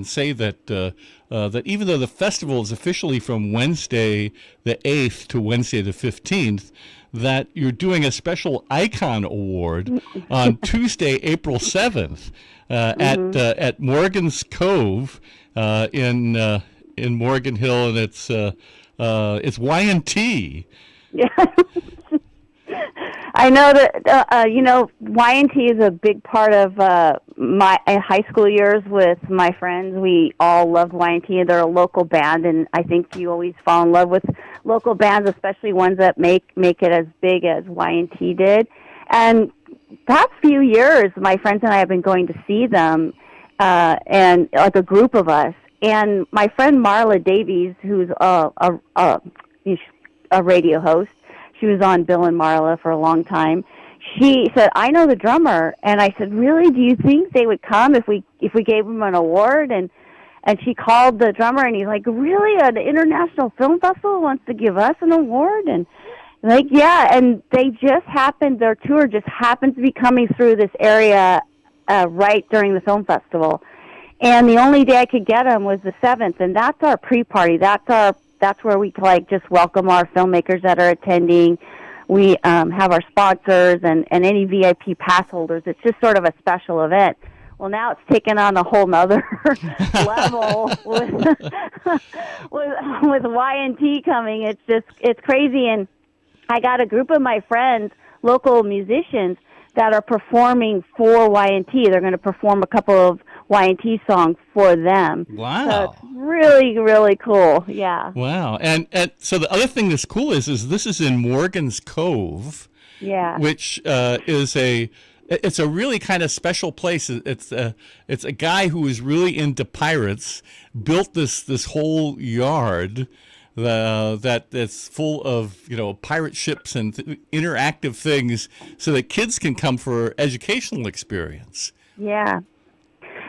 say that that even though the festival is officially from Wednesday the 8th to Wednesday the 15th, that you're doing a special Icon Award on Tuesday, April 7th at Morgan's Cove in Morgan Hill, and it's Y&T. Yeah. I know that, Y&T is a big part of my high school years with my friends. We all love Y&T. They're a local band, and I think you always fall in love with local bands, especially ones that make it as big as Y&T did. And past few years, my friends and I have been going to see them, and like a group of us. And my friend Marla Davies, who's a radio host, she was on Bill and Marla for a long time. She said, "I know the drummer," and I said, "Really? Do you think they would come if we gave them an award?" And she called the drummer, and he's like, "Really? An international film festival wants to give us an award?" And like, yeah, and their tour just happens to be coming through this area right during the film festival. And the only day I could get them was the 7th, and that's our pre-party. That's where we just welcome our filmmakers that are attending. We have our sponsors and any VIP pass holders. It's just sort of a special event. Well, now it's taken on a whole nother level with Y&T coming. It's crazy. And I got a group of my friends, local musicians, that are performing for Y&T. They're going to perform a couple of Y&T songs for them. Wow. So it's really, really cool. Yeah. Wow. And so the other thing that's cool is this is in Morgan's Cove. Yeah. Which is it's a really kind of special place. It's a guy who is really into pirates, built this whole yard that's full of pirate ships and interactive things, so that kids can come for educational experience. Yeah.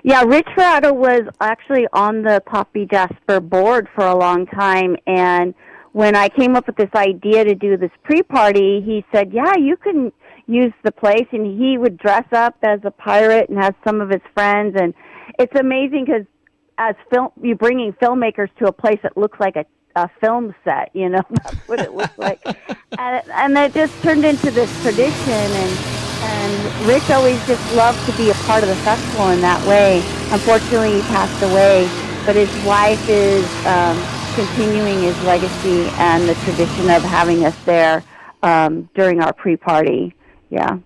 Yeah, Rich Ferrato was actually on the Poppy Jasper board for a long time, and when I came up with this idea to do this pre-party, he said, "Yeah, you can use the place, and he would dress up as a pirate and have some of his friends, and it's amazing because you're bringing filmmakers to a place that looks like a film set, that's what it looks like. And it just turned into this tradition, and Rich always just loved to be a part of the festival in that way. Unfortunately, he passed away, but his wife is continuing his legacy and the tradition of having us there during our pre-party. Yeah.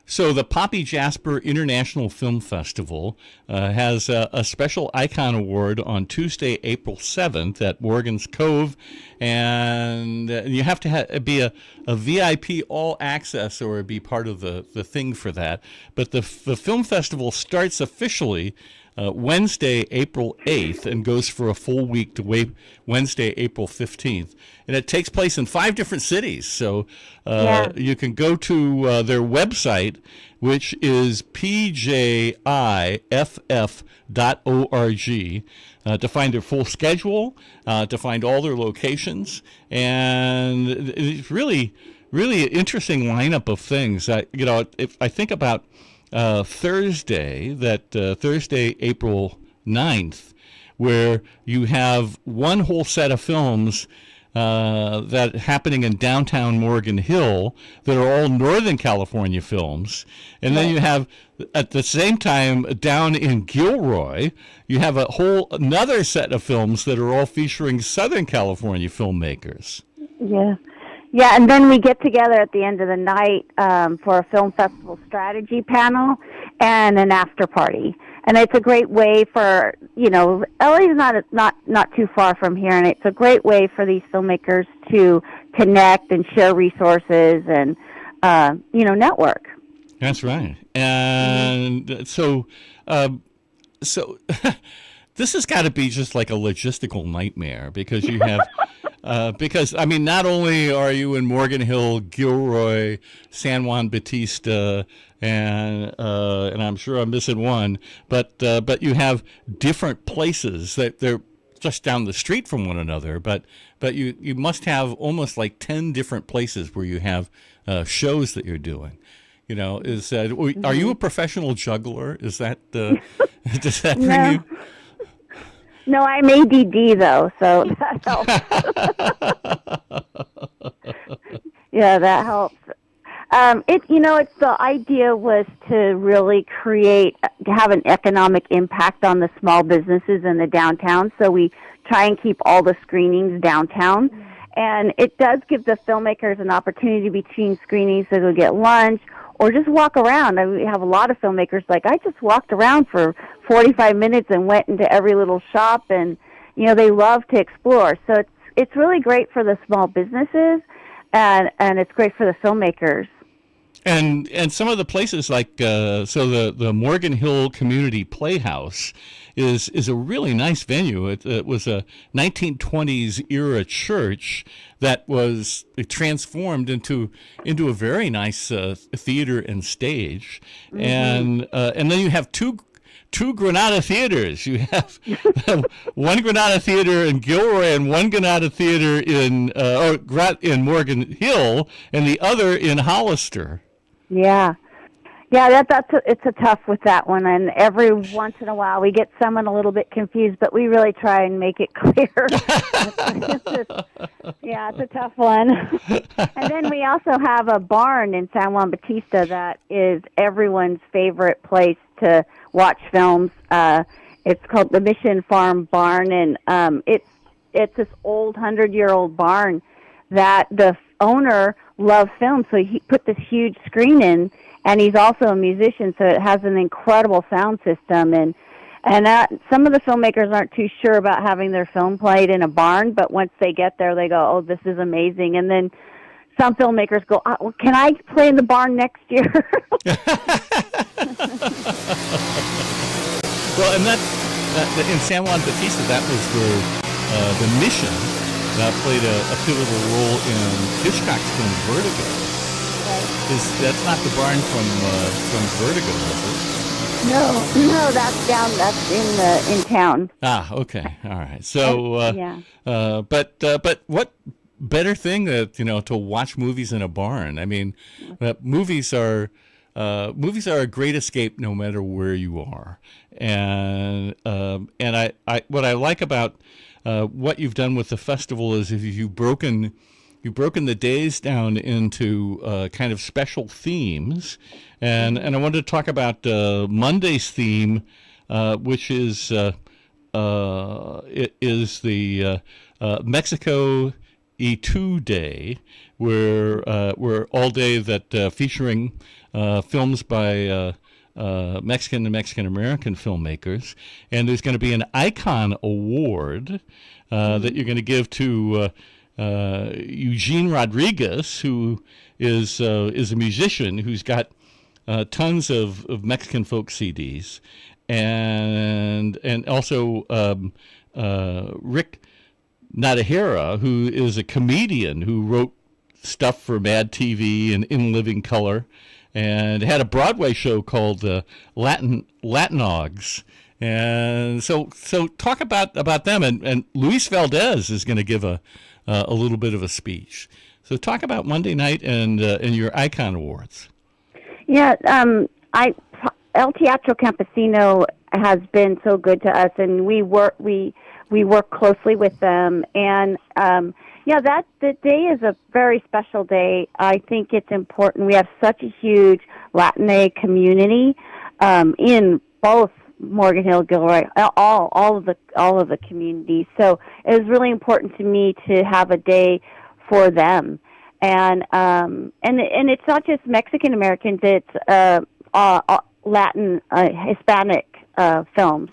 So the Poppy Jasper International Film Festival has a special icon award on Tuesday, April 7th at Morgan's Cove, and you have to be a VIP all access or be part of the thing for that. But the film festival starts officially Wednesday, April 8th, and goes for a full week to Wednesday, April 15th. And it takes place in 5 different cities. So you can go to their website, which is pjiff.org, to find their full schedule, to find all their locations. And it's really, really interesting lineup of things. If I think about Thursday, April 9th, where you have one whole set of films that happening in downtown Morgan Hill that are all Northern California films. And then you have, at the same time, down in Gilroy, you have another set of films that are all featuring Southern California filmmakers. Yeah. Yeah, and then we get together at the end of the night for a film festival strategy panel and an after party. And it's a great way for, LA's not too far from here, and it's a great way for these filmmakers to connect and share resources and, network. That's right. And so this has got to be just like a logistical nightmare because you have... not only are you in Morgan Hill, Gilroy, San Juan Bautista, and I'm sure I'm missing one, but you have different places that they're just down the street from one another. But you must have almost like 10 different places where you have shows that you're doing. Are you a professional juggler? Is that does that bring you? No, I'm ADD though, so that helps. Yeah, that helps. It's the idea was to really have an economic impact on the small businesses in the downtown. So we try and keep all the screenings downtown, and it does give the filmmakers an opportunity between screenings to go get lunch or just walk around. We have a lot of filmmakers I just walked around for 45 minutes and went into every little shop, and they love to explore. So it's really great for the small businesses, and it's great for the filmmakers. And some of the places the Morgan Hill Community Playhouse is a really nice venue. It was a 1920s era church that was transformed into a very nice theater and stage. Mm-hmm. And then you have two Granada theaters. You have one Granada theater in Gilroy and one Granada theater in Morgan Hill, and the other in Hollister. Yeah, it's a tough with that one, and every once in a while we get someone a little bit confused, but we really try and make it clear. It's a tough one. And then we also have a barn in San Juan Bautista that is everyone's favorite place to watch films. It's called the Mission Farm Barn, and it's this old 100-year-old barn that the owner loved film, so he put this huge screen in, and he's also a musician, so it has an incredible sound system, and some of the filmmakers aren't too sure about having their film played in a barn, but once they get there, they go, oh, this is amazing, and then some filmmakers go, well, can I play in the barn next year? Well, and that in San Juan Bautista, that was the Mission that played a pivotal role in Hitchcock's film Vertigo. Right. That's not the barn from Vertigo, is it? No, that's in town. Ah, okay, all right. So, but better thing that to watch movies in a barn. I mean, movies are a great escape no matter where you are. And I what I like about what you've done with the festival is if you've broken the days down into kind of special themes, and I wanted to talk about Monday's theme, which is it is the Mexico E2 Day, where all day that featuring films by Mexican and Mexican-American filmmakers, and there's going to be an Icon Award that you're going to give to Eugene Rodriguez, who is a musician who's got tons of Mexican folk CDs, and also Rick Nadahera, who is a comedian who wrote stuff for Mad TV and In Living Color, and had a Broadway show called Latinogs. And so talk about them. And Luis Valdez is going to give a little bit of a speech. So talk about Monday night and your Icon Awards. Yeah, El Teatro Campesino has been so good to us, and we work closely with them. And the day is a very special day. I think it's important. We have such a huge Latinx community in both Morgan Hill, Gilroy, all of the communities. So it was really important to me to have a day for them. And it's not just Mexican Americans; it's Latin, Hispanic films.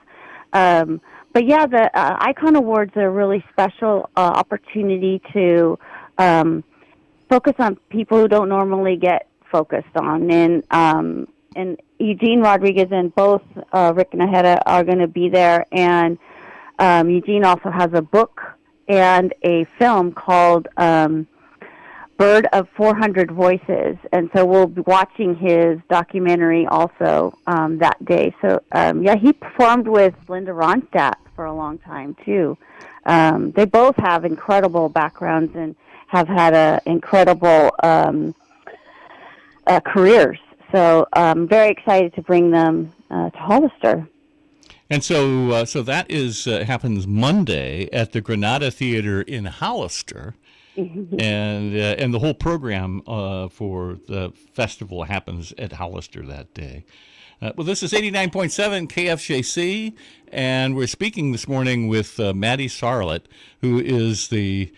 But yeah, the Icon Awards are a really special opportunity to focus on people who don't normally get focused on. And Eugene Rodriguez and both Rick Najera are going to be there. And Eugene also has a book and a film called Bird of 400 Voices. And so we'll be watching his documentary also that day. So, he performed with Linda Ronstadt for a long time, too. They both have incredible backgrounds and have had incredible careers. So I'm very excited to bring them to Hollister. And so that happens Monday at the Granada Theater in Hollister. And the whole program for the festival happens at Hollister that day. Well, this is 89.7 KFJC, and we're speaking this morning with Maddie Sarlett, who is the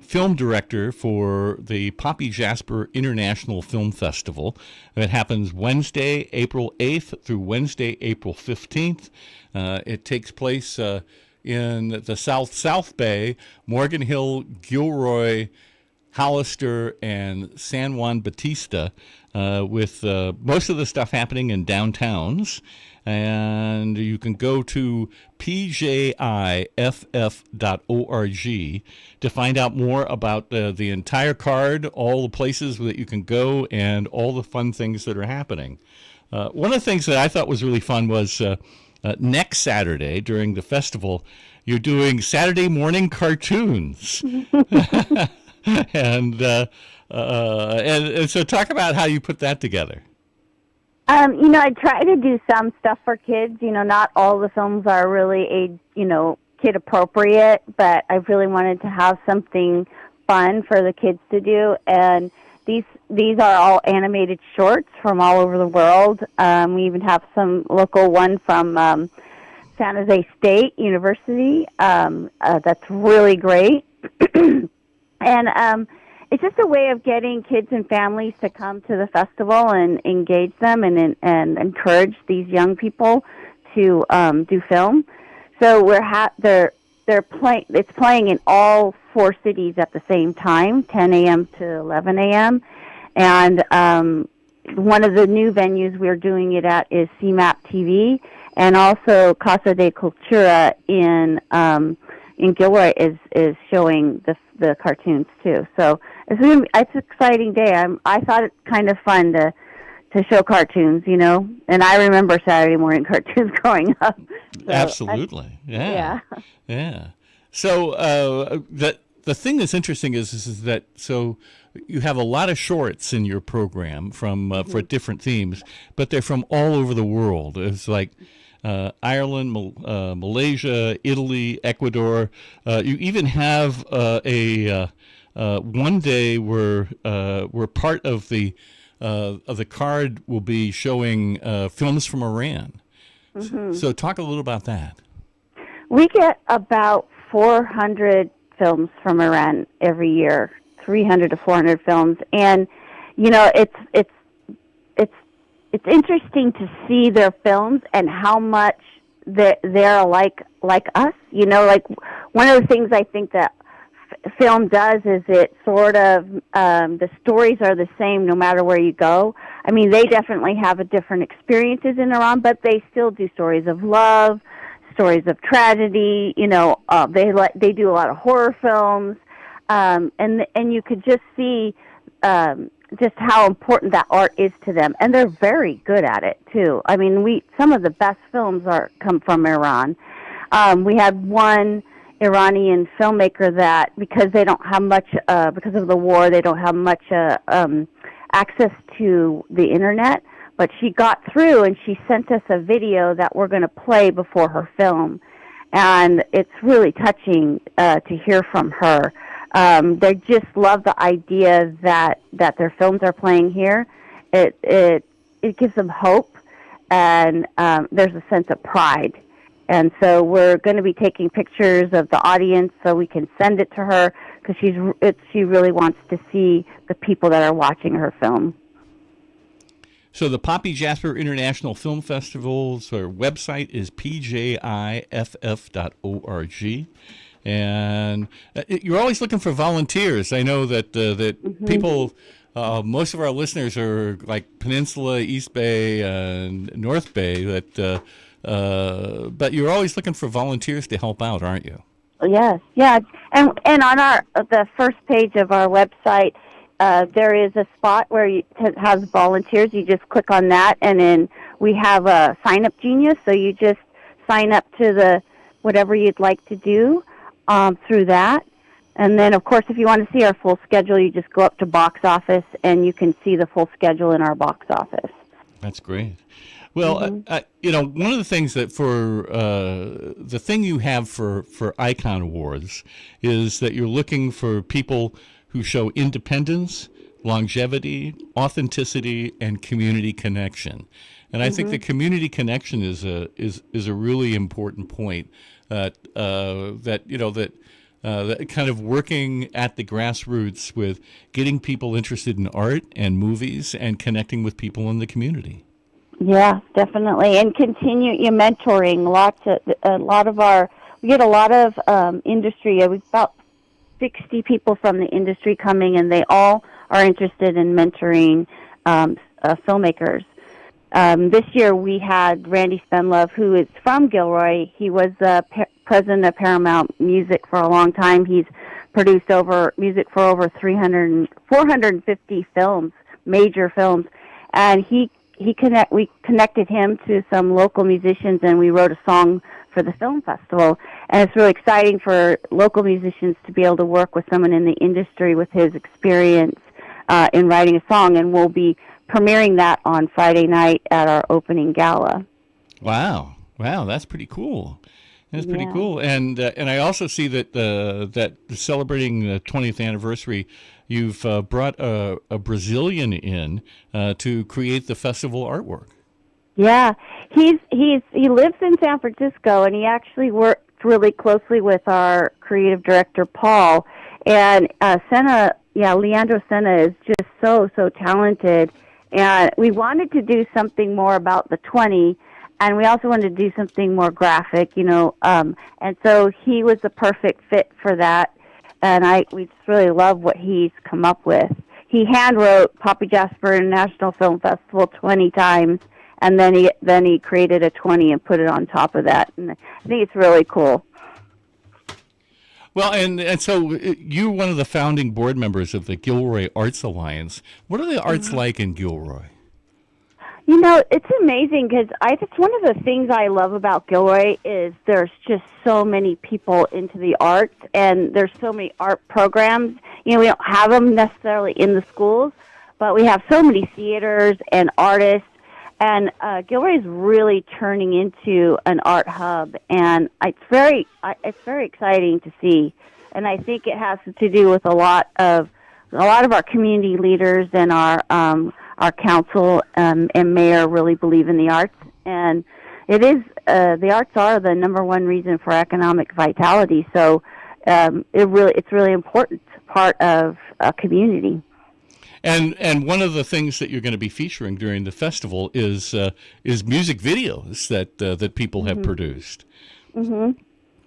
film director for the Poppy Jasper International Film Festival. It happens Wednesday, April 8th through Wednesday, April 15th. It takes place in the South Bay, Morgan Hill, Gilroy, Hollister, and San Juan Bautista, with most of the stuff happening in downtowns. And you can go to pjiff.org to find out more about the entire card, all the places that you can go, and all the fun things that are happening. One of the things that I thought was really fun was next Saturday during the festival, you're doing Saturday morning cartoons. And so talk about how you put that together. I try to do some stuff for kids. Not all the films are really kid appropriate, but I really wanted to have something fun for the kids to do. And these are all animated shorts from all over the world. We even have some local one from San Jose State University. That's really great. And it's just a way of getting kids and families to come to the festival and engage them and encourage these young people to do film. So it's playing in all 4 cities at the same time, 10 a.m. to 11 a.m. And one of the new venues we're doing it at is CMAP TV, and also Casa de Cultura in Gilroy is showing the cartoons too. So it's an exciting day. I thought it kind of fun to show cartoons, and I remember Saturday morning cartoons growing up. So Absolutely, yeah. So the thing that's interesting is that so you have a lot of shorts in your program from for different themes, but they're from all over the world. It's like Ireland, Malaysia, Italy, Ecuador. You even have a one day where part of the card will be showing films from Iran. So talk a little about that. We get about 400 films from Iran every year, 300 to 400 films, and it's interesting to see their films and how much they're like us. Like one of the things I think that film does is it sort of the stories are the same no matter where you go. I mean, they definitely have a different experiences in Iran, but they still do stories of love, stories of tragedy. They do a lot of horror films, and you could just see just how important that art is to them, and they're very good at it too. I mean, some of the best films come from Iran. We had one Iranian filmmaker that, because they don't have much, because of the war, they don't have much access to the internet, but she got through and she sent us a video that we're going to play before her film. And it's really touching to hear from her. They just love the idea that their films are playing here. It gives them hope, and there's a sense of pride. And so we're going to be taking pictures of the audience so we can send it to her, because she really wants to see the people that are watching her film. So the Poppy Jasper International Film Festival's website is pjiff.org. And you're always looking for volunteers. I know that people, most of our listeners are like Peninsula, East Bay, and North Bay, but you're always looking for volunteers to help out, aren't you? Yes, yeah. And on the first page of our website, there is a spot where it has volunteers. You just click on that, and then we have a sign-up genius, so you just sign up to whatever you'd like to do through that. And then, of course, if you want to see our full schedule, you just go up to box office, and you can see the full schedule in our box office. That's great. Well, one of the things that the thing you have for Icon Awards is that you're looking for people who show independence, longevity, authenticity, and community connection. And I think the community connection is a really important point. That kind of working at the grassroots with getting people interested in art and movies and connecting with people in the community. Yeah, definitely, and continue your mentoring. We get a lot of industry. We've about 60 people from the industry coming, and they all are interested in mentoring filmmakers. This year we had Randy Spenlove, who is from Gilroy. He was president of Paramount Music for a long time. He's produced music for over 450 films, major films, and we connected him to some local musicians, and we wrote a song for the film festival. And it's really exciting for local musicians to be able to work with someone in the industry with his experience in writing a song, and we'll be premiering that on Friday night at our opening gala. Wow, that's pretty cool. That's pretty cool. And I also see that celebrating the 20th anniversary, you've brought a Brazilian in to create the festival artwork. Yeah, he lives in San Francisco, and he actually worked really closely with our creative director Paul. And Leandro Senna is just so talented. And we wanted to do something more about the 20, and we also wanted to do something more graphic, and so he was the perfect fit for that. And we just really love what he's come up with. He hand wrote Poppy Jasper International Film Festival 20 times, and then he created a 20 and put it on top of that. And I think it's really cool. Well, and so you're one of the founding board members of the Gilroy Arts Alliance. What are the arts like in Gilroy? You know, it's amazing because it's one of the things I love about Gilroy is there's just so many people into the arts, and there's so many art programs. You know, we don't have them necessarily in the schools, but we have so many theaters and artists, and Gilroy is really turning into an art hub, and it's very exciting to see, and I think it has to do with a lot of our community leaders and our council and mayor really believe in the arts, and it is the arts are the number one reason for economic vitality. So it's really important part of a community. And one of the things that you're going to be featuring during the festival is music videos that people have produced. Mm-hmm.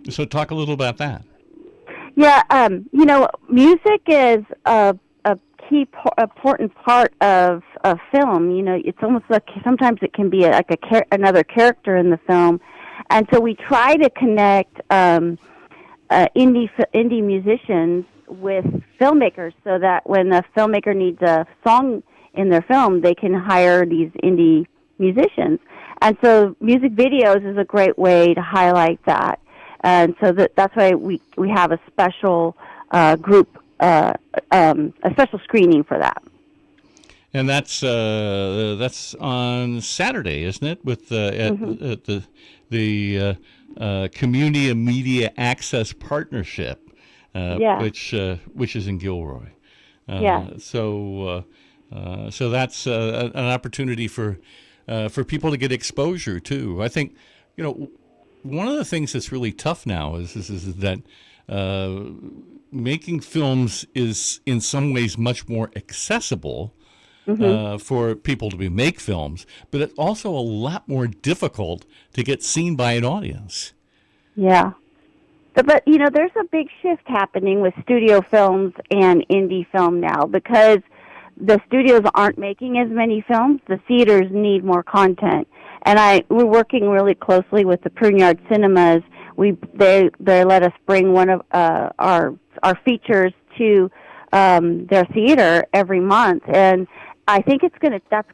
So talk a little about that. Yeah, you know, music is a key important part of film. You know, it's almost like sometimes it can be another character in the film, and so we try to connect indie musicians with filmmakers, so that when a filmmaker needs a song in their film, they can hire these indie musicians. And so music videos is a great way to highlight that. And so that's why we have a special group, a special screening for that. And that's on Saturday, isn't it? With at the Community Media Access Partnership, which is in Gilroy. So that's an opportunity for people to get exposure too. I think, you know, one of the things that's really tough now is that making films is in some ways much more accessible for people to make films, but it's also a lot more difficult to get seen by an audience. Yeah. But, you know, there's a big shift happening with studio films and indie film now, because the studios aren't making as many films. The theaters need more content. And we're working really closely with the Pruneyard Cinemas. They let us bring one of our features to their theater every month, and I think that's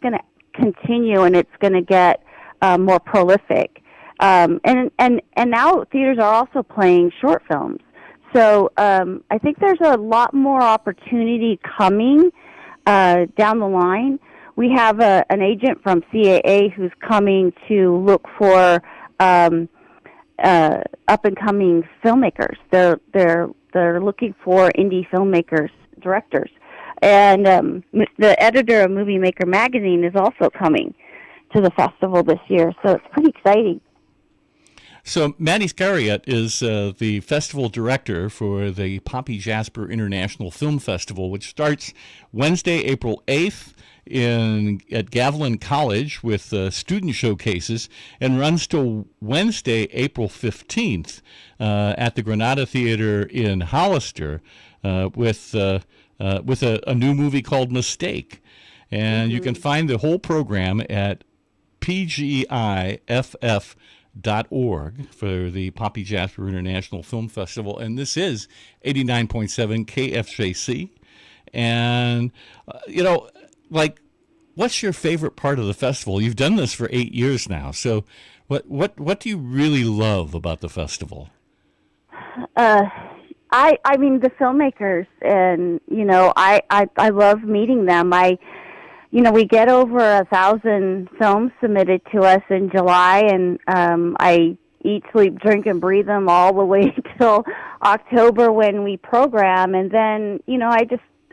gonna continue, and it's gonna get more prolific. And now theaters are also playing short films. So I think there's a lot more opportunity coming down the line. We have an agent from CAA who's coming to look for up-and-coming filmmakers. They're looking for indie filmmakers, directors. And the editor of Movie Maker magazine is also coming to the festival this year, so it's pretty exciting. So Maddie Scariot is the festival director for the Poppy Jasper International Film Festival, which starts Wednesday, April 8th at Gavilan College with student showcases, and runs till Wednesday, April 15th at the Granada Theater in Hollister with a new movie called Mistake. And you can find the whole program at pgiff.org for the Poppy Jasper International Film Festival. And this is 89.7 KFJC. And, you know, like, what's your favorite part of the festival? You've done this for 8 years now. So what do you really love about the festival? I mean, the filmmakers, and, you know, I love meeting them. We get over 1,000 films submitted to us in July, and I eat, sleep, drink, and breathe them all the way till October when we program. And then, you know,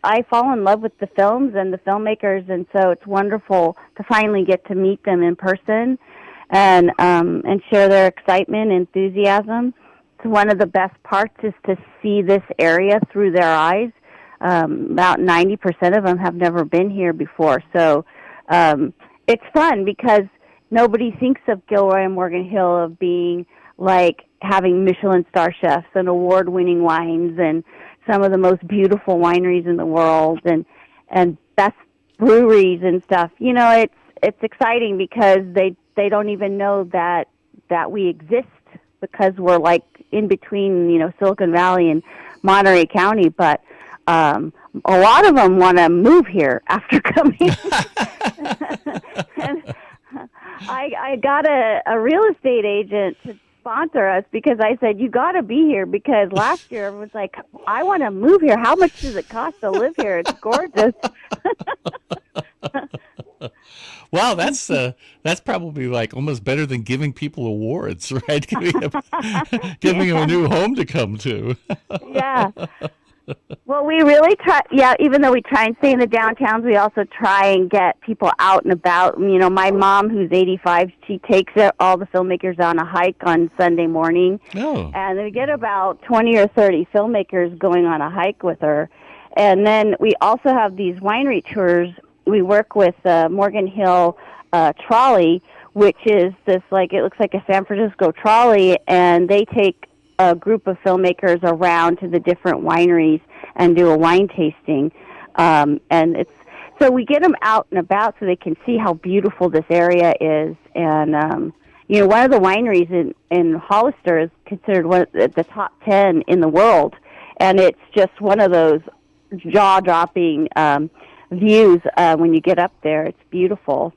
I fall in love with the films and the filmmakers, and so it's wonderful to finally get to meet them in person and share their excitement, enthusiasm. It's one of the best parts is to see this area through their eyes. About 90% of them have never been here before, so it's fun because nobody thinks of Gilroy and Morgan Hill of being like having Michelin star chefs and award-winning wines and some of the most beautiful wineries in the world and best breweries and stuff. You know, it's exciting because they don't even know that we exist, because we're like in between, you know, Silicon Valley and Monterey County, but a lot of them want to move here after coming. I got a real estate agent to sponsor us because I said, you got to be here, because last year everyone's like, I want to move here. How much does it cost to live here? It's gorgeous. Wow, that's probably like almost better than giving people awards, right? Giving them a new home to come to. Yeah. Well, we really try, even though we try and stay in the downtowns, we also try and get people out and about. You know, my mom, who's 85, she takes all the filmmakers on a hike on Sunday morning. Oh. And we get about 20 or 30 filmmakers going on a hike with her. And then we also have these winery tours. We work with Morgan Hill Trolley, which is this, like, it looks like a San Francisco trolley, and they take a group of filmmakers around to the different wineries and do a wine tasting. And so we get them out and about so they can see how beautiful this area is. And, you know, one of the wineries in Hollister is considered one of the top 10 in the world. And it's just one of those jaw-dropping views when you get up there. It's beautiful.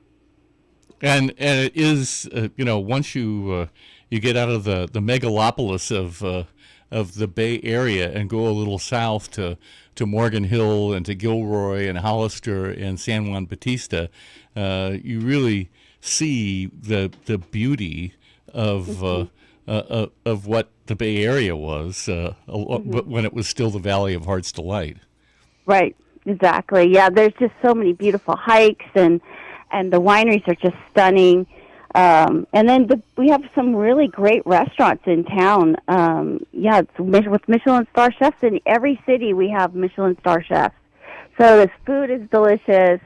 And it is, you know, once you get out of the megalopolis of the Bay Area and go a little south to Morgan Hill and to Gilroy and Hollister and San Juan Bautista, you really see the beauty of what the Bay Area was when it was still the Valley of Heart's Delight. Right, exactly. Yeah, there's just so many beautiful hikes, and the wineries are just stunning. And then we have some really great restaurants in town. It's with Michelin star chefs. In every city we have Michelin star chefs. So the food is delicious.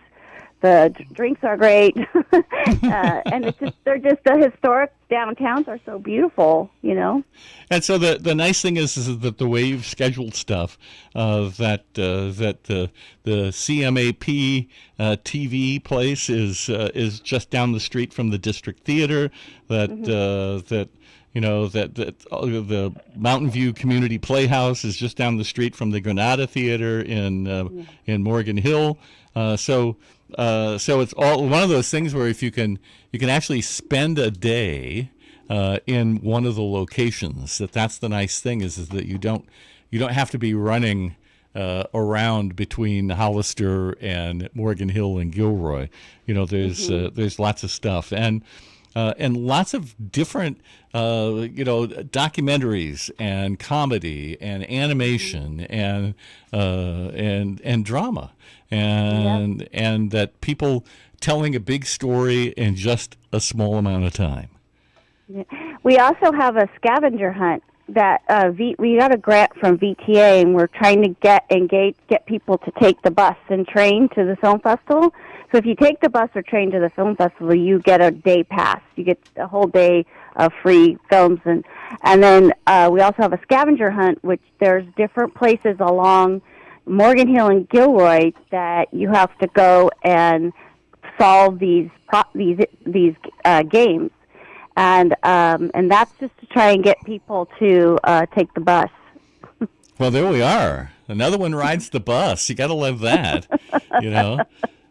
The drinks are great. And they're just the historic downtowns are so beautiful, you know. And so the nice thing is that the way you've scheduled stuff, that the CMAP TV place is just down the street from the District Theater. That you know that the Mountain View Community Playhouse is just down the street from the Granada Theater in Morgan Hill. So it's all one of those things where if you can actually spend a day in one of the locations. That's the nice thing is that you don't have to be running around between Hollister and Morgan Hill and Gilroy. You know, there's lots of stuff and lots of different documentaries and comedy and animation and drama. And that people telling a big story in just a small amount of time. Yeah. We also have a scavenger hunt that we got a grant from VTA, and we're trying to get people to take the bus and train to the film festival. So if you take the bus or train to the film festival, you get a day pass. You get a whole day of free films, and then we also have a scavenger hunt, which there's different places along Morgan Hill and Gilroy that you have to go and solve these games, and that's just to try and get people to take the bus. Well, there we are. Another one rides the bus. You got to love that, you know.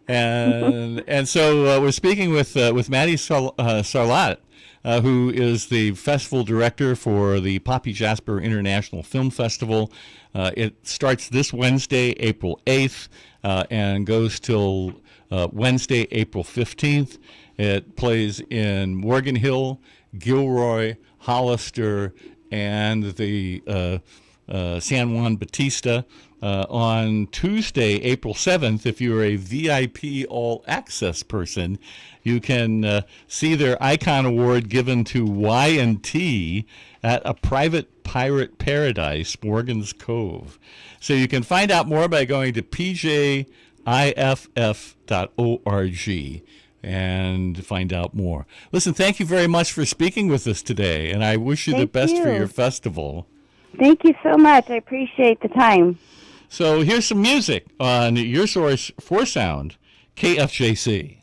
And so we're speaking with Maddie Sarlat, who is the festival director for the Poppy Jasper International Film Festival. It starts this Wednesday, April 8th, and goes till Wednesday, April 15th. It plays in Morgan Hill, Gilroy, Hollister, and the San Juan Bautista. On Tuesday, April 7th, if you're a VIP all-access person, you can see their Icon Award given to Y&T at a private pirate paradise, Morgan's Cove. So you can find out more by going to pjiff.org and find out more. Listen, thank you very much for speaking with us today, and I wish you the best for your festival. Thank you so much. I appreciate the time. So here's some music on your source for sound, KFJC.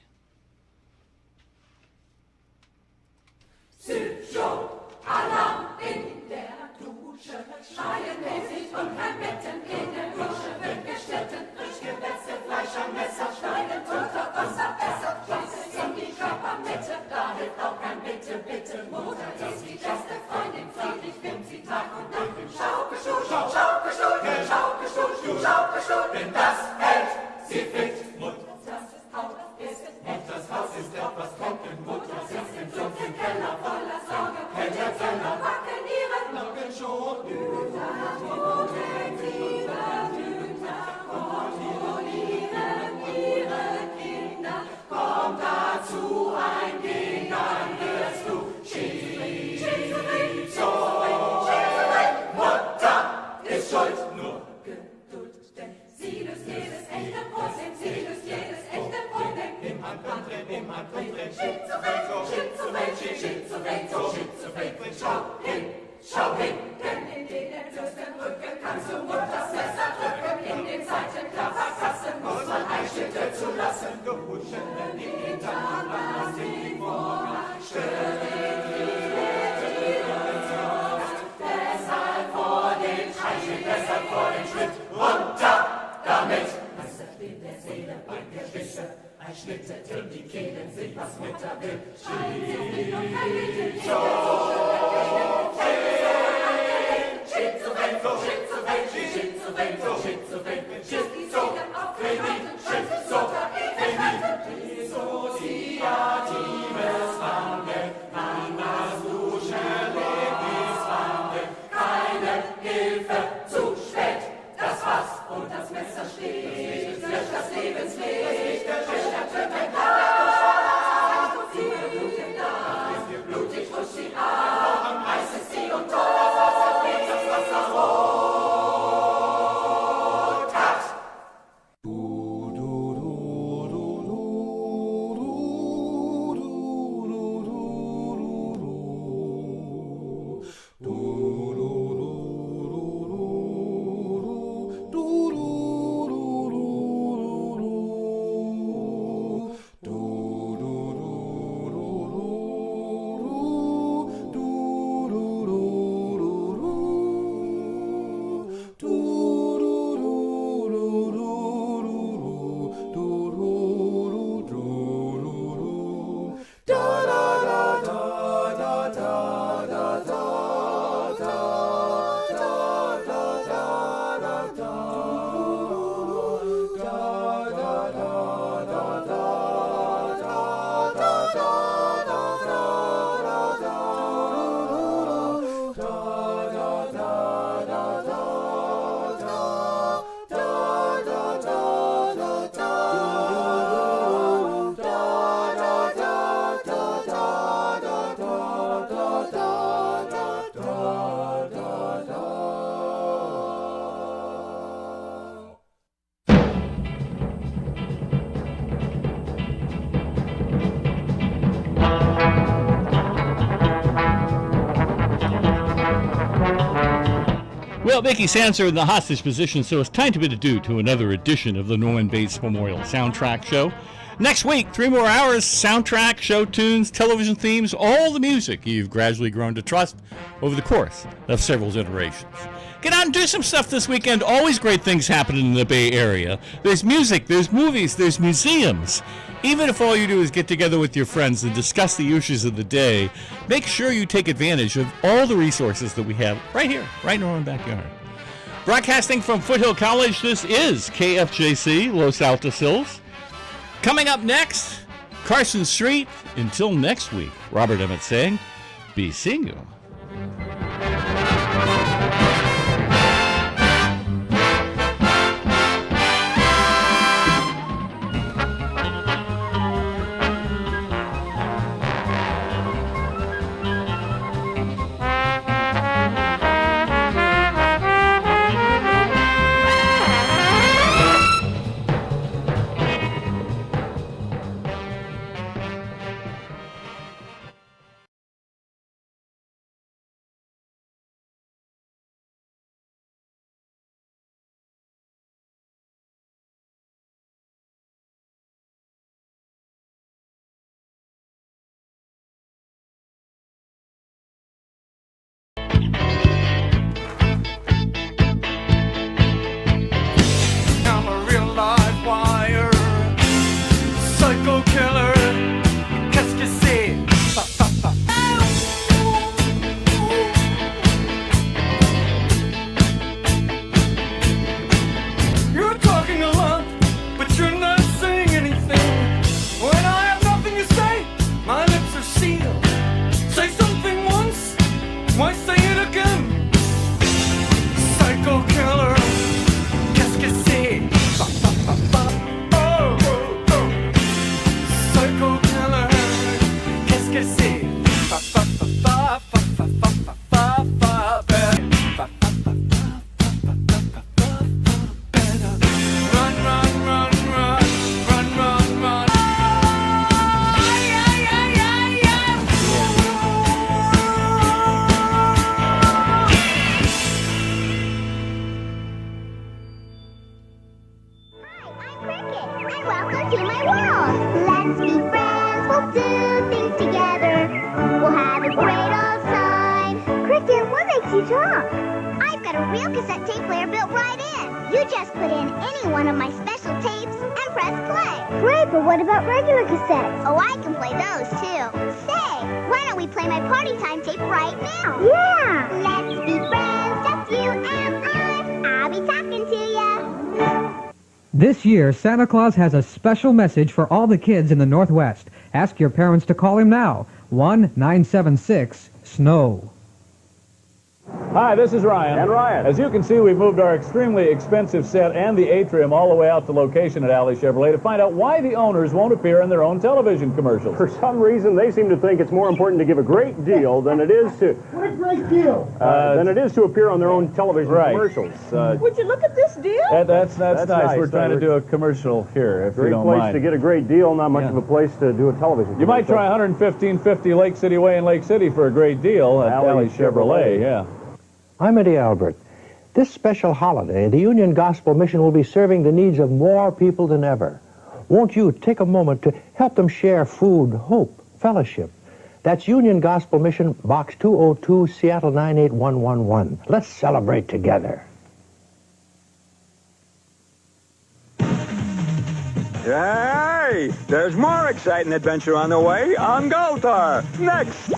Alarm in der Dusche, schreien mäßig und kein Betten in der Dusche wird geschnitten, frisch gewässert, Fleisch am Messer, schneiden, Toter, Wasser, besser, Scheiße in die Körpermitte, dahin bitte, bitte, Mutter ist die beste Freundin, friedlich filmt sie Tag und Nacht im Schaukelstuhl, Schaukelstuhl, Schaukelstuhl, Schaukelstuhl, denn das hält sie fit. Mutters Haus ist etwas trocken, Mutter sitzt im dunklen Keller voller Sorge, Keller, Keller, wackeln ihre Glocken schon. Hüter, Toten, Hüter, kontrollieren ihre Kinder, kommt dazu ein Ding, dann hörst du Schiedsrichter, Mutter ist schuld, nur Geduld, denn sie löst jedes echte Problem, sie löst jedes echte Problem. Im Handumdrehen, Schizophren, schau hin, denn in den entblößten Rücken kannst du Mutters Messer drücken, in den Seitenklapperkassen muss man ein Schritte zulassen, gehuschen in den Hintern, lass die Vorhang deshalb vor den Schritt, deshalb vor den Schritt, runter damit! Messer in der Seele und der Wisse, ein Schnittet in die Kehlen, sich was Mutter will. Keine Hilfe, zu spät, das Fass und das Messer steht, löscht das Lebenslicht, schüchterte blutig rutscht sie an, reißt es sie und tot, geht das Wasser rot hat. Well, Mickey Sands are in the hostage position, so it's time to bid adieu to another edition of the Norman Bates Memorial Soundtrack Show. Next week, 3 more hours, soundtrack, show tunes, television themes, all the music you've gradually grown to trust over the course of several generations. Get out and do some stuff this weekend. Always great things happening in the Bay Area. There's music, there's movies, there's museums. Even if all you do is get together with your friends and discuss the issues of the day, make sure you take advantage of all the resources that we have right here, right in our own backyard. Broadcasting from Foothill College, this is KFJC, Los Altos Hills. Coming up next, Carson Street. Until next week, Robert Emmett saying, be seeing you. real cassette tape player built right in. You just put in any one of my special tapes and press play. Great, but what about regular cassettes? Oh, I can play those too. Say, why don't we play my party time tape right now? Yeah! Let's be friends, just you and I. I'll be talking to ya. This year, Santa Claus has a special message for all the kids in the Northwest. Ask your parents to call him now. 1-976-SNOW. Hi, this is Ryan. And Ryan. As you can see, we've moved our extremely expensive set and the atrium all the way out to location at Alley Chevrolet to find out why the owners won't appear in their own television commercials. For some reason, they seem to think it's more important to give a great deal than it is to... What a great deal! Than it is to appear on their own television commercials. Would you look at this deal? That's nice. We're trying to do a commercial here, if you don't mind. Great place to get a great deal, not much of a place to do a television You might try 11550 Lake City Way in Lake City for a great deal at Alley Chevrolet, yeah. I'm Eddie Albert. This special holiday, the Union Gospel Mission will be serving the needs of more people than ever. Won't you take a moment to help them share food, hope, fellowship? That's Union Gospel Mission, Box 202, Seattle 98111. Let's celebrate together. Hey, there's more exciting adventure on the way on Goltar. Next.